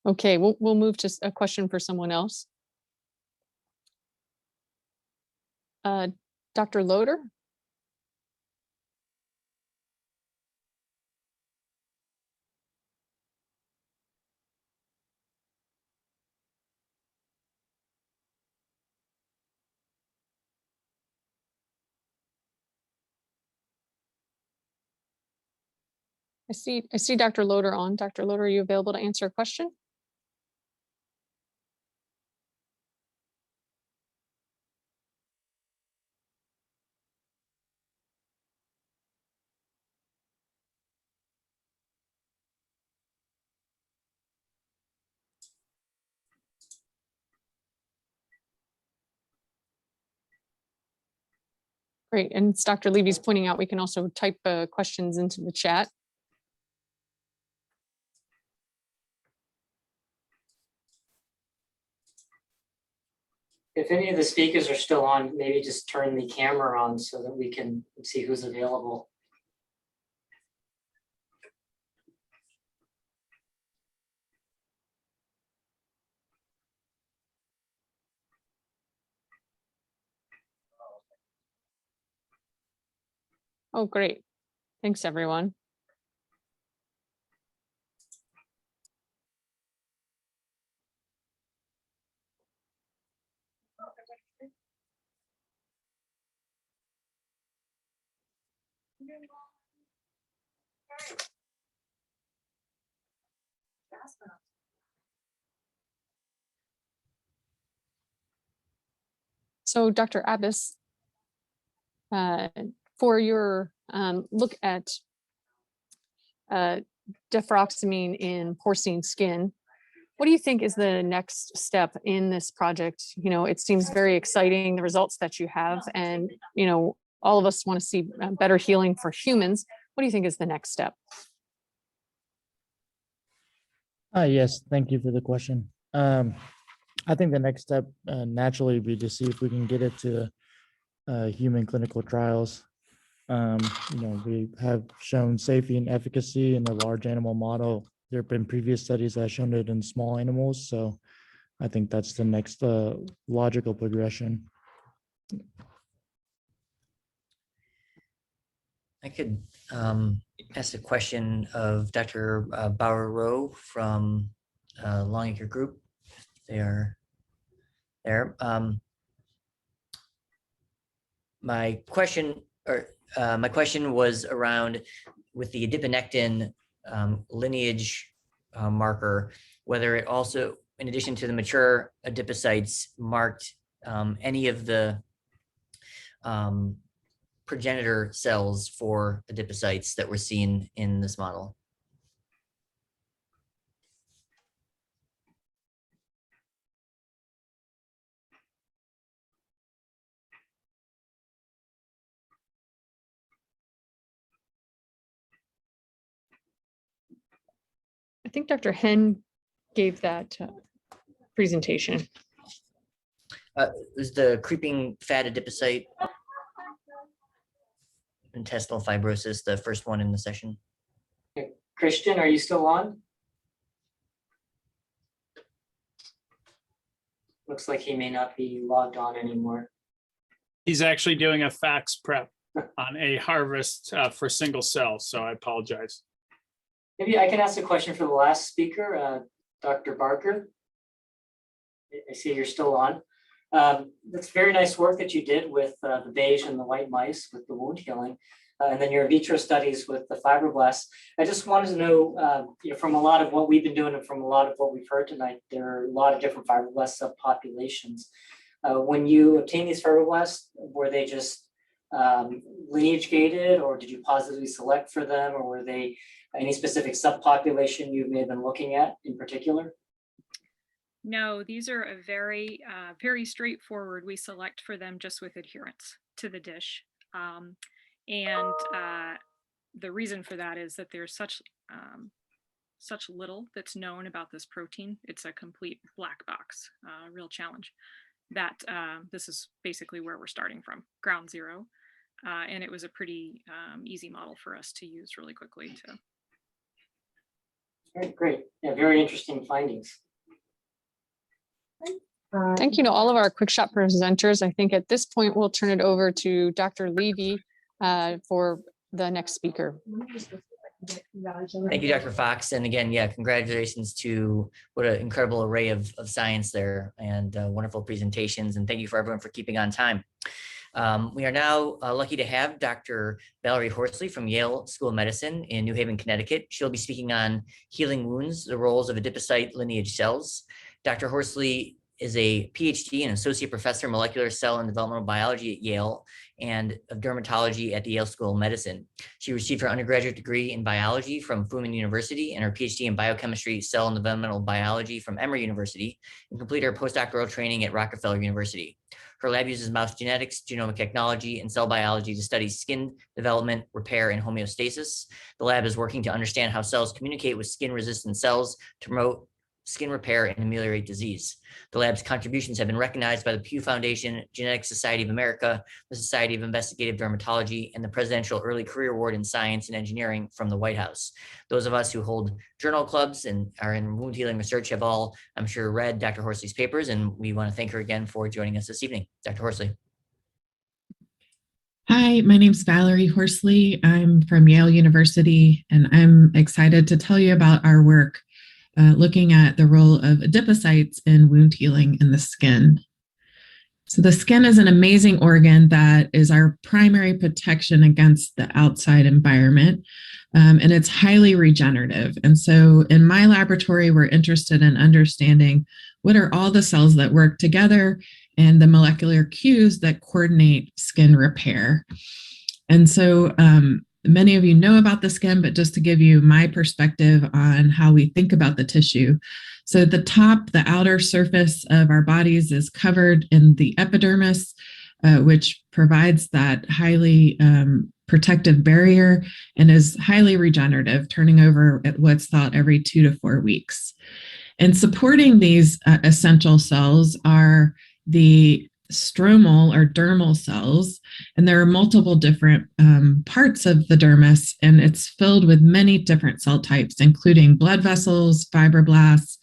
Okay, we'll move to a question for someone else. Dr. Loader? I see Dr. Loader on. Dr. Loader, are you available to answer a question? Great, and as Dr. Levy's pointing out, we can also type questions into the chat. If any of the speakers are still on, maybe just turn the camera on so that we can see who's available. Oh, great. Thanks, everyone. So, Dr. Abbas, for your look at deferoxamine in porcine skin, what do you think is the next step in this project? You know, it seems very exciting, the results that you have, and, you know, all of us want to see better healing for humans. What do you think is the next step? Yes, thank you for the question. I think the next step naturally would be to see if we can get it to human clinical trials. You know, we have shown safety and efficacy in a large animal model. There have been previous studies that have shown it in small animals. So I think that's the next logical progression. I could ask a question of Dr. Bauer-Rowe from Longacre Group. They are there. My question was around with the adiponectin lineage marker, whether it also, in addition to the mature adipocytes, marked any of the progenitor cells for adipocytes that were seen in this model. I think Dr. Hen gave that presentation. Is the creeping fat adipocyte intestinal fibrosis the first one in the session? Christian, are you still on? Looks like he may not be logged on anymore. He's actually doing a fax prep on a harvest for single cell, so I apologize. Maybe I can ask a question for the last speaker, Dr. Barker. I see you're still on. That's very nice work that you did with the beige and the white mice with the wound healing. and then your in vitro studies with the fibroblasts. I just wanted to know, from a lot of what we've been doing and from a lot of what we've heard tonight, there are a lot of different fibroblast subpopulations. When you obtain these fibroblasts, were they just lineage gated, or did you positively select for them, or were they any specific subpopulation you may have been looking at in particular? No, these are a very, very straightforward. We select for them just with adherence to the dish. The reason for that is that there's such little that's known about this protein. It's a complete black box, real challenge. That this is basically where we're starting from, ground zero. And it was a pretty easy model for us to use really quickly too. Great. Yeah, very interesting findings. Thank you to all of our quick shot presenters. I think at this point, we'll turn it over to Dr. Levy for the next speaker. Thank you, Dr. Fox. And again, yeah, congratulations to what an incredible array of science there, and wonderful presentations. And thank you for everyone for keeping on time. We are now lucky to have Dr. Valerie Horsley from Yale School of Medicine in New Haven, Connecticut. She'll be speaking on healing wounds, the roles of adipocyte lineage cells. Dr. Horsley is a PhD and associate professor of molecular cell and developmental biology at Yale and of dermatology at the Yale School of Medicine. She received her undergraduate degree in biology from Furman University and her PhD in biochemistry, cell and developmental biology from Emory University, and completed her postdoctoral training at Rockefeller University. Her lab uses mouse genetics, genomic technology, and cell biology to study skin development, repair, and homeostasis. The lab is working to understand how cells communicate with skin-resistant cells to promote skin repair and ameliorate disease. The lab's contributions have been recognized by the Pew Foundation, Genetic Society of America, the Society of Investigative Dermatology, and the Presidential Early Career Award in Science and Engineering from the White House. Those of us who hold journal clubs and are in wound healing research have all, I'm sure, read Dr. Horsley's papers, and we want to thank her again for joining us this evening. Dr. Horsley. Hi, my name's Valerie Horsley. I'm from Yale University, and I'm excited to tell you about our work looking at the role of adipocytes in wound healing in the skin. So the skin is an amazing organ that is our primary protection against the outside environment, and it's highly regenerative. And so in my laboratory, we're interested in understanding what are all the cells that work together and the molecular cues that coordinate skin repair. And so many of you know about the skin, but just to give you my perspective on how we think about the tissue. So at the top, the outer surface of our bodies is covered in the epidermis, which provides that highly protective barrier and is highly regenerative, turning over at what's thought every 2 to 4 weeks. And supporting these essential cells are the stromal or dermal cells, and there are multiple different parts of the dermis, and it's filled with many different cell types, including blood vessels, fibroblasts,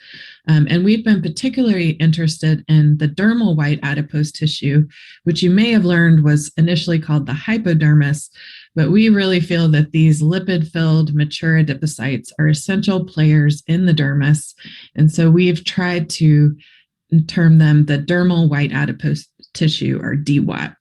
and we've been particularly interested in the dermal white adipose tissue, which you may have learned was initially called the hypodermis, but we really feel that these lipid-filled mature adipocytes are essential players in the dermis, and so we've tried to term them the dermal white adipose tissue, or DWAT.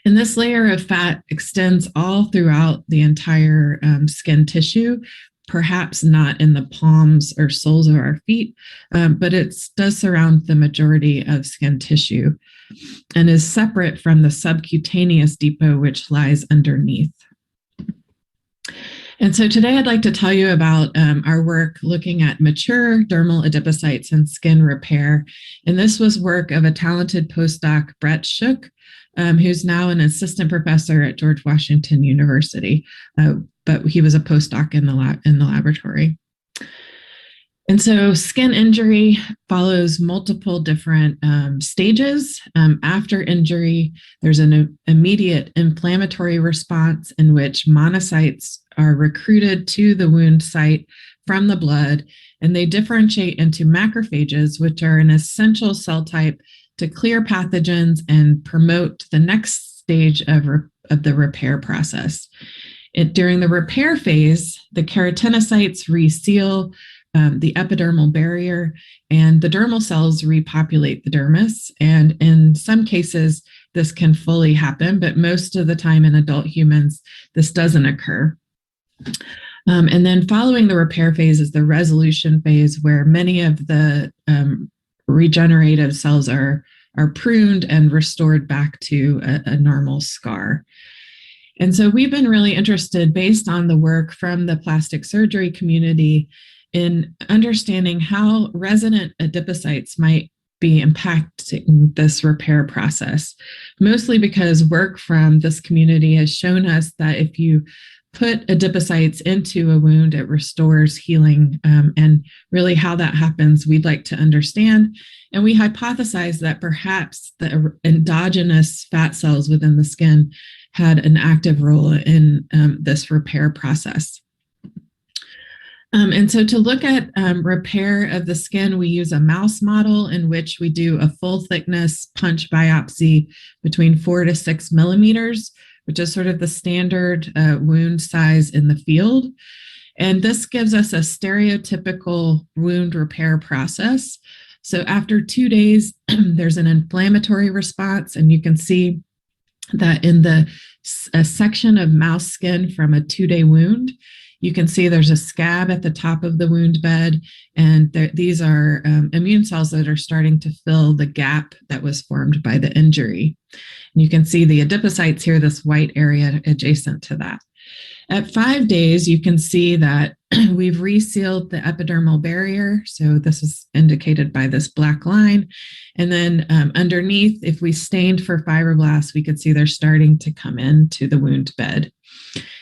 And this layer of fat extends all throughout the entire skin tissue, perhaps not in the palms or soles of our feet, but it does surround the majority of skin tissue and is separate from the subcutaneous depot, which lies underneath. And so today I'd like to tell you about our work looking at mature dermal adipocytes and skin repair. And this was work of a talented postdoc, Brett Shook, who's now an assistant professor at George Washington University, but he was a postdoc in the laboratory. And so skin injury follows multiple different stages. After injury, there's an immediate inflammatory response in which monocytes are recruited to the wound site from the blood, and they differentiate into macrophages, which are an essential cell type to clear pathogens and promote the next stage of the repair process. During the repair phase, the keratinocytes reseal, the epidermal barrier, and the dermal cells repopulate the dermis. And in some cases, this can fully happen, but most of the time in adult humans, this doesn't occur. And then following the repair phase is the resolution phase, where many of the regenerative cells are pruned and restored back to a normal scar. And so we've been really interested, based on the work from the plastic surgery community, in understanding how resident adipocytes might be impacting this repair process, mostly because work from this community has shown us that if you put adipocytes into a wound, it restores healing, and really how that happens, we'd like to understand. And we hypothesize that perhaps the endogenous fat cells within the skin had an active role in this repair process. And so to look at repair of the skin, we use a mouse model in which we do a full thickness punch biopsy between 4 to 6 millimeters, which is sort of the standard wound size in the field. And this gives us a stereotypical wound repair process. So after 2 days, there's an inflammatory response, and you can see that in a section of mouse skin from a 2-day wound, you can see there's a scab at the top of the wound bed, and these are immune cells that are starting to fill the gap that was formed by the injury. And you can see the adipocytes here, this white area adjacent to that. At 5 days, you can see that we've resealed the epidermal barrier. So this is indicated by this black line. And then underneath, if we stained for fibroblasts, we could see they're starting to come into the wound bed.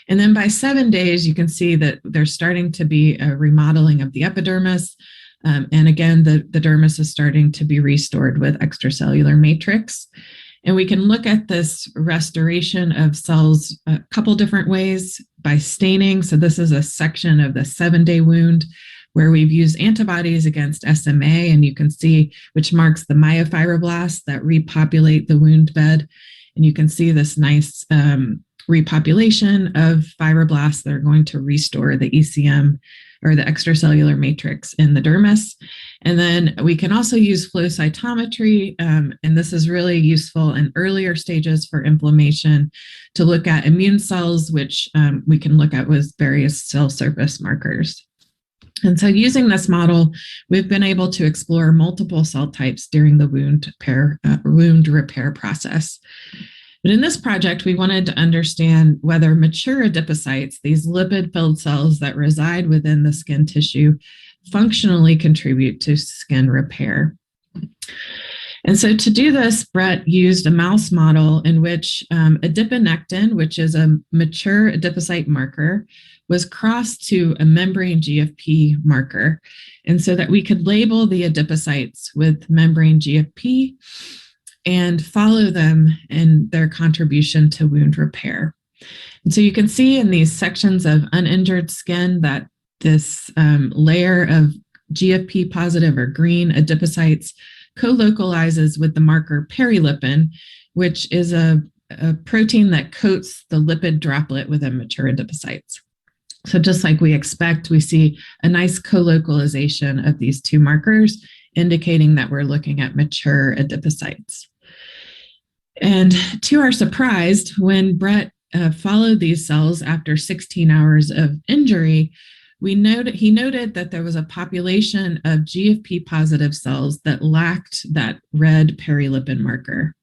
And then by 7 days, you can see that there's starting to be a remodeling of the epidermis. And again, the dermis is starting to be restored with extracellular matrix. And we can look at this restoration of cells a couple different ways by staining. So this is a section of the 7-day wound where we've used antibodies against SMA, and you can see which marks the myofibroblasts that repopulate the wound bed. And you can see this nice repopulation of fibroblasts that are going to restore the ECM, or the extracellular matrix, in the dermis. And then we can also use flow cytometry, and this is really useful in earlier stages for inflammation to look at immune cells, which we can look at with various cell surface markers. And so using this model, we've been able to explore multiple cell types during the wound repair process. But in this project, we wanted to understand whether mature adipocytes, these lipid-filled cells that reside within the skin tissue, functionally contribute to skin repair. And so to do this, Brett used a mouse model in which adiponectin, which is a mature adipocyte marker, was crossed to a membrane GFP marker. And so that we could label the adipocytes with membrane GFP and follow them in their contribution to wound repair. And so you can see in these sections of uninjured skin that this layer of GFP positive or green adipocytes co-localizes with the marker perilipin, which is a protein that coats the lipid droplet within mature adipocytes. So just like we expect, we see a nice co-localization of these two markers, indicating that we're looking at mature adipocytes. And to our surprise, when Brett followed these cells after 16 hours of injury, he noted that there was a population of GFP positive cells that lacked that red perilipin marker.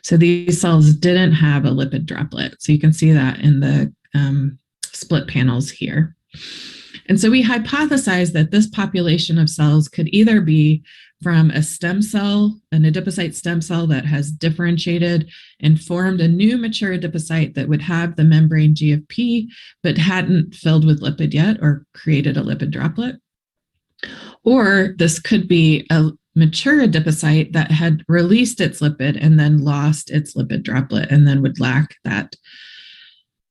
So these cells didn't have a lipid droplet. So you can see that in the split panels here. And so we hypothesized that this population of cells could either be from a stem cell, an adipocyte stem cell that has differentiated and formed a new mature adipocyte that would have the membrane GFP, but hadn't filled with lipid yet or created a lipid droplet. Or this could be a mature adipocyte that had released its lipid and then lost its lipid droplet and then would lack that.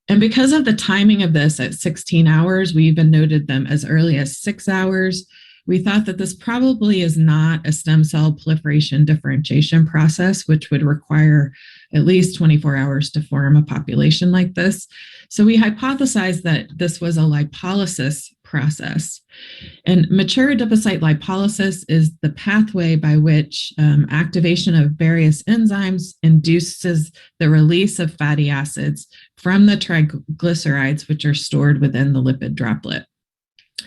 And because of the timing of this at 16 hours, we even noted them as early as 6 hours. We thought that this probably is not a stem cell proliferation differentiation process, which would require at least 24 hours to form a population like this. So we hypothesized that this was a lipolysis process. And mature adipocyte lipolysis is the pathway by which activation of various enzymes induces the release of fatty acids from the triglycerides, which are stored within the lipid droplet.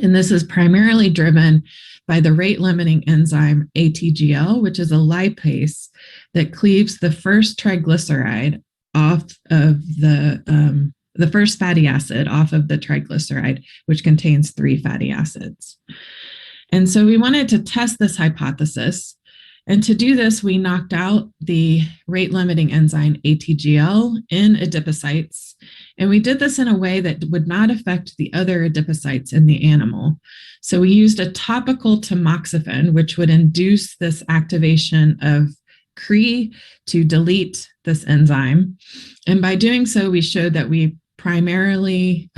And this is primarily driven by the rate-limiting enzyme ATGL, which is a lipase that cleaves the first triglyceride off of the first fatty acid off of the triglyceride, which contains 3 fatty acids. And so we wanted to test this hypothesis. And to do this, we knocked out the rate-limiting enzyme ATGL in adipocytes. And we did this in a way that would not affect the other adipocytes in the animal. So we used a topical tamoxifen, which would induce this activation of CRE to delete this enzyme. And by doing so, we showed that we primarily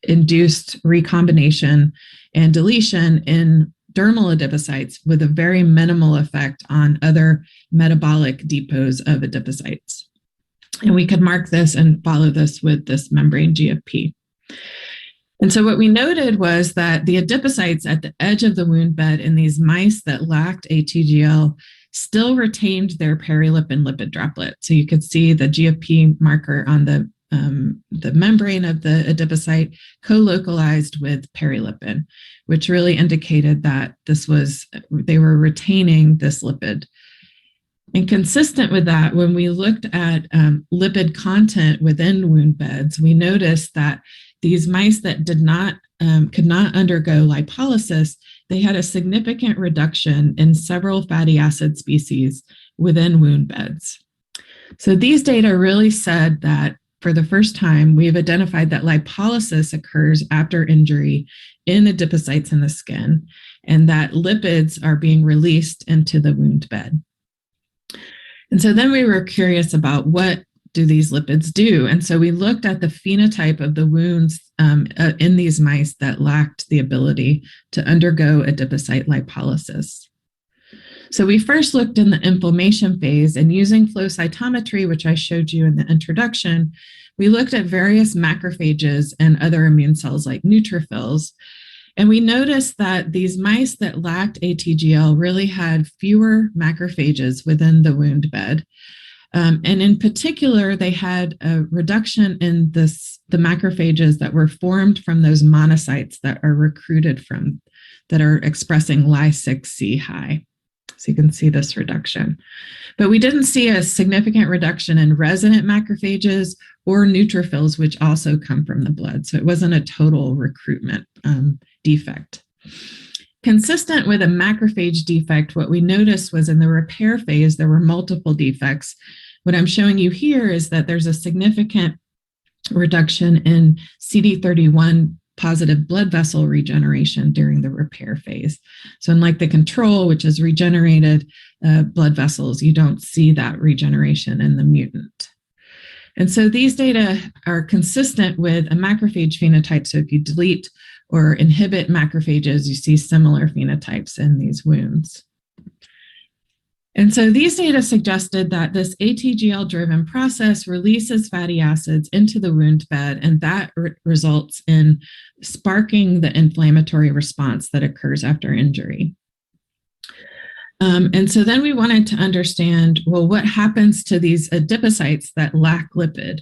induced recombination and deletion in dermal adipocytes with a very minimal effect on other metabolic depots of adipocytes. And we could mark this and follow this with this membrane GFP. And so what we noted was that the adipocytes at the edge of the wound bed in these mice that lacked ATGL still retained their perilipin lipid droplet. So you could see the GFP marker on the membrane of the adipocyte co-localized with perilipin, which really indicated that they were retaining this lipid. And consistent with that, when we looked at lipid content within wound beds, we noticed that these mice that could not undergo lipolysis, they had a significant reduction in several fatty acid species within wound beds. So these data really said that for the first time, we've identified that lipolysis occurs after injury in adipocytes in the skin, and that lipids are being released into the wound bed. And so then we were curious about what do these lipids do? And so we looked at the phenotype of the wounds in these mice that lacked the ability to undergo adipocyte lipolysis. So we first looked in the inflammation phase, and using flow cytometry, which I showed you in the introduction, we looked at various macrophages and other immune cells like neutrophils. And we noticed that these mice that lacked ATGL really had fewer macrophages within the wound bed. And in particular, they had a reduction in the macrophages that were formed from those monocytes that are recruited from, that are expressing Ly6C high. So you can see this reduction. But we didn't see a significant reduction in resident macrophages or neutrophils, which also come from the blood. So it wasn't a total recruitment defect. Consistent with a macrophage defect, what we noticed was in the repair phase, there were multiple defects. What I'm showing you here is that there's a significant reduction in CD31 positive blood vessel regeneration during the repair phase. So unlike the control, which is regenerated blood vessels, you don't see that regeneration in the mutant. And so these data are consistent with a macrophage phenotype. So if you delete or inhibit macrophages, you see similar phenotypes in these wounds. And so these data suggested that this ATGL-driven process releases fatty acids into the wound bed, and that results in sparking the inflammatory response that occurs after injury. And so then we wanted to understand, well, what happens to these adipocytes that lack lipid?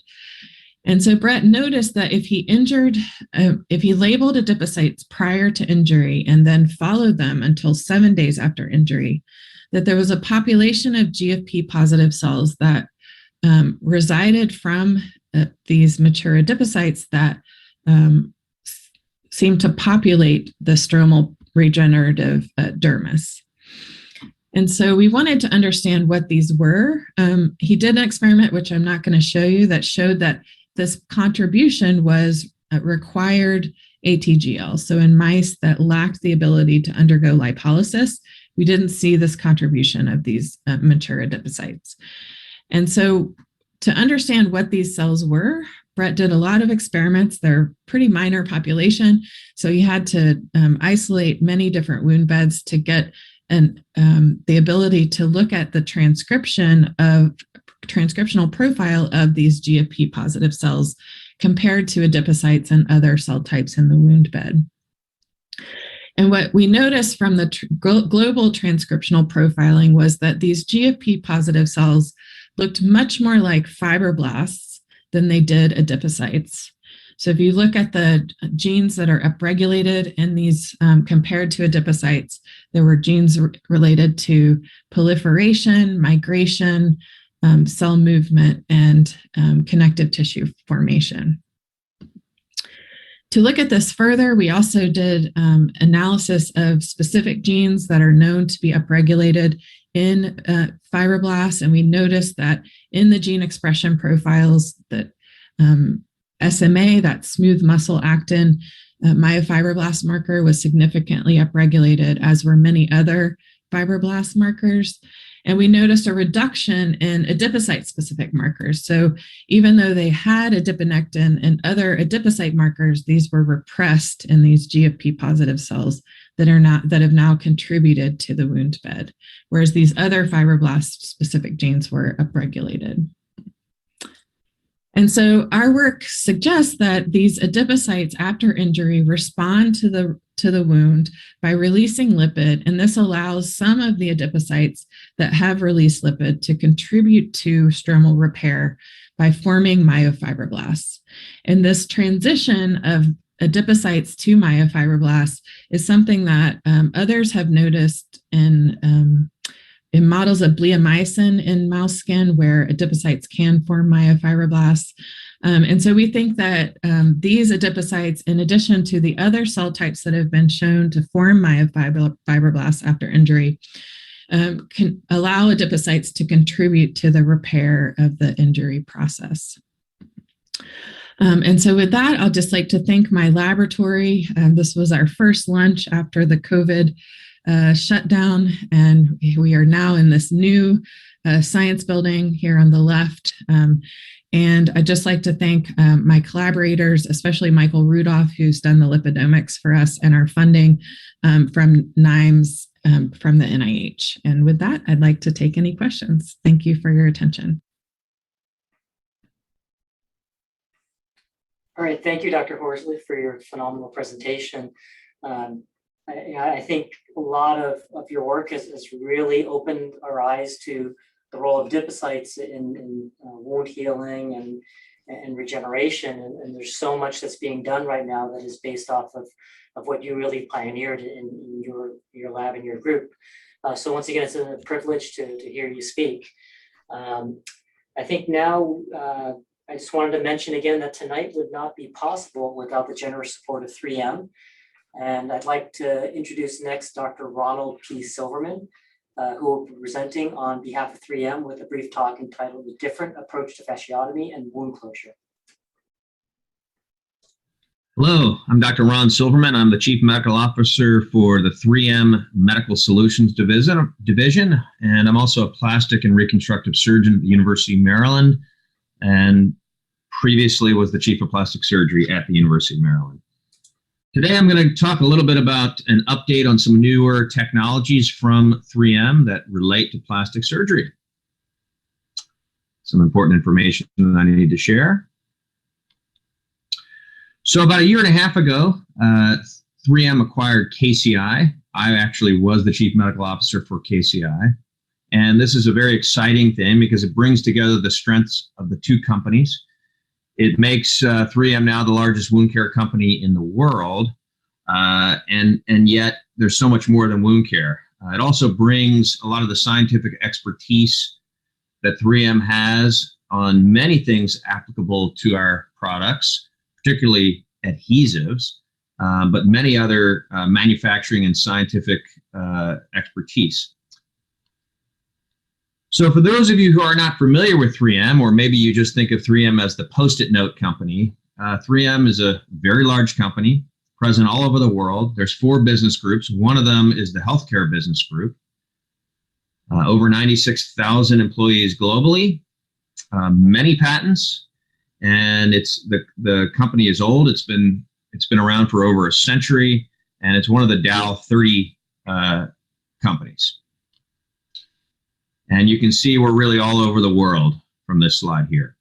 And so Brett noticed that if he labeled adipocytes prior to injury and then followed them until 7 days after injury, that there was a population of GFP positive cells that resided from these mature adipocytes that seemed to populate the stromal regenerative dermis. And so we wanted to understand what these were. He did an experiment, which I'm not going to show you, that showed that this contribution was required ATGL. So in mice that lacked the ability to undergo lipolysis, we didn't see this contribution of these mature adipocytes. And so to understand what these cells were, Brett did a lot of experiments. They're pretty minor population. So he had to isolate many different wound beds to get the ability to look at the transcriptional profile of these GFP positive cells compared to adipocytes and other cell types in the wound bed. And what we noticed from the global transcriptional profiling was that these GFP positive cells looked much more like fibroblasts than they did adipocytes. So if you look at the genes that are upregulated in these compared to adipocytes, there were genes related to proliferation, migration, cell movement, and connective tissue formation. To look at this further, we also did analysis of specific genes that are known to be upregulated in fibroblasts, and we noticed that in the gene expression profiles that SMA, that smooth muscle actin myofibroblast marker, was significantly upregulated, as were many other fibroblast markers. And we noticed a reduction in adipocyte-specific markers. So even though they had adiponectin and other adipocyte markers, these were repressed in these GFP-positive cells that have now contributed to the wound bed, whereas these other fibroblast-specific genes were upregulated. And so our work suggests that these adipocytes after injury respond to the wound by releasing lipid, and this allows some of the adipocytes that have released lipid to contribute to stromal repair by forming myofibroblasts. And this transition of adipocytes to myofibroblasts is something that others have noticed in models of bleomycin in mouse skin, where adipocytes can form myofibroblasts. And so we think that these adipocytes, in addition to the other cell types that have been shown to form myofibroblasts after injury, can allow adipocytes to contribute to the repair of the injury process. And so with that, I'll just like to thank my laboratory. This was our first lunch after the COVID shutdown, and we are now in this new science building here on the left. And I'd just like to thank my collaborators, especially Michael Rudolph, who's done the lipidomics for us, and our funding from NIMS from the NIH. And with that, I'd like to take any questions. Thank you for your attention. All right, thank you, Dr. Horsley, for your phenomenal presentation. I think a lot of your work has really opened our eyes to the role of adipocytes in wound healing and regeneration. And there's so much that's being done right now that is based off of what you really pioneered in your lab and your group. So once again, it's a privilege to hear you speak. I think now, I just wanted to mention again that tonight would not be possible without the generous support of 3M. And I'd like to introduce next Dr. Ronald P. Silverman, who will be presenting on behalf of 3M with a brief talk entitled "A Different Approach to Fasciotomy and Wound Closure." Hello, I'm Dr. Ron Silverman. I'm the Chief Medical Officer for the 3M Medical Solutions Division, and I'm also a plastic and reconstructive surgeon at the University of Maryland, and previously was the Chief of Plastic Surgery at the University of Maryland. Today, I'm going to talk a little bit about an update on some newer technologies from 3M that relate to plastic surgery. Some important information that I need to share. So about a year and a half ago, 3M acquired KCI. I actually was the Chief Medical Officer for KCI. And this is a very exciting thing because it brings together the strengths of the two companies. It makes 3M now the largest wound care company in the world, and yet there's so much more than wound care. It also brings a lot of the scientific expertise that 3M has on many things applicable to our products, particularly adhesives, but many other manufacturing and scientific expertise. So for those of you who are not familiar with 3M, or maybe you just think of 3M as the Post-it note company, 3M is a very large company, present all over the world. There's 4 business groups. One of them is the healthcare business group. Over 96,000 employees globally, many patents, and the company is old. It's been around for over a century, and it's one of the Dow 30 companies. And you can see we're really all over the world from this slide here.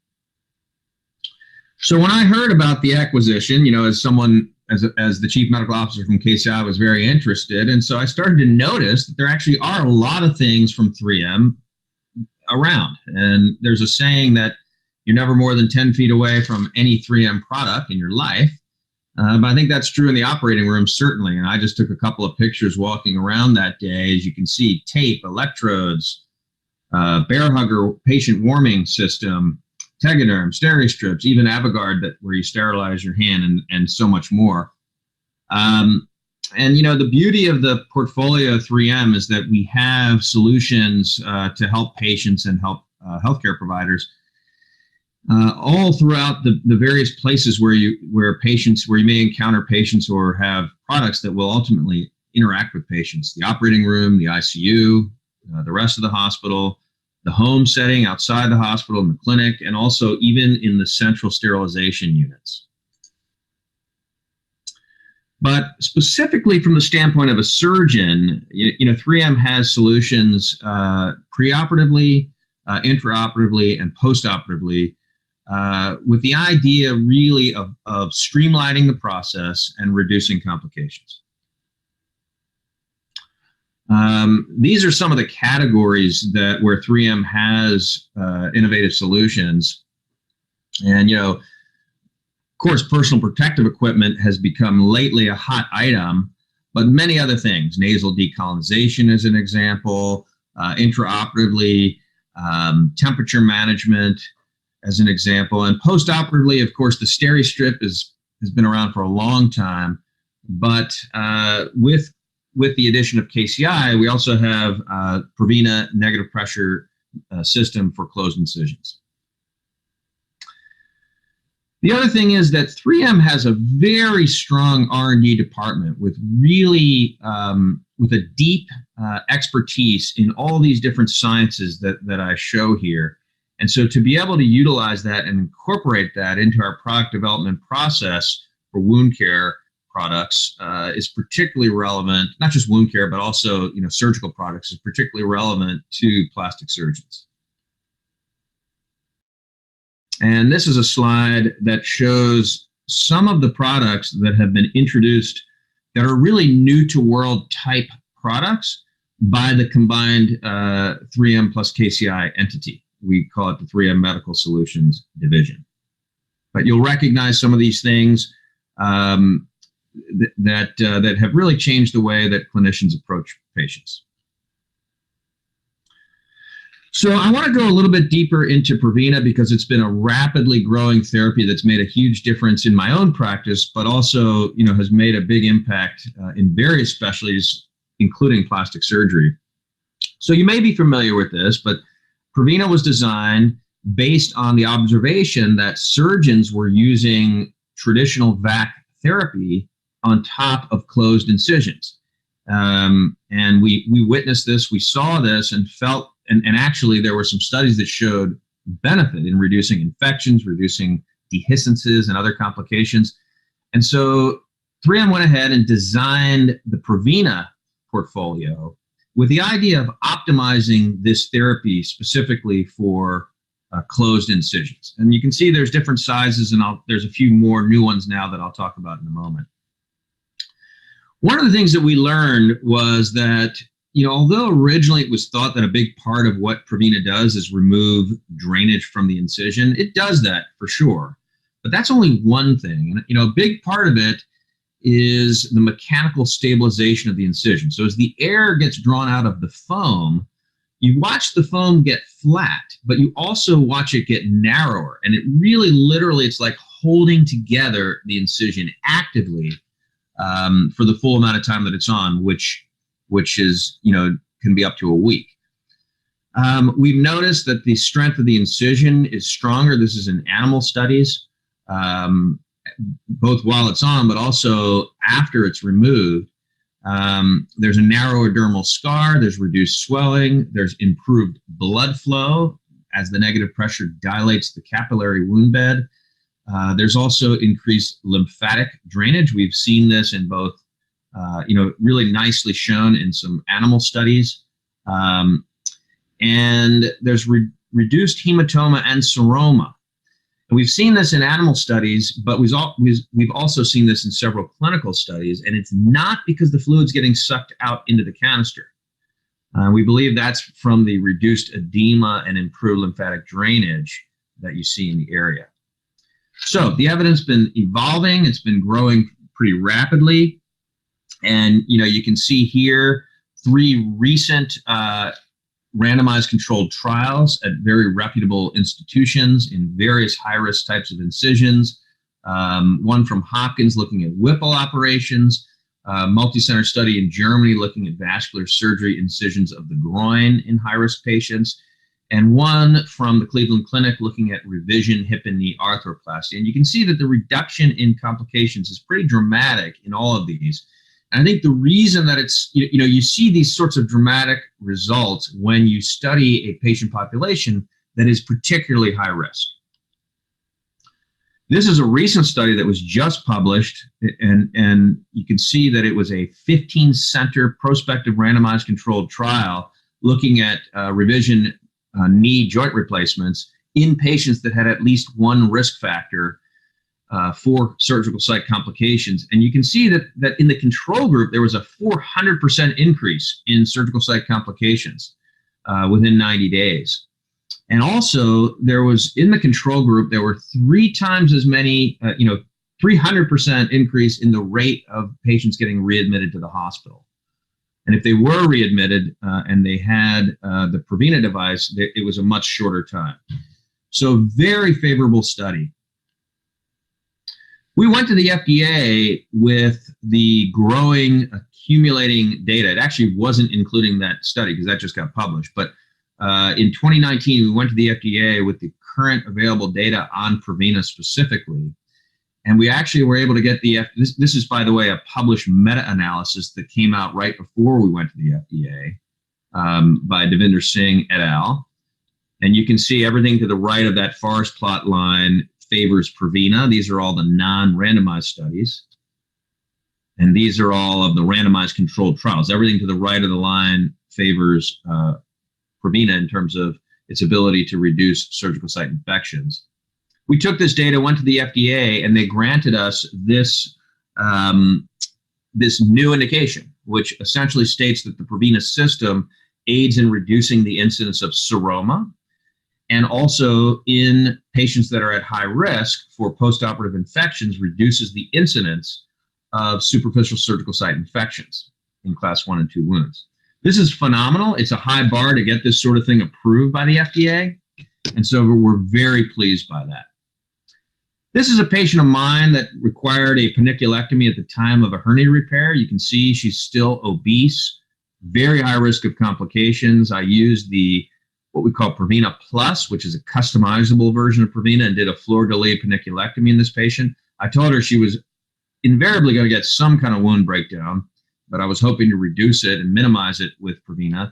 So when I heard about the acquisition, as someone as the chief medical officer from KCI, I was very interested. And so I started to notice that there actually are a lot of things from 3M around. And there's a saying that you're never more than 10 feet away from any 3M product in your life. But I think that's true in the operating room, certainly. And I just took a couple of pictures walking around that day. As you can see, tape, electrodes, bear hugger, patient warming system, Tegaderm, Steri-Strips, even Avogard, where you sterilize your hand, and so much more. And the beauty of the portfolio of 3M is that we have solutions to help patients and help healthcare providers all throughout the various places where you may encounter patients or have products that will ultimately interact with patients: the operating room, the ICU, the rest of the hospital, the home setting, outside the hospital, in the clinic, and also even in the central sterilization units. But specifically from the standpoint of a surgeon, 3M has solutions preoperatively, intraoperatively, and postoperatively, with the idea really of streamlining the process and reducing complications. These are some of the categories where 3M has innovative solutions. And, of course, personal protective equipment has become lately a hot item, but many other things. Nasal decolonization is an example, intraoperatively, temperature management as an example. And postoperatively, of course, the Steri-Strip has been around for a long time, but with the addition of KCI, we also have Prevena negative pressure system for closed incisions. The other thing is that 3M has a very strong R&D department with really with a deep expertise in all these different sciences that I show here. And so to be able to utilize that and incorporate that into our product development process for wound care products is particularly relevant. Not just wound care, but also surgical products is particularly relevant to plastic surgeons. And this is a slide that shows some of the products that have been introduced that are really new to world type products by the combined 3M plus KCI entity. We call it the 3M Medical Solutions Division. But you'll recognize some of these things that have really changed the way that clinicians approach patients. So I want to go a little bit deeper into Prevena because it's been a rapidly growing therapy that's made a huge difference in my own practice, but also has made a big impact in various specialties, including plastic surgery. So you may be familiar with this, but Prevena was designed based on the observation that surgeons were using traditional VAC therapy on top of closed incisions. And we witnessed this, we saw this and felt, and actually there were some studies that showed benefit in reducing infections, reducing dehiscences and other complications. And so 3M went ahead and designed the Prevena portfolio with the idea of optimizing this therapy specifically for closed incisions. And you can see there's different sizes, and there's a few more new ones now that I'll talk about in a moment. One of the things that we learned was that, although originally it was thought that a big part of what Prevena does is remove drainage from the incision, it does that for sure. But that's only one thing. And, a big part of it is the mechanical stabilization of the incision. So as the air gets drawn out of the foam, you watch the foam get flat, but you also watch it get narrower. And it really, literally, it's like holding together the incision actively for the full amount of time that it's on, which is, can be up to a week. We've noticed that the strength of the incision is stronger. This is in animal studies, both while it's on, but also after it's removed. There's a narrower dermal scar, there's reduced swelling, there's improved blood flow as the negative pressure dilates the capillary wound bed. There's also increased lymphatic drainage. We've seen this in both, really nicely shown in some animal studies. And there's reduced hematoma and seroma. we've seen this in animal studies, but we've also seen this in several clinical studies, and it's not because the fluid's getting sucked out into the canister. We believe that's from the reduced edema and improved lymphatic drainage that you see in the area. So the evidence has been evolving. It's been growing pretty rapidly. And, you can see here 3 recent randomized controlled trials at very reputable institutions in various high-risk types of incisions. One from Hopkins looking at Whipple operations, multi-center study in Germany looking at vascular surgery incisions of the groin in high-risk patients, and one from the Cleveland Clinic looking at revision hip and knee arthroplasty. And you can see that the reduction in complications is pretty dramatic in all of these. And I think the reason that it's, you see these sorts of dramatic results when you study a patient population that is particularly high risk. This is a recent study that was just published, and you can see that it was a 15-center prospective randomized controlled trial looking at revision knee joint replacements in patients that had at least one risk factor for surgical site complications. And you can see that in the control group, there was a 400% increase in surgical site complications within 90 days. And also, there was, in the control group, there were 3 times as many, 300% increase in the rate of patients getting readmitted to the hospital. And if they were readmitted and they had the Prevena device, it was a much shorter time. So very favorable study. We went to the FDA with the growing, accumulating data. It actually wasn't including that study because that just got published. But in 2019, we went to the FDA with the current available data on Prevena specifically. And we actually were able to get this is, by the way, a published meta-analysis that came out right before we went to the FDA by Devinder Singh et al. And you can see everything to the right of that forest plot line favors Prevena. These are all the non-randomized studies. And these are all of the randomized controlled trials. Everything to the right of the line favors Prevena in terms of its ability to reduce surgical site infections. We took this data, went to the FDA, and they granted us this, this new indication, which essentially states that the Prevena system aids in reducing the incidence of seroma, and also in patients that are at high risk for postoperative infections, reduces the incidence of superficial surgical site infections in class 1 and 2 wounds. This is phenomenal. It's a high bar to get this sort of thing approved by the FDA, and so we're very pleased by that. This is a patient of mine that required a paniculectomy at the time of a hernia repair. You can see she's still obese, very high risk of complications. I used what we call Prevena Plus, which is a customizable version of Prevena, and did a fleur-de-lis paniculectomy in this patient. I told her she was invariably going to get some kind of wound breakdown, but I was hoping to reduce it and minimize it with Prevena.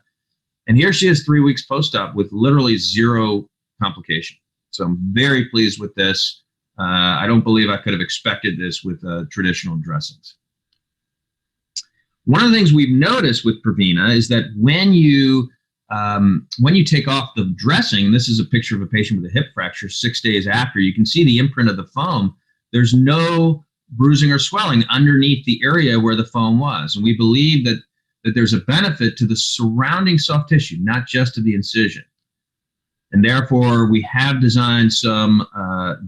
And here she is 3 weeks post-op with literally 0 complication. So I'm very pleased with this. I don't believe I could have expected this with traditional dressings. One of the things we've noticed with Prevena is that when you take off the dressing, this is a picture of a patient with a hip fracture 6 days after, you can see the imprint of the foam. There's no bruising or swelling underneath the area where the foam was. And we believe that there's a benefit to the surrounding soft tissue, not just to the incision. And therefore, we have designed some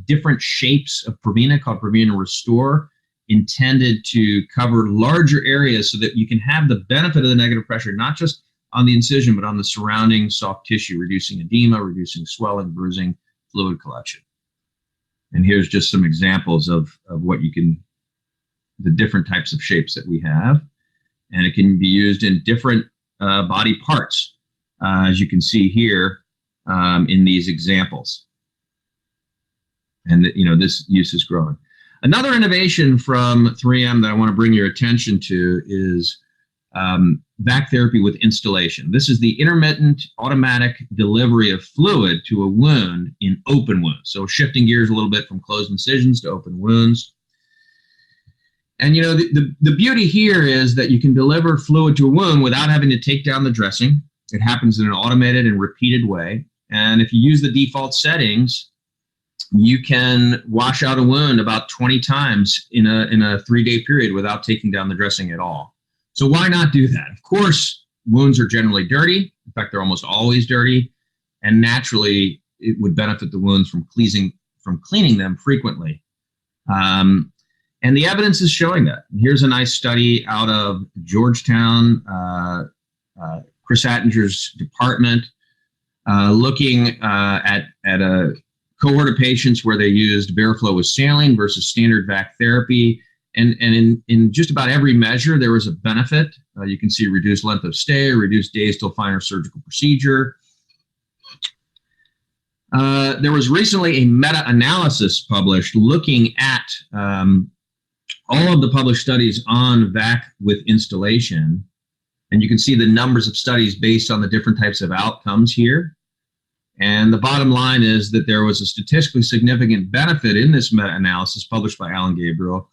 different shapes of Prevena called Prevena Restore, intended to cover larger areas so that you can have the benefit of the negative pressure, not just on the incision, but on the surrounding soft tissue, reducing edema, reducing swelling, bruising, fluid collection. And here's just some examples of what the different types of shapes that we have. And it can be used in different body parts, as you can see here. In these examples. And this use is growing. Another innovation from 3M that I want to bring your attention to is vac therapy with installation. This is the intermittent automatic delivery of fluid to a wound in open wounds. So shifting gears a little bit from closed incisions to open wounds. And the beauty here is that you can deliver fluid to a wound without having to take down the dressing. It happens in an automated and repeated way. And if you use the default settings, you can wash out a wound about 20 times in a 3-day period without taking down the dressing at all. So why not do that? Of course, wounds are generally dirty. In fact, they're almost always dirty. And naturally, it would benefit the wounds from cleaning them frequently. And the evidence is showing that. Here's a nice study out of Georgetown, Chris Attinger's department, looking at a cohort of patients where they used Veriflow with saline versus standard vac therapy. And in just about every measure, there was a benefit. You can see reduced length of stay, reduced days till final surgical procedure. There was recently a meta-analysis published looking at all of the published studies on VAC with installation. And you can see the numbers of studies based on the different types of outcomes here. And the bottom line is that there was a statistically significant benefit in this meta-analysis published by Alan Gabriel,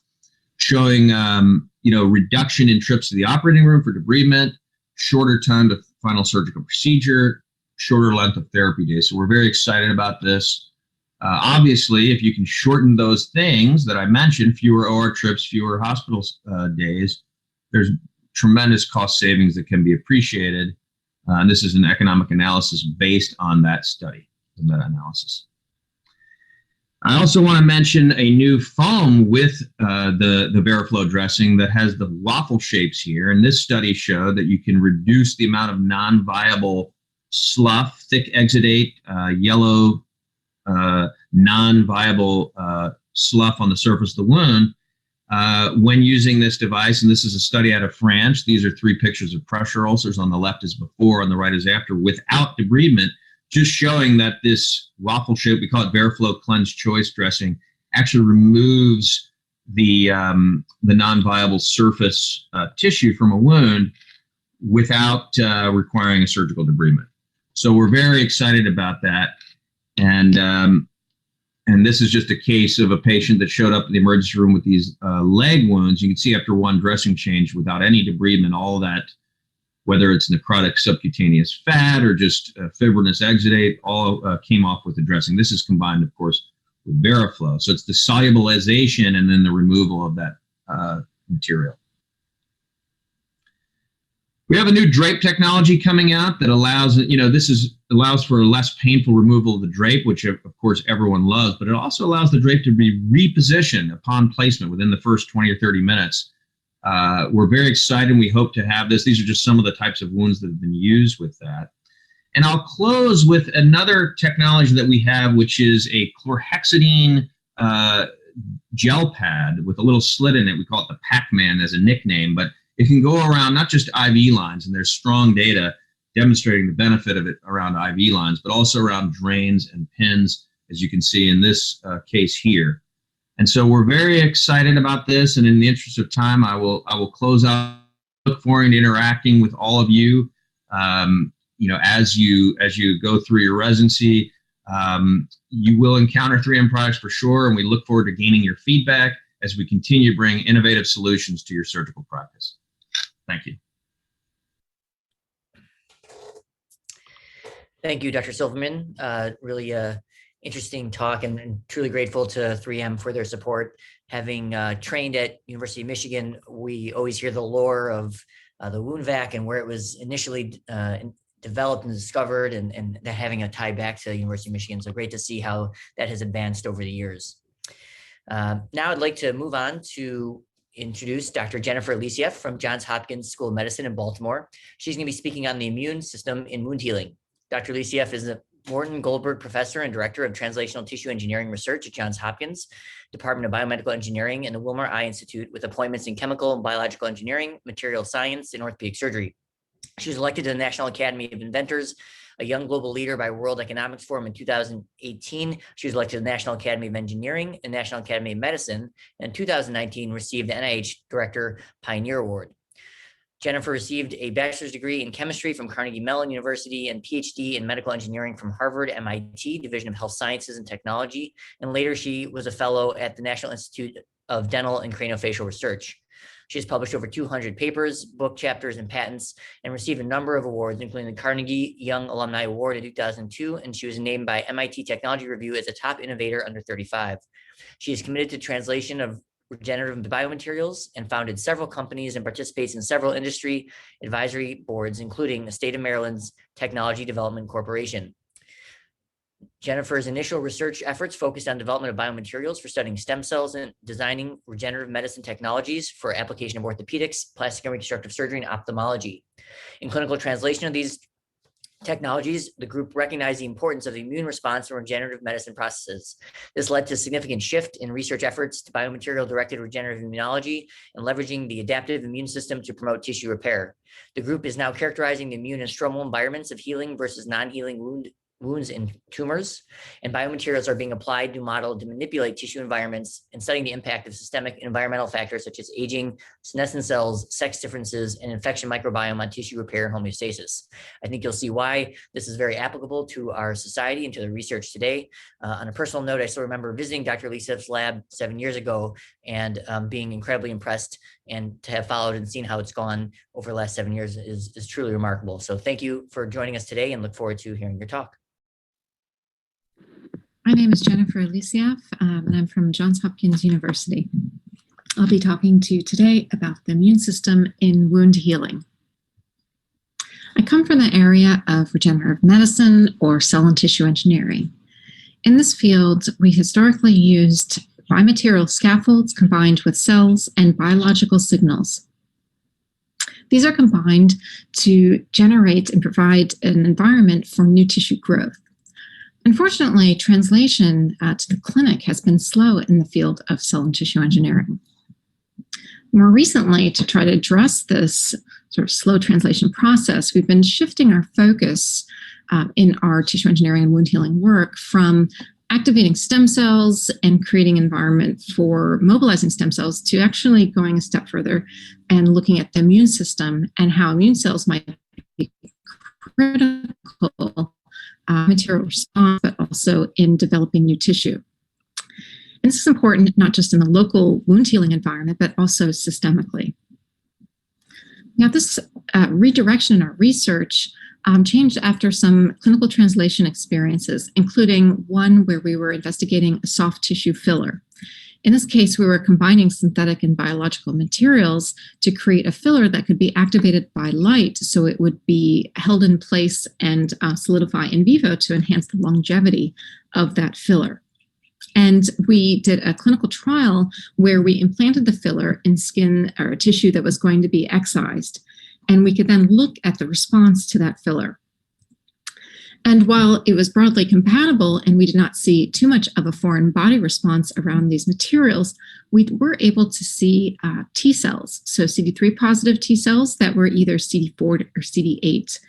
showing reduction in trips to the operating room for debridement, shorter time to final surgical procedure, shorter length of therapy days. So we're very excited about this. Obviously, if you can shorten those things that I mentioned, fewer OR trips, fewer hospital days, there's tremendous cost savings that can be appreciated. And this is an economic analysis based on that study, the meta-analysis. I also want to mention a new foam with the Veriflow dressing that has the waffle shapes here. And this study showed that you can reduce the amount of non-viable slough, thick exudate, yellow, non-viable slough on the surface of the wound when using this device. And this is a study out of France. These are 3 pictures of pressure ulcers. On the left is before, on the right is after, without debridement, just showing that this waffle shape, we call it Veriflow Cleanse Choice dressing, actually removes the non-viable surface tissue from a wound without requiring a surgical debridement. So we're very excited about that. And this is just a case of a patient that showed up in the emergency room with these leg wounds. You can see after one dressing change without any debridement, all that, whether it's necrotic subcutaneous fat or just fibrinous exudate, all came off with the dressing. This is combined, of course, with Veriflow. So it's the solubilization and then the removal of that material. We have a new drape technology coming out that allows, allows for a less painful removal of the drape, which of course everyone loves, but it also allows the drape to be repositioned upon placement within the first 20 or 30 minutes. We're very excited. We hope to have this. These are just some of the types of wounds that have been used with that. And I'll close with another technology that we have, which is a chlorhexidine gel pad with a little slit in it. We call it the Pac-Man as a nickname, but it can go around not just IV lines, and there's strong data demonstrating the benefit of it around IV lines, but also around drains and pins, as you can see in this case here. And so we're very excited about this. And in the interest of time, I will close out. Look forward to interacting with all of you. As you go through your residency, you will encounter 3M products for sure, and we look forward to gaining your feedback as we continue to bring innovative solutions to your surgical practice. Thank you. Thank you, Dr. Silverman. Really interesting talk, and truly grateful to 3M for their support. Having trained at University of Michigan, we always hear the lore of the wound vac and where it was initially developed and discovered, and having a tie back to the University of Michigan. So great to see how that has advanced over the years. Now I'd like to move on to introduce Dr. Jennifer Alicieff from Johns Hopkins School of Medicine in Baltimore. She's going to be speaking on the immune system in wound healing. Dr. Alicieff is a Morton Goldberg Professor and Director of Translational Tissue Engineering Research at Johns Hopkins Department of Biomedical Engineering and the Wilmer Eye Institute, with appointments in chemical and biological engineering, material science, and orthopedic surgery. She was elected to the National Academy of Inventors, a young global leader by World Economics Forum in 2018. She was elected to the National Academy of Engineering and National Academy of Medicine, and in 2019 received the NIH Director Pioneer Award. Jennifer received a bachelor's degree in chemistry from Carnegie Mellon University and PhD in medical engineering from Harvard MIT Division of Health Sciences and Technology. And later she was a fellow at the National Institute of Dental and Craniofacial Research. She has published over 200 papers, book chapters, and patents, and received a number of awards, including the Carnegie Young Alumni Award in 2002, and she was named by MIT Technology Review as a top innovator under 35. She is committed to translation of regenerative biomaterials and founded several companies and participates in several industry advisory boards, including the state of Maryland's Technology Development Corporation. Jennifer's initial research efforts focused on development of biomaterials for studying stem cells and designing regenerative medicine technologies for application of orthopedics, plastic and reconstructive surgery, and ophthalmology. In clinical translation of these technologies, the group recognized the importance of the immune response in regenerative medicine processes. This led to a significant shift in research efforts to biomaterial-directed regenerative immunology and leveraging the adaptive immune system to promote tissue repair. The group is now characterizing the immune and stromal environments of healing versus non-healing wounds and tumors, and biomaterials are being applied to model to manipulate tissue environments and studying the impact of systemic environmental factors such as aging, senescent cells, sex differences, and infection microbiome on tissue repair and homeostasis. I think you'll see why this is very applicable to our society and to the research today. On a personal note, I still remember visiting Dr. Lisev's lab 7 years ago and being incredibly impressed, and to have followed and seen how it's gone over the last 7 years is truly remarkable. So thank you for joining us today and look forward to hearing your talk. My name is Jennifer Alicieff, and I'm from Johns Hopkins University. I'll be talking to you today about the immune system in wound healing. I come from the area of regenerative medicine or cell and tissue engineering. In this field, we historically used biomaterial scaffolds combined with cells and biological signals. These are combined to generate and provide an environment for new tissue growth. Unfortunately, translation to the clinic has been slow in the field of cell and tissue engineering. More recently, to try to address this sort of slow translation process, we've been shifting our focus in our tissue engineering and wound healing work from activating stem cells and creating environment for mobilizing stem cells to actually going a step further and looking at the immune system and how immune cells might be critical material response, but also in developing new tissue. And this is important not just in the local wound healing environment, but also systemically. Now, this redirection in our research changed after some clinical translation experiences, including one where we were investigating a soft tissue filler. In this case, we were combining synthetic and biological materials to create a filler that could be activated by light, so it would be held in place and solidify in vivo to enhance the longevity of that filler. And we did a clinical trial where we implanted the filler in skin or tissue that was going to be excised, and we could then look at the response to that filler. And while it was broadly compatible and we did not see too much of a foreign body response around these materials, we were able to see T cells, so CD3 positive T cells that were either CD4 or CD8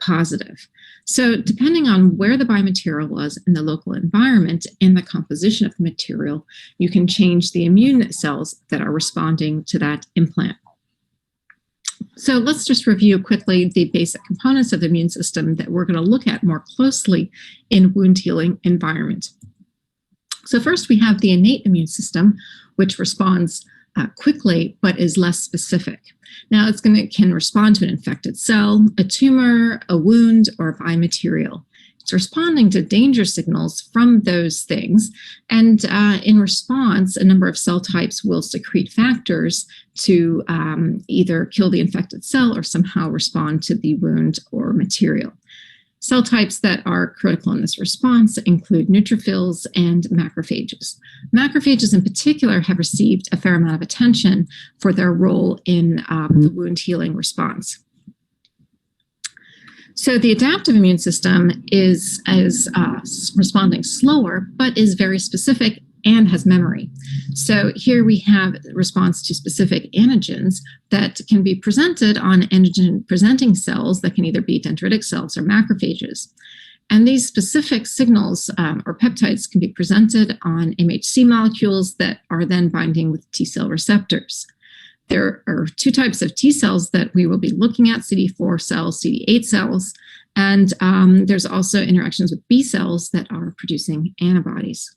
positive. So depending on where the biomaterial was in the local environment and the composition of the material, you can change the immune cells that are responding to that implant. So let's just review quickly the basic components of the immune system that we're going to look at more closely in wound healing environment. So first we have the innate immune system, which responds quickly but is less specific. Now can respond to an infected cell, a tumor, a wound, or a biomaterial. It's responding to danger signals from those things. And in response, a number of cell types will secrete factors to either kill the infected cell or somehow respond to the wound or material. Cell types that are critical in this response include neutrophils and macrophages. Macrophages in particular have received a fair amount of attention for their role in the wound healing response. So the adaptive immune system is responding slower, but is very specific and has memory. So here we have response to specific antigens that can be presented on antigen-presenting cells that can either be dendritic cells or macrophages. And these specific signals or peptides can be presented on MHC molecules that are then binding with T cell receptors. There are two types of T cells that we will be looking at, CD4 cells, CD8 cells, and there's also interactions with B cells that are producing antibodies.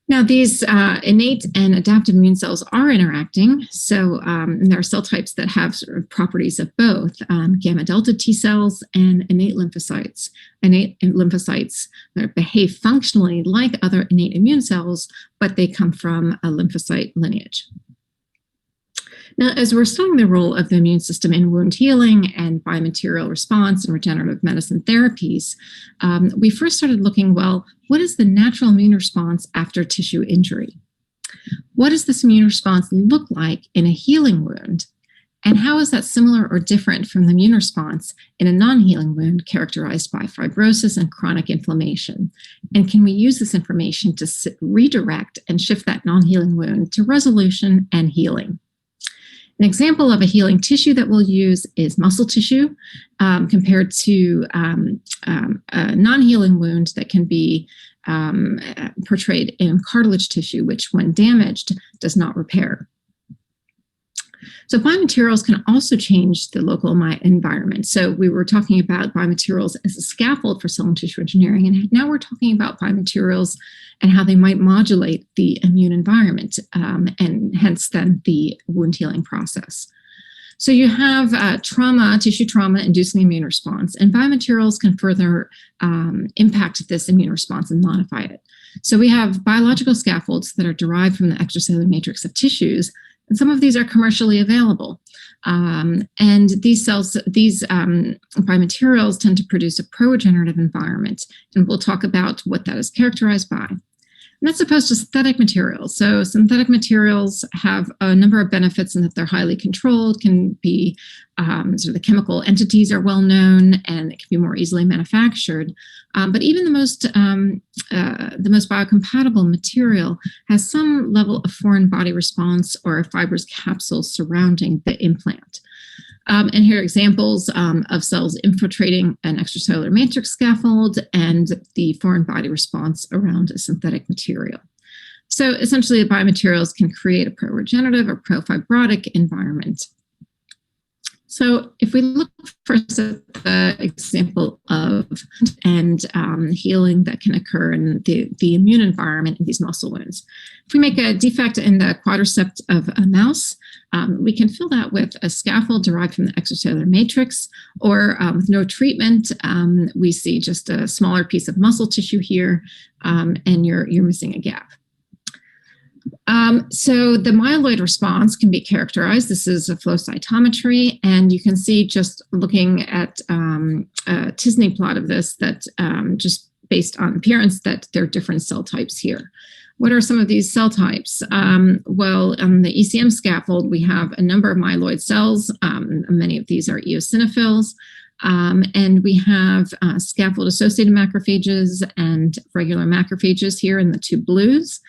Now, these innate and adaptive immune cells are interacting. So there are cell types that have sort of properties of both gamma delta T cells and innate lymphocytes. Innate lymphocytes behave functionally like other innate immune cells, but they come from a lymphocyte lineage. Now, as we're studying the role of the immune system in wound healing and biomaterial response and regenerative medicine therapies, we first started looking, well, what is the natural immune response after tissue injury? What does this immune response look like in a healing wound? And how is that similar or different from the immune response in a non-healing wound characterized by fibrosis and chronic inflammation? And can we use this information to redirect and shift that non-healing wound to resolution and healing? An example of a healing tissue that we'll use is muscle tissue compared to a non-healing wound that can be portrayed in cartilage tissue, which when damaged does not repair. So biomaterials can also change the local environment. So we were talking about biomaterials as a scaffold for cell and tissue engineering, and now we're talking about biomaterials and how they might modulate the immune environment, and hence then the wound healing process. So you have trauma, tissue trauma inducing the immune response, and biomaterials can further impact this immune response and modify it. So we have biological scaffolds that are derived from the extracellular matrix of tissues, and some of these are commercially available. And these biomaterials tend to produce a pro-regenerative environment, and we'll talk about what that is characterized by. And that's opposed to synthetic materials. So synthetic materials have a number of benefits in that they're highly controlled, can be sort of the chemical entities are well known, and it can be more easily manufactured. But even the most biocompatible material has some level of foreign body response or a fibrous capsule surrounding the implant. And here are examples of cells infiltrating an extracellular matrix scaffold and the foreign body response around a synthetic material. So essentially, the biomaterials can create a pro-regenerative or pro-fibrotic environment. So if we look first at the example of healing that can occur in the immune environment in these muscle wounds. If we make a defect in the quadriceps of a mouse, we can fill that with a scaffold derived from the extracellular matrix, or with no treatment, we see just a smaller piece of muscle tissue here, and you're missing a gap. So the myeloid response can be characterized. This is a flow cytometry, and you can see just looking at a t-SNE plot of this that just based on appearance that there are different cell types here. What are some of these cell types? Well, on the ECM scaffold, we have a number of myeloid cells. Many of these are eosinophils. And we have scaffold-associated macrophages and regular macrophages here in the two blues.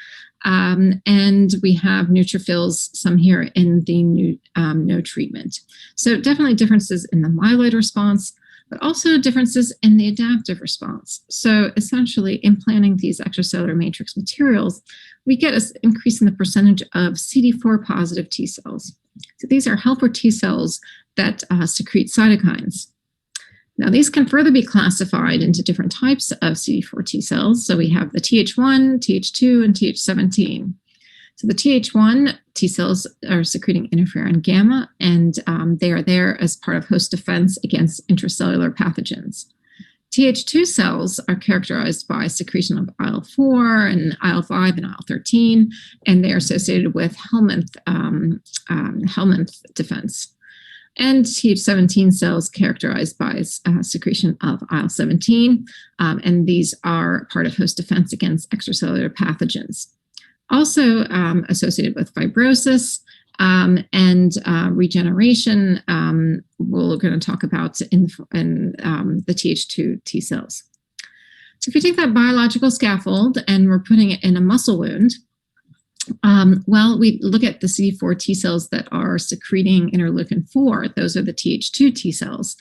And we have neutrophils, some here in the no treatment. So definitely differences in the myeloid response, but also differences in the adaptive response. So essentially, implanting these extracellular matrix materials, we get an increase in the percentage of CD4 positive T cells. So these are helper T cells that secrete cytokines. Now, these can further be classified into different types of CD4 T cells. So we have the Th1, Th2, and Th17. So the Th1 T cells are secreting interferon gamma, and they are there as part of host defense against intracellular pathogens. Th2 cells are characterized by secretion of IL-4 and IL-5 and IL-13, and they are associated with Helminth defense. And Th17 cells characterized by secretion of IL-17, and these are part of host defense against extracellular pathogens. Also associated with fibrosis and regeneration, we're going to talk about in the Th2 T cells. So if we take that biological scaffold and we're putting it in a muscle wound, well, we look at the CD4 T cells that are secreting interleukin-4. Those are the Th2 T cells.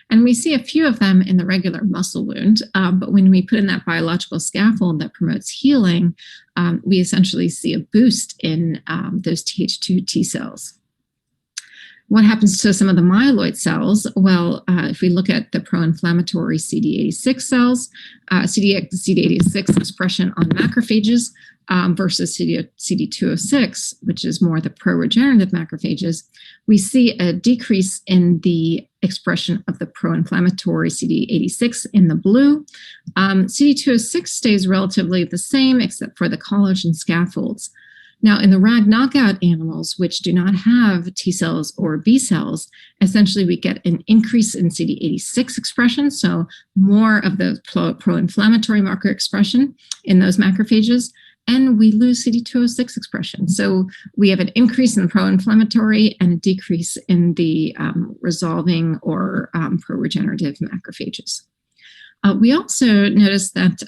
And we see a few of them in the regular muscle wound. But when we put in that biological scaffold that promotes healing, we essentially see a boost in those Th2 T cells. What happens to some of the myeloid cells? Well, if we look at the pro-inflammatory CD86 cells, CD86 expression on macrophages versus CD206, which is more the pro-regenerative macrophages, we see a decrease in the expression of the pro-inflammatory CD86 in the blue. CD206 stays relatively the same except for the collagen scaffolds. Now, in the RAG knockout animals, which do not have T cells or B cells, essentially we get an increase in CD86 expression, so more of the pro-inflammatory marker expression in those macrophages, and we lose CD206 expression. So we have an increase in the pro-inflammatory and a decrease in the resolving or pro-regenerative macrophages. We also noticed that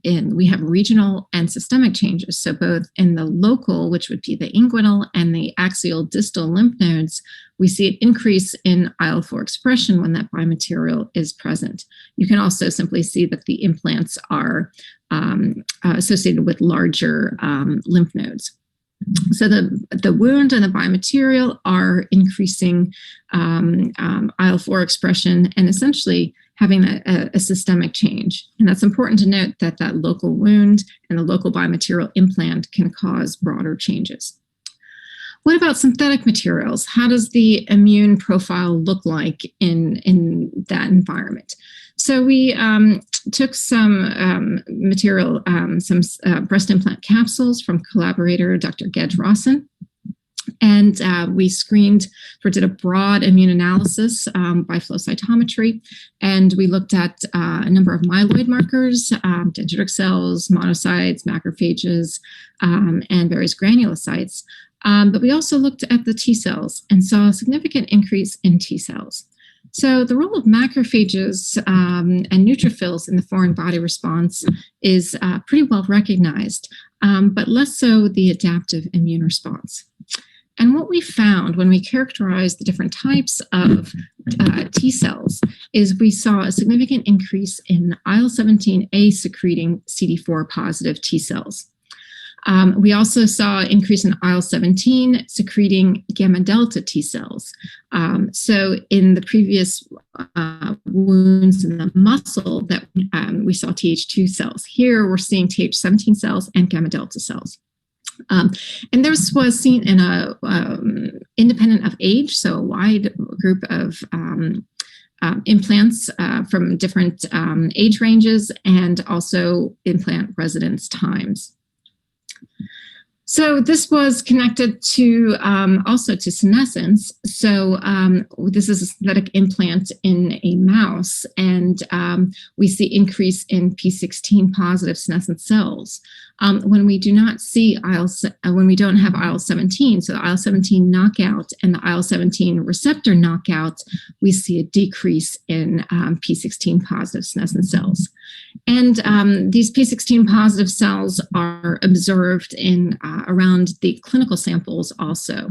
we have regional and systemic changes. So both in the local, which would be the inguinal, and the axial distal lymph nodes, we see an increase in IL-4 expression when that biomaterial is present. You can also simply see that the implants are associated with larger lymph nodes. So the wound and the biomaterial are increasing IL-4 expression and essentially having a systemic change. And that's important to note that that local wound and the local biomaterial implant can cause broader changes. What about synthetic materials? How does the immune profile look like in that environment? So we took some material, some breast implant capsules from collaborator Dr. Gedge Rawson, and we screened or did a broad immune analysis by flow cytometry, and we looked at a number of myeloid markers, dendritic cells, monocytes, macrophages, and various granulocytes. But we also looked at the T cells and saw a significant increase in T cells. So the role of macrophages and neutrophils in the foreign body response is pretty well recognized, but less so the adaptive immune response. And what we found when we characterized the different types of T cells is we saw a significant increase in IL-17A secreting CD4 positive T cells. We also saw an increase in IL-17 secreting gamma delta T cells. So in the previous wounds in the muscle that we saw Th2 cells. Here we're seeing Th17 cells and gamma delta cells. And this was seen in a independent of age, so a wide group of implants from different age ranges and also implant residence times. So this was connected to also to senescence. So this is a synthetic implant in a mouse, and we see increase in P16 positive senescent cells. When we do not see when we don't have IL-17, so the IL-17 knockout and the IL-17 receptor knockout, we see a decrease in P16 positive senescent cells. And these P16 positive cells are observed in around the clinical samples also,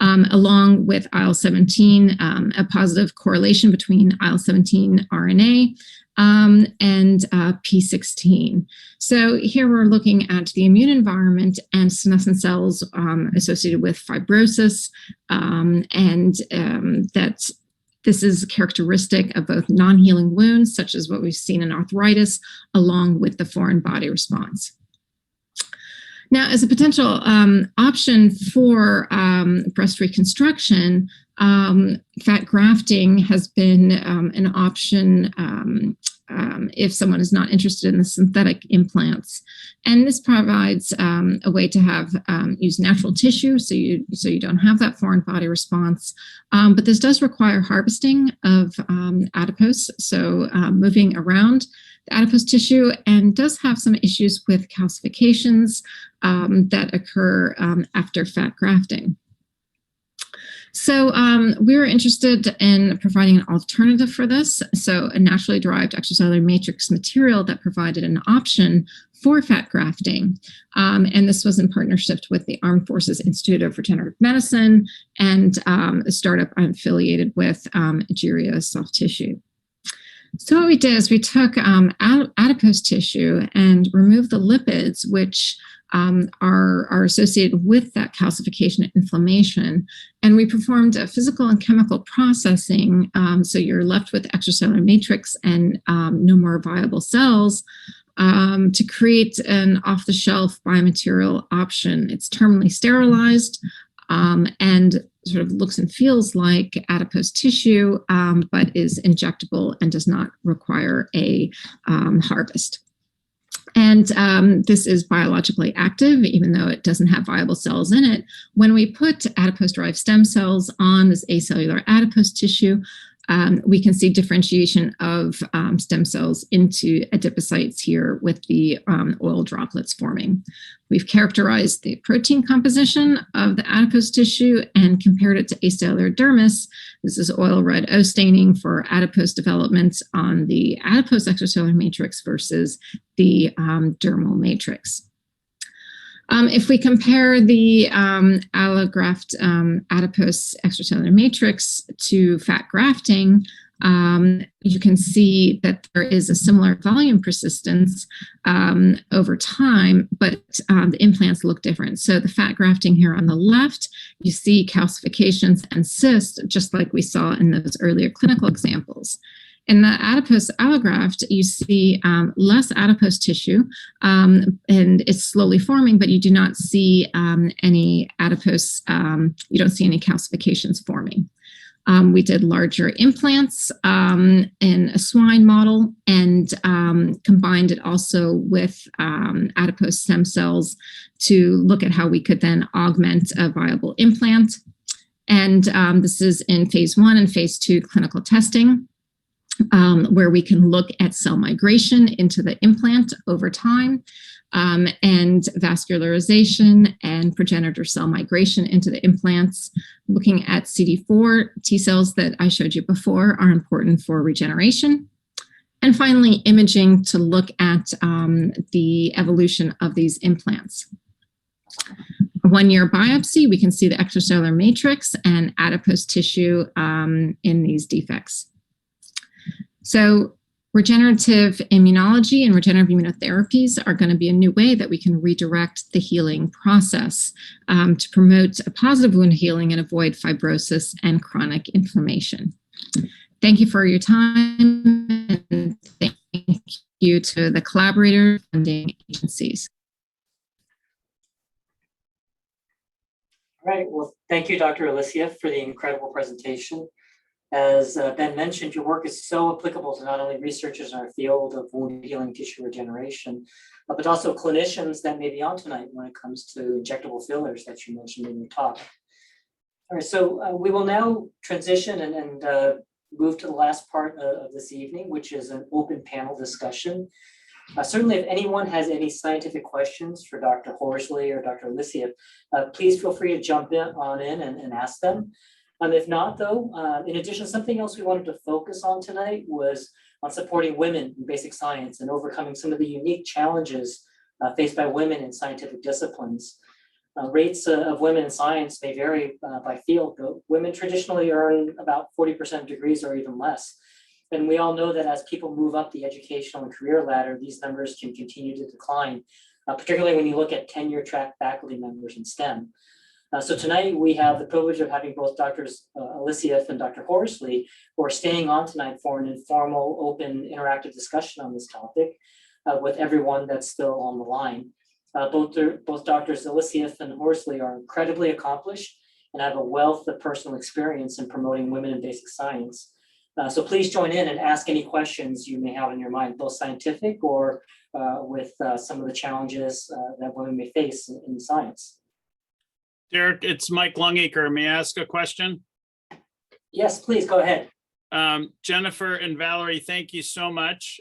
along with IL-17, a positive correlation between IL-17 RNA and P16. So here we're looking at the immune environment and senescent cells associated with fibrosis, and that this is characteristic of both non-healing wounds, such as what we've seen in arthritis, along with the foreign body response. Now, as a potential option for breast reconstruction, fat grafting has been an option if someone is not interested in the synthetic implants. And this provides a way to have use natural tissue, so you don't have that foreign body response. But this does require harvesting of adipose, so moving around the adipose tissue, and does have some issues with calcifications that occur after fat grafting. So we were interested in providing an alternative for this, so a naturally derived extracellular matrix material that provided an option for fat grafting. And this was in partnership with the Armed Forces Institute of Regenerative Medicine and a startup I'm affiliated with, Egeria Soft Tissue. So what we did is we took adipose tissue and removed the lipids, which are associated with that calcification and inflammation. And we performed a physical and chemical processing. So you're left with extracellular matrix and no more viable cells to create an off-the-shelf biomaterial option. It's terminally sterilized and sort of looks and feels like adipose tissue, but is injectable and does not require a harvest. And this is biologically active, even though it doesn't have viable cells in it. When we put adipose-derived stem cells on this acellular adipose tissue, we can see differentiation of stem cells into adipocytes here with the oil droplets forming. We've characterized the protein composition of the adipose tissue and compared it to acellular dermis. This is oil red O staining for adipose development on the adipose extracellular matrix versus the dermal matrix. If we compare the allograft adipose extracellular matrix to fat grafting, you can see that there is a similar volume persistence over time, but the implants look different. So the fat grafting here on the left, you see calcifications and cysts, just like we saw in those earlier clinical examples. In the adipose allograft, you see less adipose tissue, and it's slowly forming, but you do not see any adipose, you don't see any calcifications forming. We did larger implants in a swine model and combined it also with adipose stem cells to look at how we could then augment a viable implant. And this is in phase 1 and phase 2 clinical testing. Where we can look at cell migration into the implant over time and vascularization and progenitor cell migration into the implants. Looking at CD4 T cells that I showed you before are important for regeneration. And finally, imaging to look at the evolution of these implants. A 1-year biopsy, we can see the extracellular matrix and adipose tissue in these defects. So regenerative immunology and regenerative immunotherapies are going to be a new way that we can redirect the healing process to promote a positive wound healing and avoid fibrosis and chronic inflammation. Thank you for your time, and thank you to the collaborator funding agencies. All right, well, thank you, Dr. Alicia, for the incredible presentation. As Ben mentioned, your work is so applicable to not only researchers in our field of wound healing tissue regeneration, but also clinicians that may be on tonight when it comes to injectable fillers that you mentioned in your talk. All right, so we will now transition and move to the last part of this evening, which is an open panel discussion. Certainly, if anyone has any scientific questions for Dr. Horsley or Dr. Alicia, please feel free to jump in and ask them. If not, though, in addition, something else we wanted to focus on tonight was on supporting women in basic science and overcoming some of the unique challenges faced by women in scientific disciplines. Rates of women in science may vary by field, but women traditionally earn about 40% of degrees or even less. And we all know that as people move up the educational and career ladder, these numbers can continue to decline, particularly when you look at tenure track faculty members in STEM. So tonight we have the privilege of having both Drs. Alicia and Dr. Horsley, who are staying on tonight for an informal, open, interactive discussion on this topic with everyone that's still on the line. Both Drs. Alicia and Horsley are incredibly accomplished and have a wealth of personal experience in promoting women in basic science. So please join in and ask any questions you may have in your mind, both scientific or with some of the challenges that women may face in science. Derek, it's Mike Longacre. May I ask a question? Yes, please go ahead. Jennifer and Valerie, thank you so much.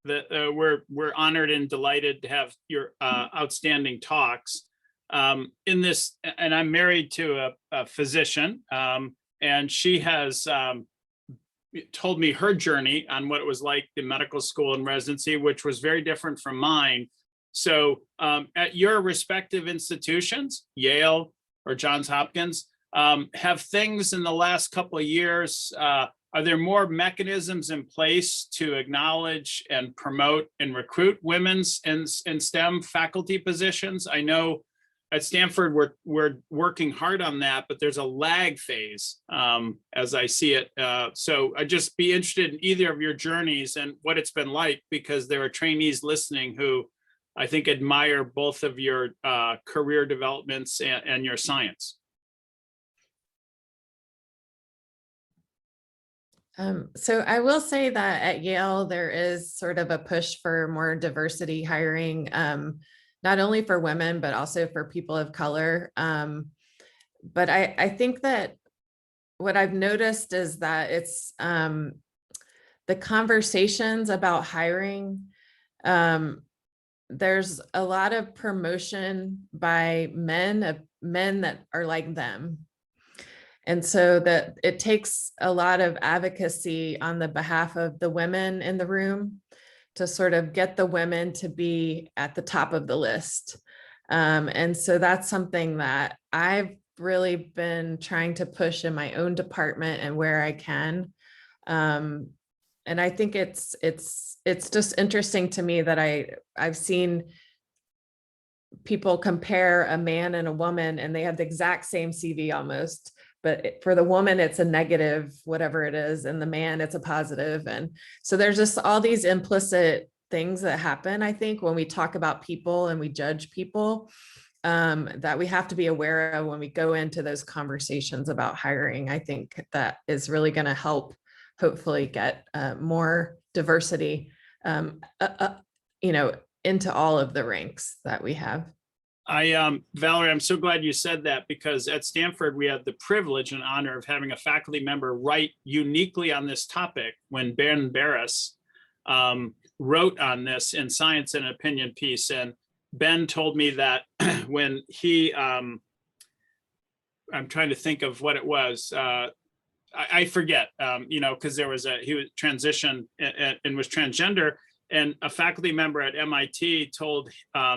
We're honored and delighted to have your outstanding talks. In this, and I'm married to a physician, and she has told me her journey on what it was like in medical school and residency, which was very different from mine. So at your respective institutions, Yale or Johns Hopkins, have things in the last couple of years are there more mechanisms in place to acknowledge and promote and recruit women's and STEM faculty positions? I know at Stanford, we're working hard on that, but there's a lag phase as I see it. So I'd just be interested in either of your journeys and what it's been like, because there are trainees listening who I think admire both of your career developments and your science. So I will say that at Yale, there is sort of a push for more diversity hiring, not only for women, but also for people of color. But I think that what I've noticed is that it's the conversations about hiring, there's a lot of promotion by men that are like them. And so that it takes a lot of advocacy on the behalf of the women in the room to sort of get the women to be at the top of the list. And so that's something that I've really been trying to push in my own department and where I can. And I think it's just interesting to me that I've seen people compare a man and a woman and they have the exact same CV almost. But for the woman, it's a negative, whatever it is, and the man, it's a positive. And so there's just all these implicit things that happen, I think, when we talk about people and we judge people, that we have to be aware of when we go into those conversations about hiring. I think that is really going to help hopefully get more diversity, into all of the ranks that we have. Valerie, I'm so glad you said that, because at Stanford, we had the privilege and honor of having a faculty member write uniquely on this topic when Ben Barris wrote on this in Science and Opinion piece. And Ben told me that when he, I'm trying to think of what it was, I forget, because there was he was transitioned and was transgender. And a faculty member at MIT told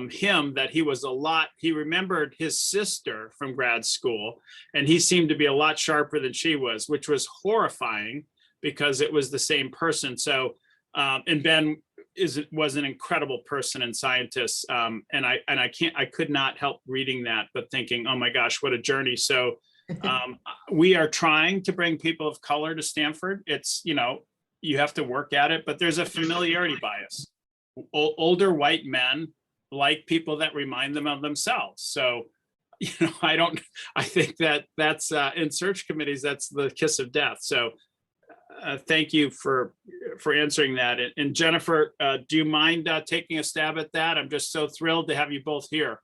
him that he remembered his sister from grad school, and he seemed to be a lot sharper than she was, which was horrifying because it was the same person. So, and Ben was an incredible person and scientist. And I could not help reading that, but thinking, oh my gosh, what a journey. So we are trying to bring people of color to Stanford. It's, you have to work at it, but there's a familiarity bias. Older white men like people that remind them of themselves. So, I think that's in search committees, that's the kiss of death. So thank you for answering that. And Jennifer, do you mind taking a stab at that? I'm just so thrilled to have you both here.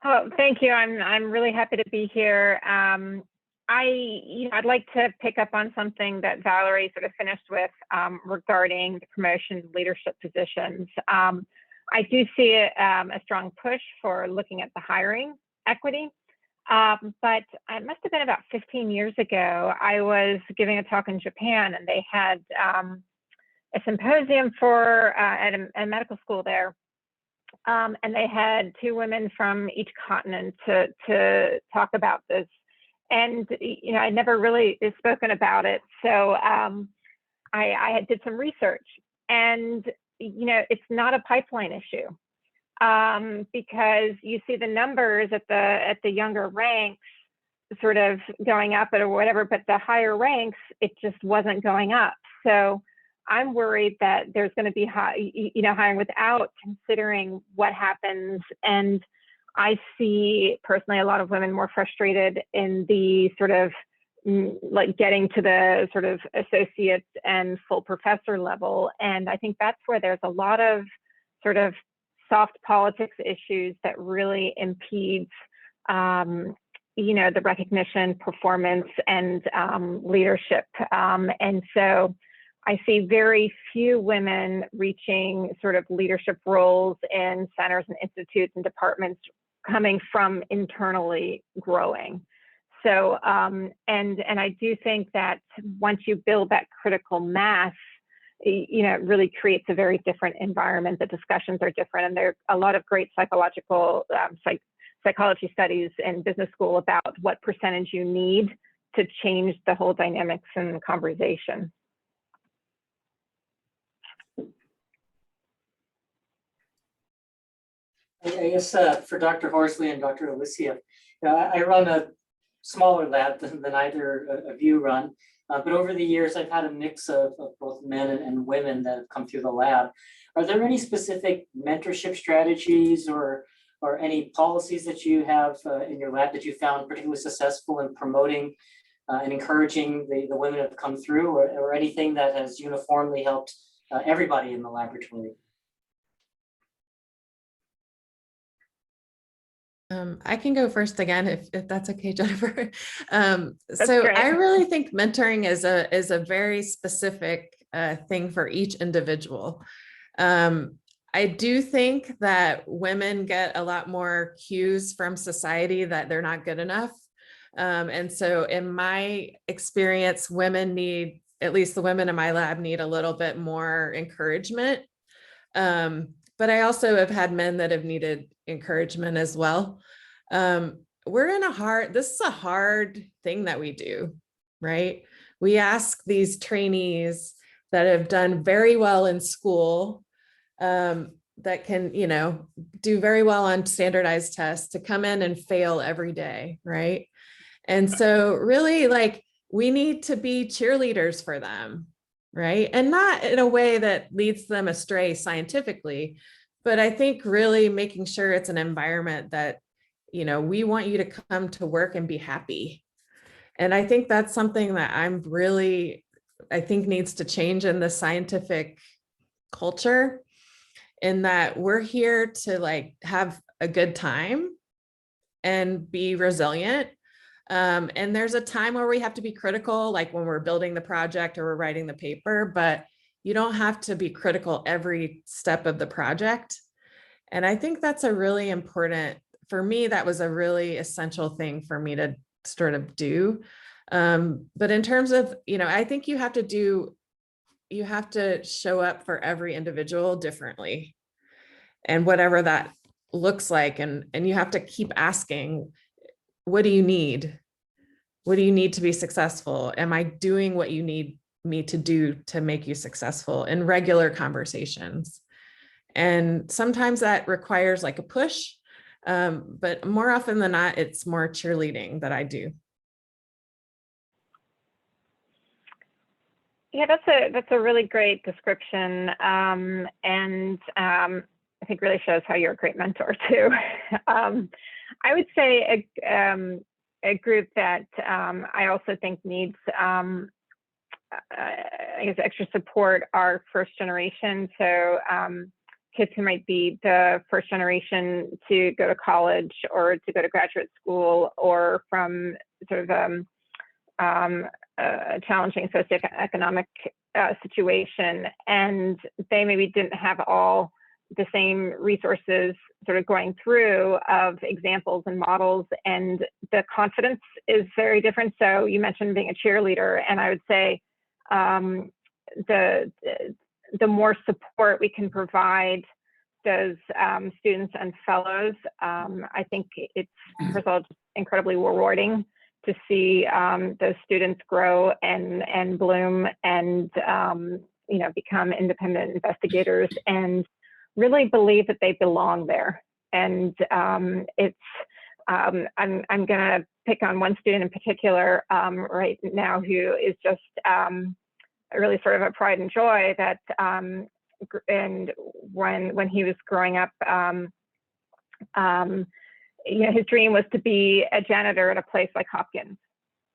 Oh, thank you. I'm really happy to be here. I'd like to pick up on something that Valerie sort of finished with regarding the promotion of leadership positions. I do see a strong push for looking at the hiring equity, but it must have been about 15 years ago. I was giving a talk in Japan, and they had a symposium at a medical school there, and they had two women from each continent to talk about this. And, I never really spoken about it. So I did some research, and, it's not a pipeline issue because you see the numbers at the younger ranks sort of going up or whatever, but the higher ranks, it just wasn't going up. So I'm worried that there's going to be hiring without considering what happens. And I see personally a lot of women more frustrated in the sort of like getting to the sort of associate and full professor level. And I think that's where there's a lot of sort of soft politics issues that really impedes, the recognition, performance, and leadership. And so I see very few women reaching sort of leadership roles in centers and institutes and departments coming from internally growing. So, and I do think that once you build that critical mass, it really creates a very different environment. The discussions are different, and there are a lot of great psychology studies in business school about what percentage you need to change the whole dynamics in the conversation. I guess for Dr. Horsley and Dr. Alicia, I run a smaller lab than either of you run, but over the years I've had a mix of both men and women that have come through the lab. Are there any specific mentorship strategies or any policies that you have in your lab that you found particularly successful in promoting and encouraging the women that have come through, or anything that has uniformly helped everybody in the laboratory? I can go first again, if that's okay, Jennifer. That's so great. I really think mentoring is a very specific thing for each individual. I do think that women get a lot more cues from society that they're not good enough. And so in my experience, women need, at least the women in my lab, need a little bit more encouragement. But I also have had men that have needed encouragement as well. This is a hard thing that we do, right? We ask these trainees that have done very well in school, that can, do very well on standardized tests, to come in and fail every day, right? And so really, like, we need to be cheerleaders for them, right? And not in a way that leads them astray scientifically, but I think really making sure it's an environment that, we want you to come to work and be happy. And I think that's something that I think needs to change in the scientific culture, in that we're here to have a good time and be resilient. And there's a time where we have to be critical, like when we're building the project or we're writing the paper, but you don't have to be critical every step of the project. And I think that's a really important, for me, that was a really essential thing for me to sort of do. But in terms of, I think you have to show up for every individual differently, and whatever that looks like. And you have to keep asking, what do you need? What do you need to be successful? Am I doing what you need me to do to make you successful, in regular conversations? And sometimes that requires like a push, but more often than not, it's more cheerleading that I do. Yeah, that's a really great description, and I think really shows how you're a great mentor too. I would say a group that I also think needs, I guess, extra support are first generation. So kids who might be the first generation to go to college or to go to graduate school, or from sort of a challenging socioeconomic situation, and they maybe didn't have all the same resources sort of going through of examples and models, and the confidence is very different. So you mentioned being a cheerleader, and I would say the more support we can provide those students and fellows, I think it's, first of all, just incredibly rewarding to see those students grow and bloom and become independent investigators and really believe that they belong there. And I'm going to pick on one student in particular right now, who is just really sort of a pride and joy that, and when he was growing up, his dream was to be a janitor at a place like Hopkins,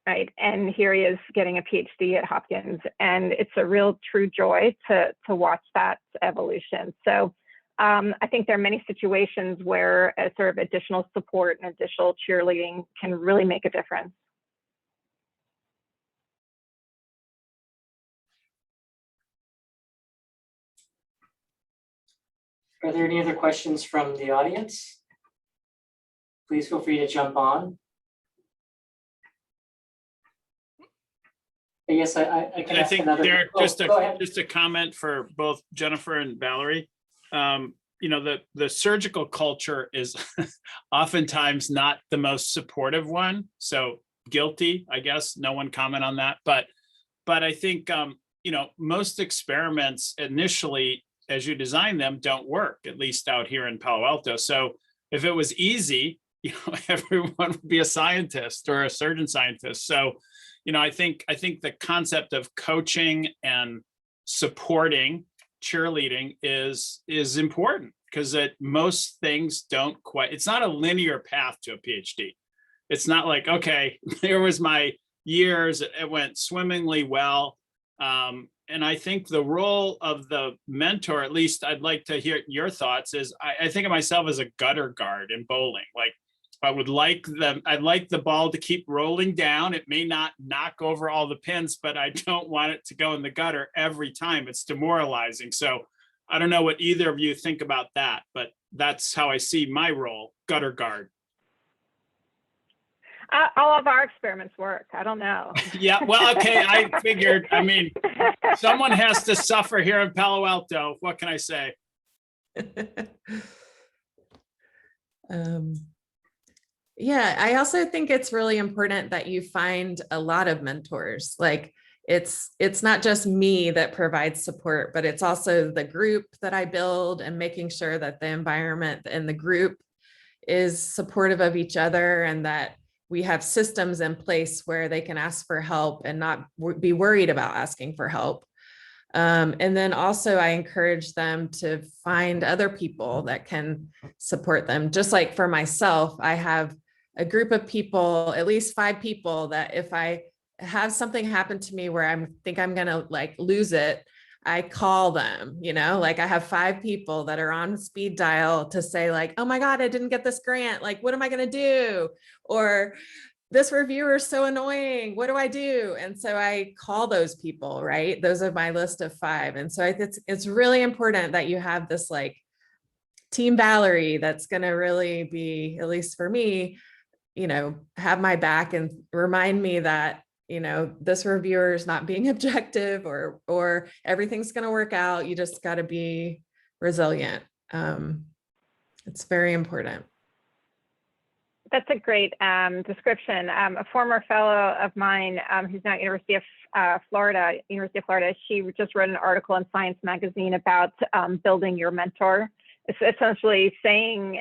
right? And here he is getting a PhD at Hopkins, and it's a real true joy to watch that evolution. So I think there are many situations where a sort of additional support and additional cheerleading can really make a difference. Are there any other questions from the audience? Please feel free to jump on. Yes, I can I ask think another. Derek, Oh, go ahead. just a comment for both Jennifer and Valerie. The surgical culture is oftentimes not the most supportive one. So guilty, I guess. No one comment on that, but I think most experiments initially, as you design them, don't work, at least out here in Palo Alto. So if it was easy, everyone would be a scientist or a surgeon scientist. So, I think the concept of coaching and supporting, cheerleading is important, because most things don't quite, it's not a linear path to a PhD. It's not like, okay, there was my years, it went swimmingly well. And I think the role of the mentor, at least I'd like to hear your thoughts, is I think of myself as a gutter guard in bowling. Like, I'd like the ball to keep rolling down. It may not knock over all the pins, but I don't want it to go in the gutter every time. It's demoralizing. So I don't know what either of you think about that, but that's how I see my role, gutter guard. All of our experiments work. I don't know. Yeah, well, okay, I figured, someone has to suffer here in Palo Alto. What can I say? Yeah, I also think it's really important that you find a lot of mentors. Like, it's not just me that provides support, but it's also the group that I build, and making sure that the environment in the group is supportive of each other, and that we have systems in place where they can ask for help and not be worried about asking for help. And then also I encourage them to find other people that can support them. Just like for myself, I have a group of people, at least 5 people, that if I have something happen to me where I think I'm gonna lose it, I call them, like I have 5 people that are on speed dial to say oh my God, I didn't get this grant. What am I going to do? Or this reviewer is so annoying. What do I do? And so I call those people, right? Those are my list of 5. And so it's really important that you have this team Valerie that's going to really be, at least for me, have my back and remind me that this reviewer is not being objective, or everything's going to work out. You just got to be resilient. It's very important. That's a great description. A former fellow of mine who's now at University of Florida, she just wrote an article in Science Magazine about building your mentor. It's essentially saying,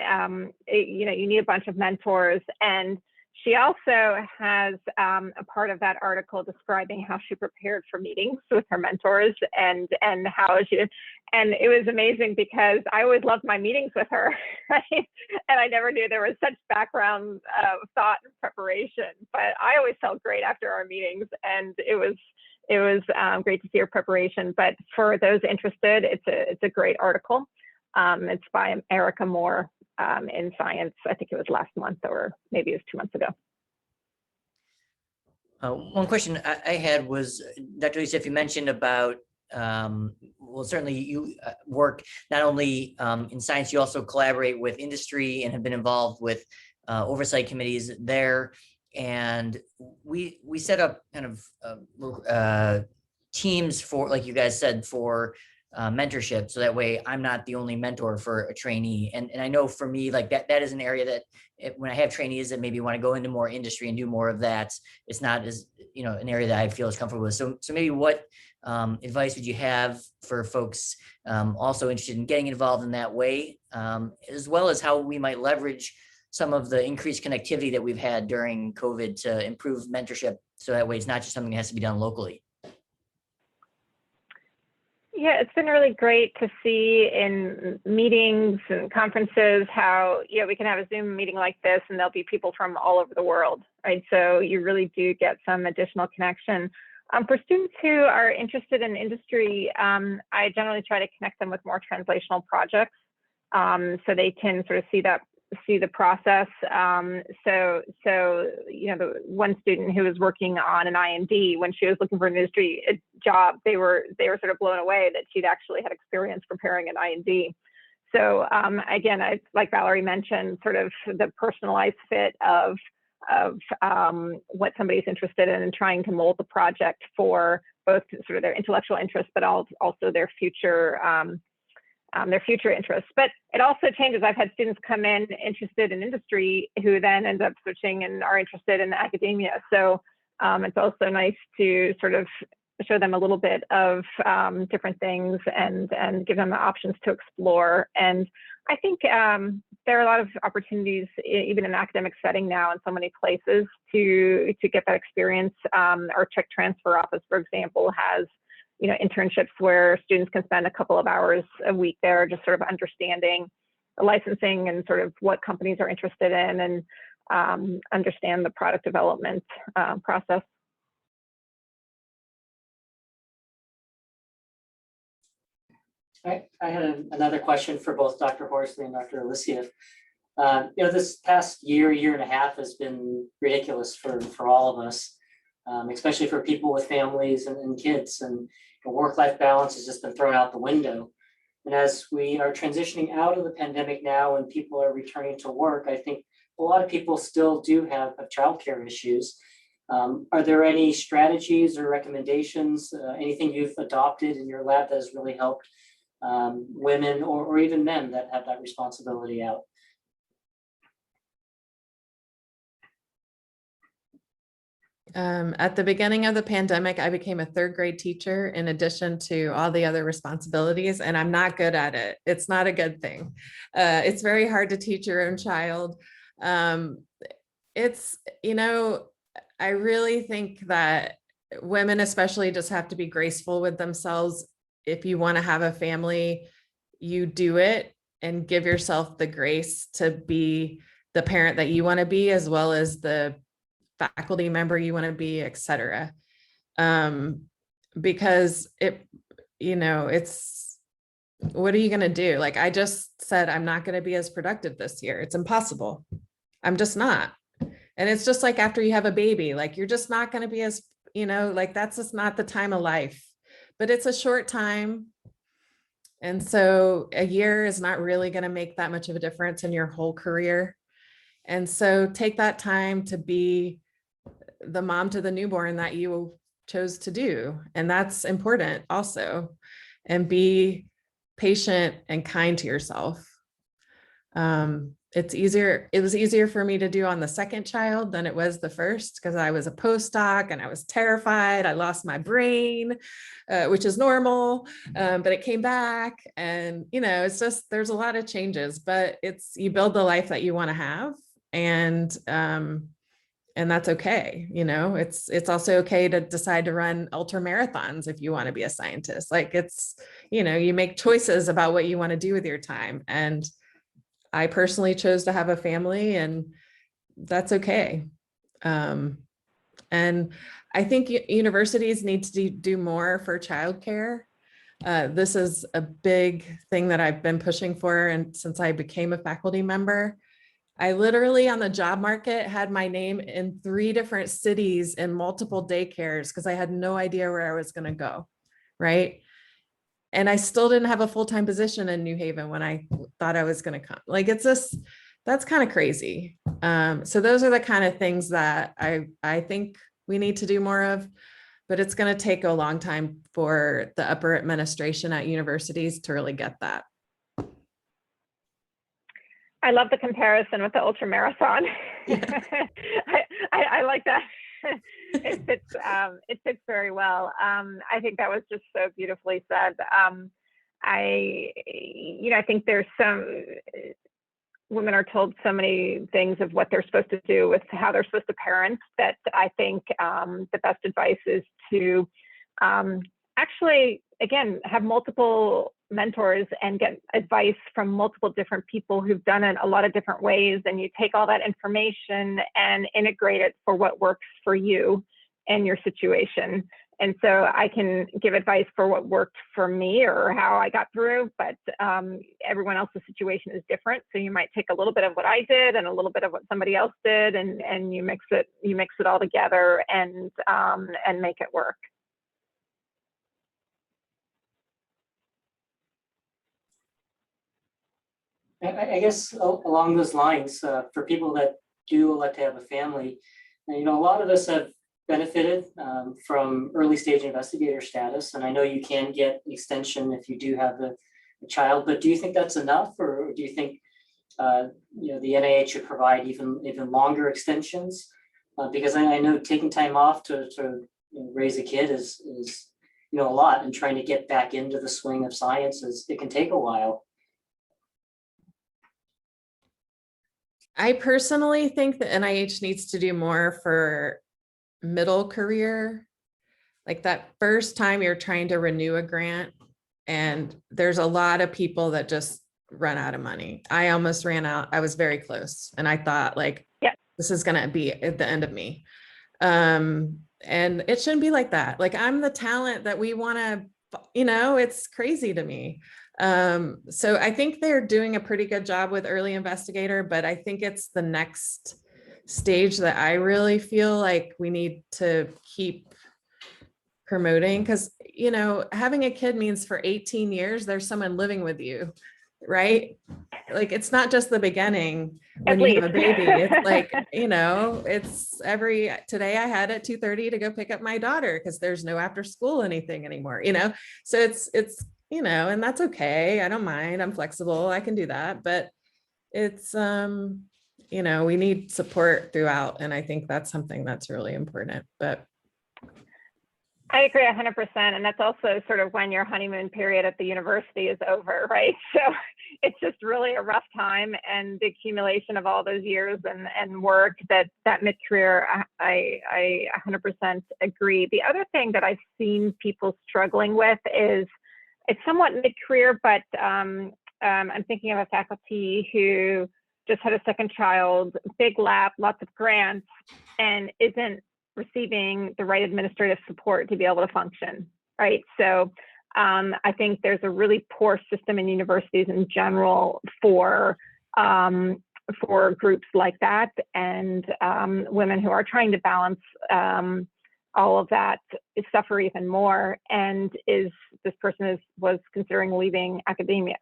you need a bunch of mentors. And she also has a part of that article describing how she prepared for meetings with her mentors and how she did. And it was amazing because I always loved my meetings with her, right? And I never knew there was such background thought and preparation. But I always felt great after our meetings, and it was great to see her preparation. But for those interested, it's a great article. It's by Erica Moore in Science. I think it was last month, or maybe it was 2 months ago. One question I had was, Dr. Lisa, if you mentioned about, well, certainly you work not only in science, you also collaborate with industry and have been involved with oversight committees there. And we set up kind of teams for, like you guys said, for mentorship, so that way I'm not the only mentor for a trainee. And I know for me, that is an area that when I have trainees that maybe want to go into more industry and do more of that, it's not as an area that I feel as comfortable with. So maybe what advice would you have for folks also interested in getting involved in that way, as well as how we might leverage some of the increased connectivity that we've had during COVID to improve mentorship, so that way it's not just something that has to be done locally? Yeah, it's been really great to see in meetings and conferences how we can have a Zoom meeting like this and there'll be people from all over the world, right? So you really do get some additional connection. For students who are interested in industry, I generally try to connect them with more translational projects so they can sort of see the process. So the one student who was working on an IND, when she was looking for an industry job, they were sort of blown away that she'd actually had experience preparing an IND. So again, like Valerie mentioned, sort of the personalized fit of what somebody's interested in and trying to mold the project for both sort of their intellectual interests, but also their future their future interests. But it also changes. I've had students come in interested in industry who then end up switching and are interested in academia. So it's also nice to sort of show them a little bit of different things and give them the options to explore. And I think there are a lot of opportunities, even in academic setting now in so many places, to get that experience. Our Tech Transfer Office, for example, has internships where students can spend a couple of hours a week there, just sort of understanding the licensing and sort of what companies are interested in, and understand the product development process. I had another question for both Dr. Horsley and Dr. Alicieff. This past year and a half has been ridiculous for all of us, especially for people with families and kids, and work-life balance has just been thrown out the window. And as we are transitioning out of the pandemic now and people are returning to work, I think a lot of people still do have childcare issues. Are there any strategies or recommendations, anything you've adopted in your lab that has really helped women or even men that have that responsibility out? At the beginning of the pandemic, I became a third grade teacher in addition to all the other responsibilities, and I'm not good at it. It's not a good thing. It's very hard to teach your own child. I really think that women especially just have to be graceful with themselves. If you want to have a family, you do it and give yourself the grace to be the parent that you want to be, as well as the faculty member you want to be, et cetera. Because it's, what are you going to do? Like I just said, I'm not going to be as productive this year. It's impossible. I'm just not. And it's just like after you have a baby, like you're just not going to be as, that's just not the time of life, but it's a short time. And so a year is not really going to make that much of a difference in your whole career. And so take that time to be the mom to the newborn that you chose to do. And that's important also. And be patient and kind to yourself. It was easier for me to do on the second child than it was the first, because I was a postdoc and I was terrified. I lost my brain, which is normal, but it came back. And, it's just, there's a lot of changes, but you build the life that you want to have. And that's okay. It's also okay to decide to run ultra marathons if you want to be a scientist. Like you make choices about what you want to do with your time. And I personally chose to have a family, and that's okay. And I think universities need to do more for childcare. This is a big thing that I've been pushing for, and since I became a faculty member. I literally on the job market had my name in 3 different cities in multiple daycares because I had no idea where I was going to go, right? And I still didn't have a full-time position in New Haven when I thought I was going to come. Like that's kind of crazy. So those are the kind of things that I think we need to do more of, but it's going to take a long time for the upper administration at universities to really get that. I love the comparison with the ultra marathon. I like that. It fits very well. I think that was just so beautifully said. I think there's some women are told so many things of what they're supposed to do with how they're supposed to parent, that I think the best advice is to actually, again, have multiple mentors and get advice from multiple different people who've done it a lot of different ways. And you take all that information and integrate it for what works for you and your situation. And so I can give advice for what worked for me or how I got through, but everyone else's situation is different. So you might take a little bit of what I did and a little bit of what somebody else did, and you mix it all together and make it work. I guess along those lines, for people that do elect to have a family, a lot of us have benefited from early stage investigator status, and I know you can get extension if you do have the child. But do you think that's enough, or do you think the NIH should provide even longer extensions? Because I know taking time off to raise a kid is a lot, and trying to get back into the swing of science it can take a while. I personally think that NIH needs to do more for middle career, like that first time you're trying to renew a grant, and there's a lot of people that just run out of money. I almost ran out. I was very close, and I thought, like, yeah, this is going to be at the end of me. And it shouldn't be like that. Like, I'm the talent that we want to, it's crazy to me. So I think they're doing a pretty good job with early investigator, but I think it's the next stage that I really feel like we need to keep promoting, because, having a kid means for 18 years, there's someone living with you, right? Like, it's not just the beginning when you have a baby. It's like, it's today I had at 2:30 to go pick up my daughter because there's no after school anything anymore, so it's, and that's okay. I don't mind. I'm flexible. I can do that. But it's, we need support throughout. And I think that's something that's really important. But I agree 100%. And that's also sort of when your honeymoon period at the university is over, right? So it's just really a rough time, and the accumulation of all those years and work that mid-career, I 100% agree. The other thing that I've seen people struggling with is, it's somewhat mid-career, but I'm thinking of a faculty who just had a second child, big lab, lots of grants, and isn't receiving the right administrative support to be able to function, right? So I think there's a really poor system in universities in general for groups like that, and women who are trying to balance all of that suffer even more. And this person was considering leaving academia,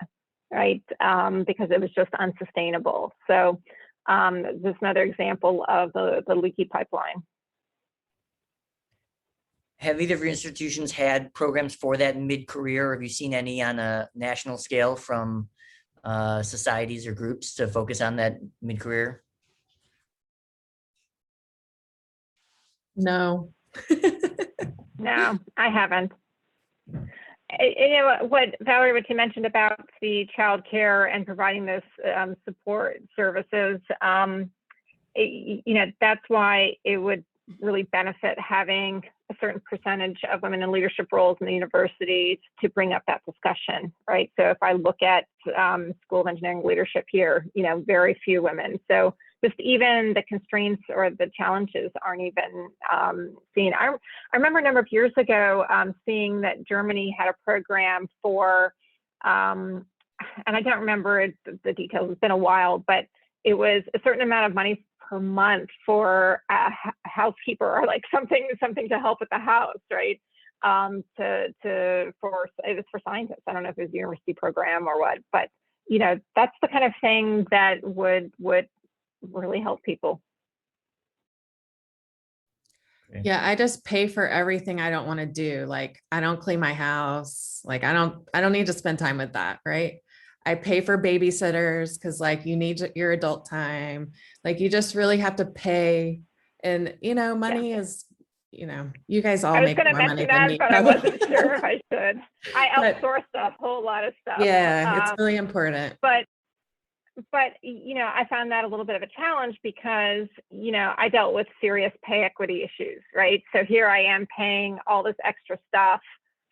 right? Because it was just unsustainable. So this is another example of the leaky pipeline. Have either of your institutions had programs for that mid-career? Have you seen any on a national scale from societies or groups to focus on that mid-career? No. No, I haven't. What Valerie, what you mentioned about the child care and providing those support services, that's why it would really benefit having a certain percentage of women in leadership roles in the universities to bring up that discussion, right? So if I look at School of Engineering leadership here, very few women. So just even the constraints or the challenges aren't even seen. I remember a number of years ago seeing that Germany had a program for, and I don't remember the details, it's been a while, but it was a certain amount of money per month for a housekeeper, or like something to help with the house, right? It was for scientists. I don't know if it was a university program or what, but that's the kind of thing that would really help people. Yeah, I just pay for everything I don't want to do. Like, I don't clean my house. Like, I don't need to spend time with that, right? I pay for babysitters because, like, you need your adult time. Like, you just really have to pay. And, money is, you guys all make more money than me. But I wasn't sure if I should. I outsourced a whole lot of stuff. Yeah, it's really important. But I found that a little bit of a challenge because, I dealt with serious pay equity issues, right? So here I am paying all this extra stuff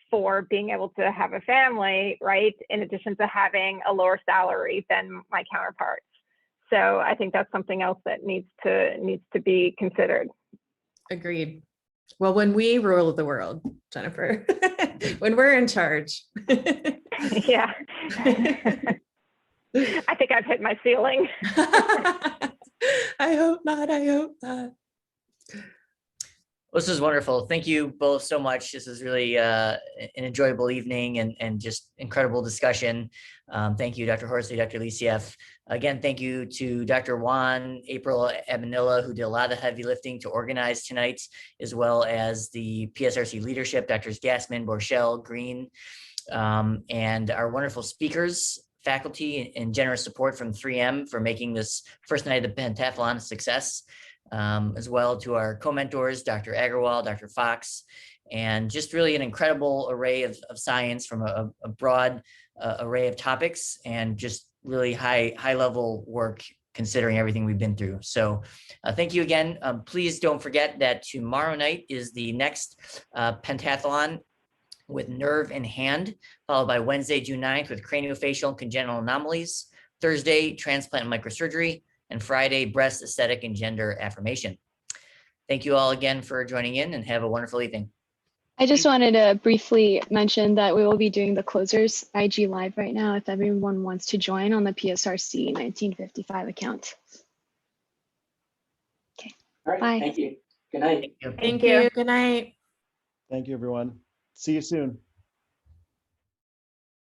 for being able to have a family, right? In addition to having a lower salary than my counterparts. So I think that's something else that needs to be considered. Agreed. Well, when we rule the world, Jennifer, when we're in charge. Yeah. I think I've hit my ceiling. I hope not. I hope not. Well, this is wonderful. Thank you both so much. This is really an enjoyable evening and just incredible discussion. Thank you, Dr. Horsley, Dr. Lisiev. Again, thank you to Dr. Juan, April Abenilla, who did a lot of the heavy lifting to organize tonight, as well as the PSRC leadership, Drs. Gassman, Borchell, Green. and our wonderful speakers, faculty, and generous support from 3M for making this first night of the pentathlon a success, as well to our co-mentors, Dr. Agarwal, Dr. Fox, and just really an incredible array of science from a broad array of topics, and just really high level work considering everything we've been through. So thank you again. Please don't forget that tomorrow night is the next pentathlon with nerve and hand, followed by Wednesday, June 9th with craniofacial and congenital anomalies, Thursday, transplant and microsurgery, and Friday, breast aesthetic and gender affirmation. Thank you all again for joining in, and have a wonderful evening. I just wanted to briefly mention that we will be doing the closers IG live right now if everyone wants to join on the PSRC 1955 account. Okay. All right. Bye. Thank you. Good night. Thank you. Good night. Thank you, everyone. See you soon.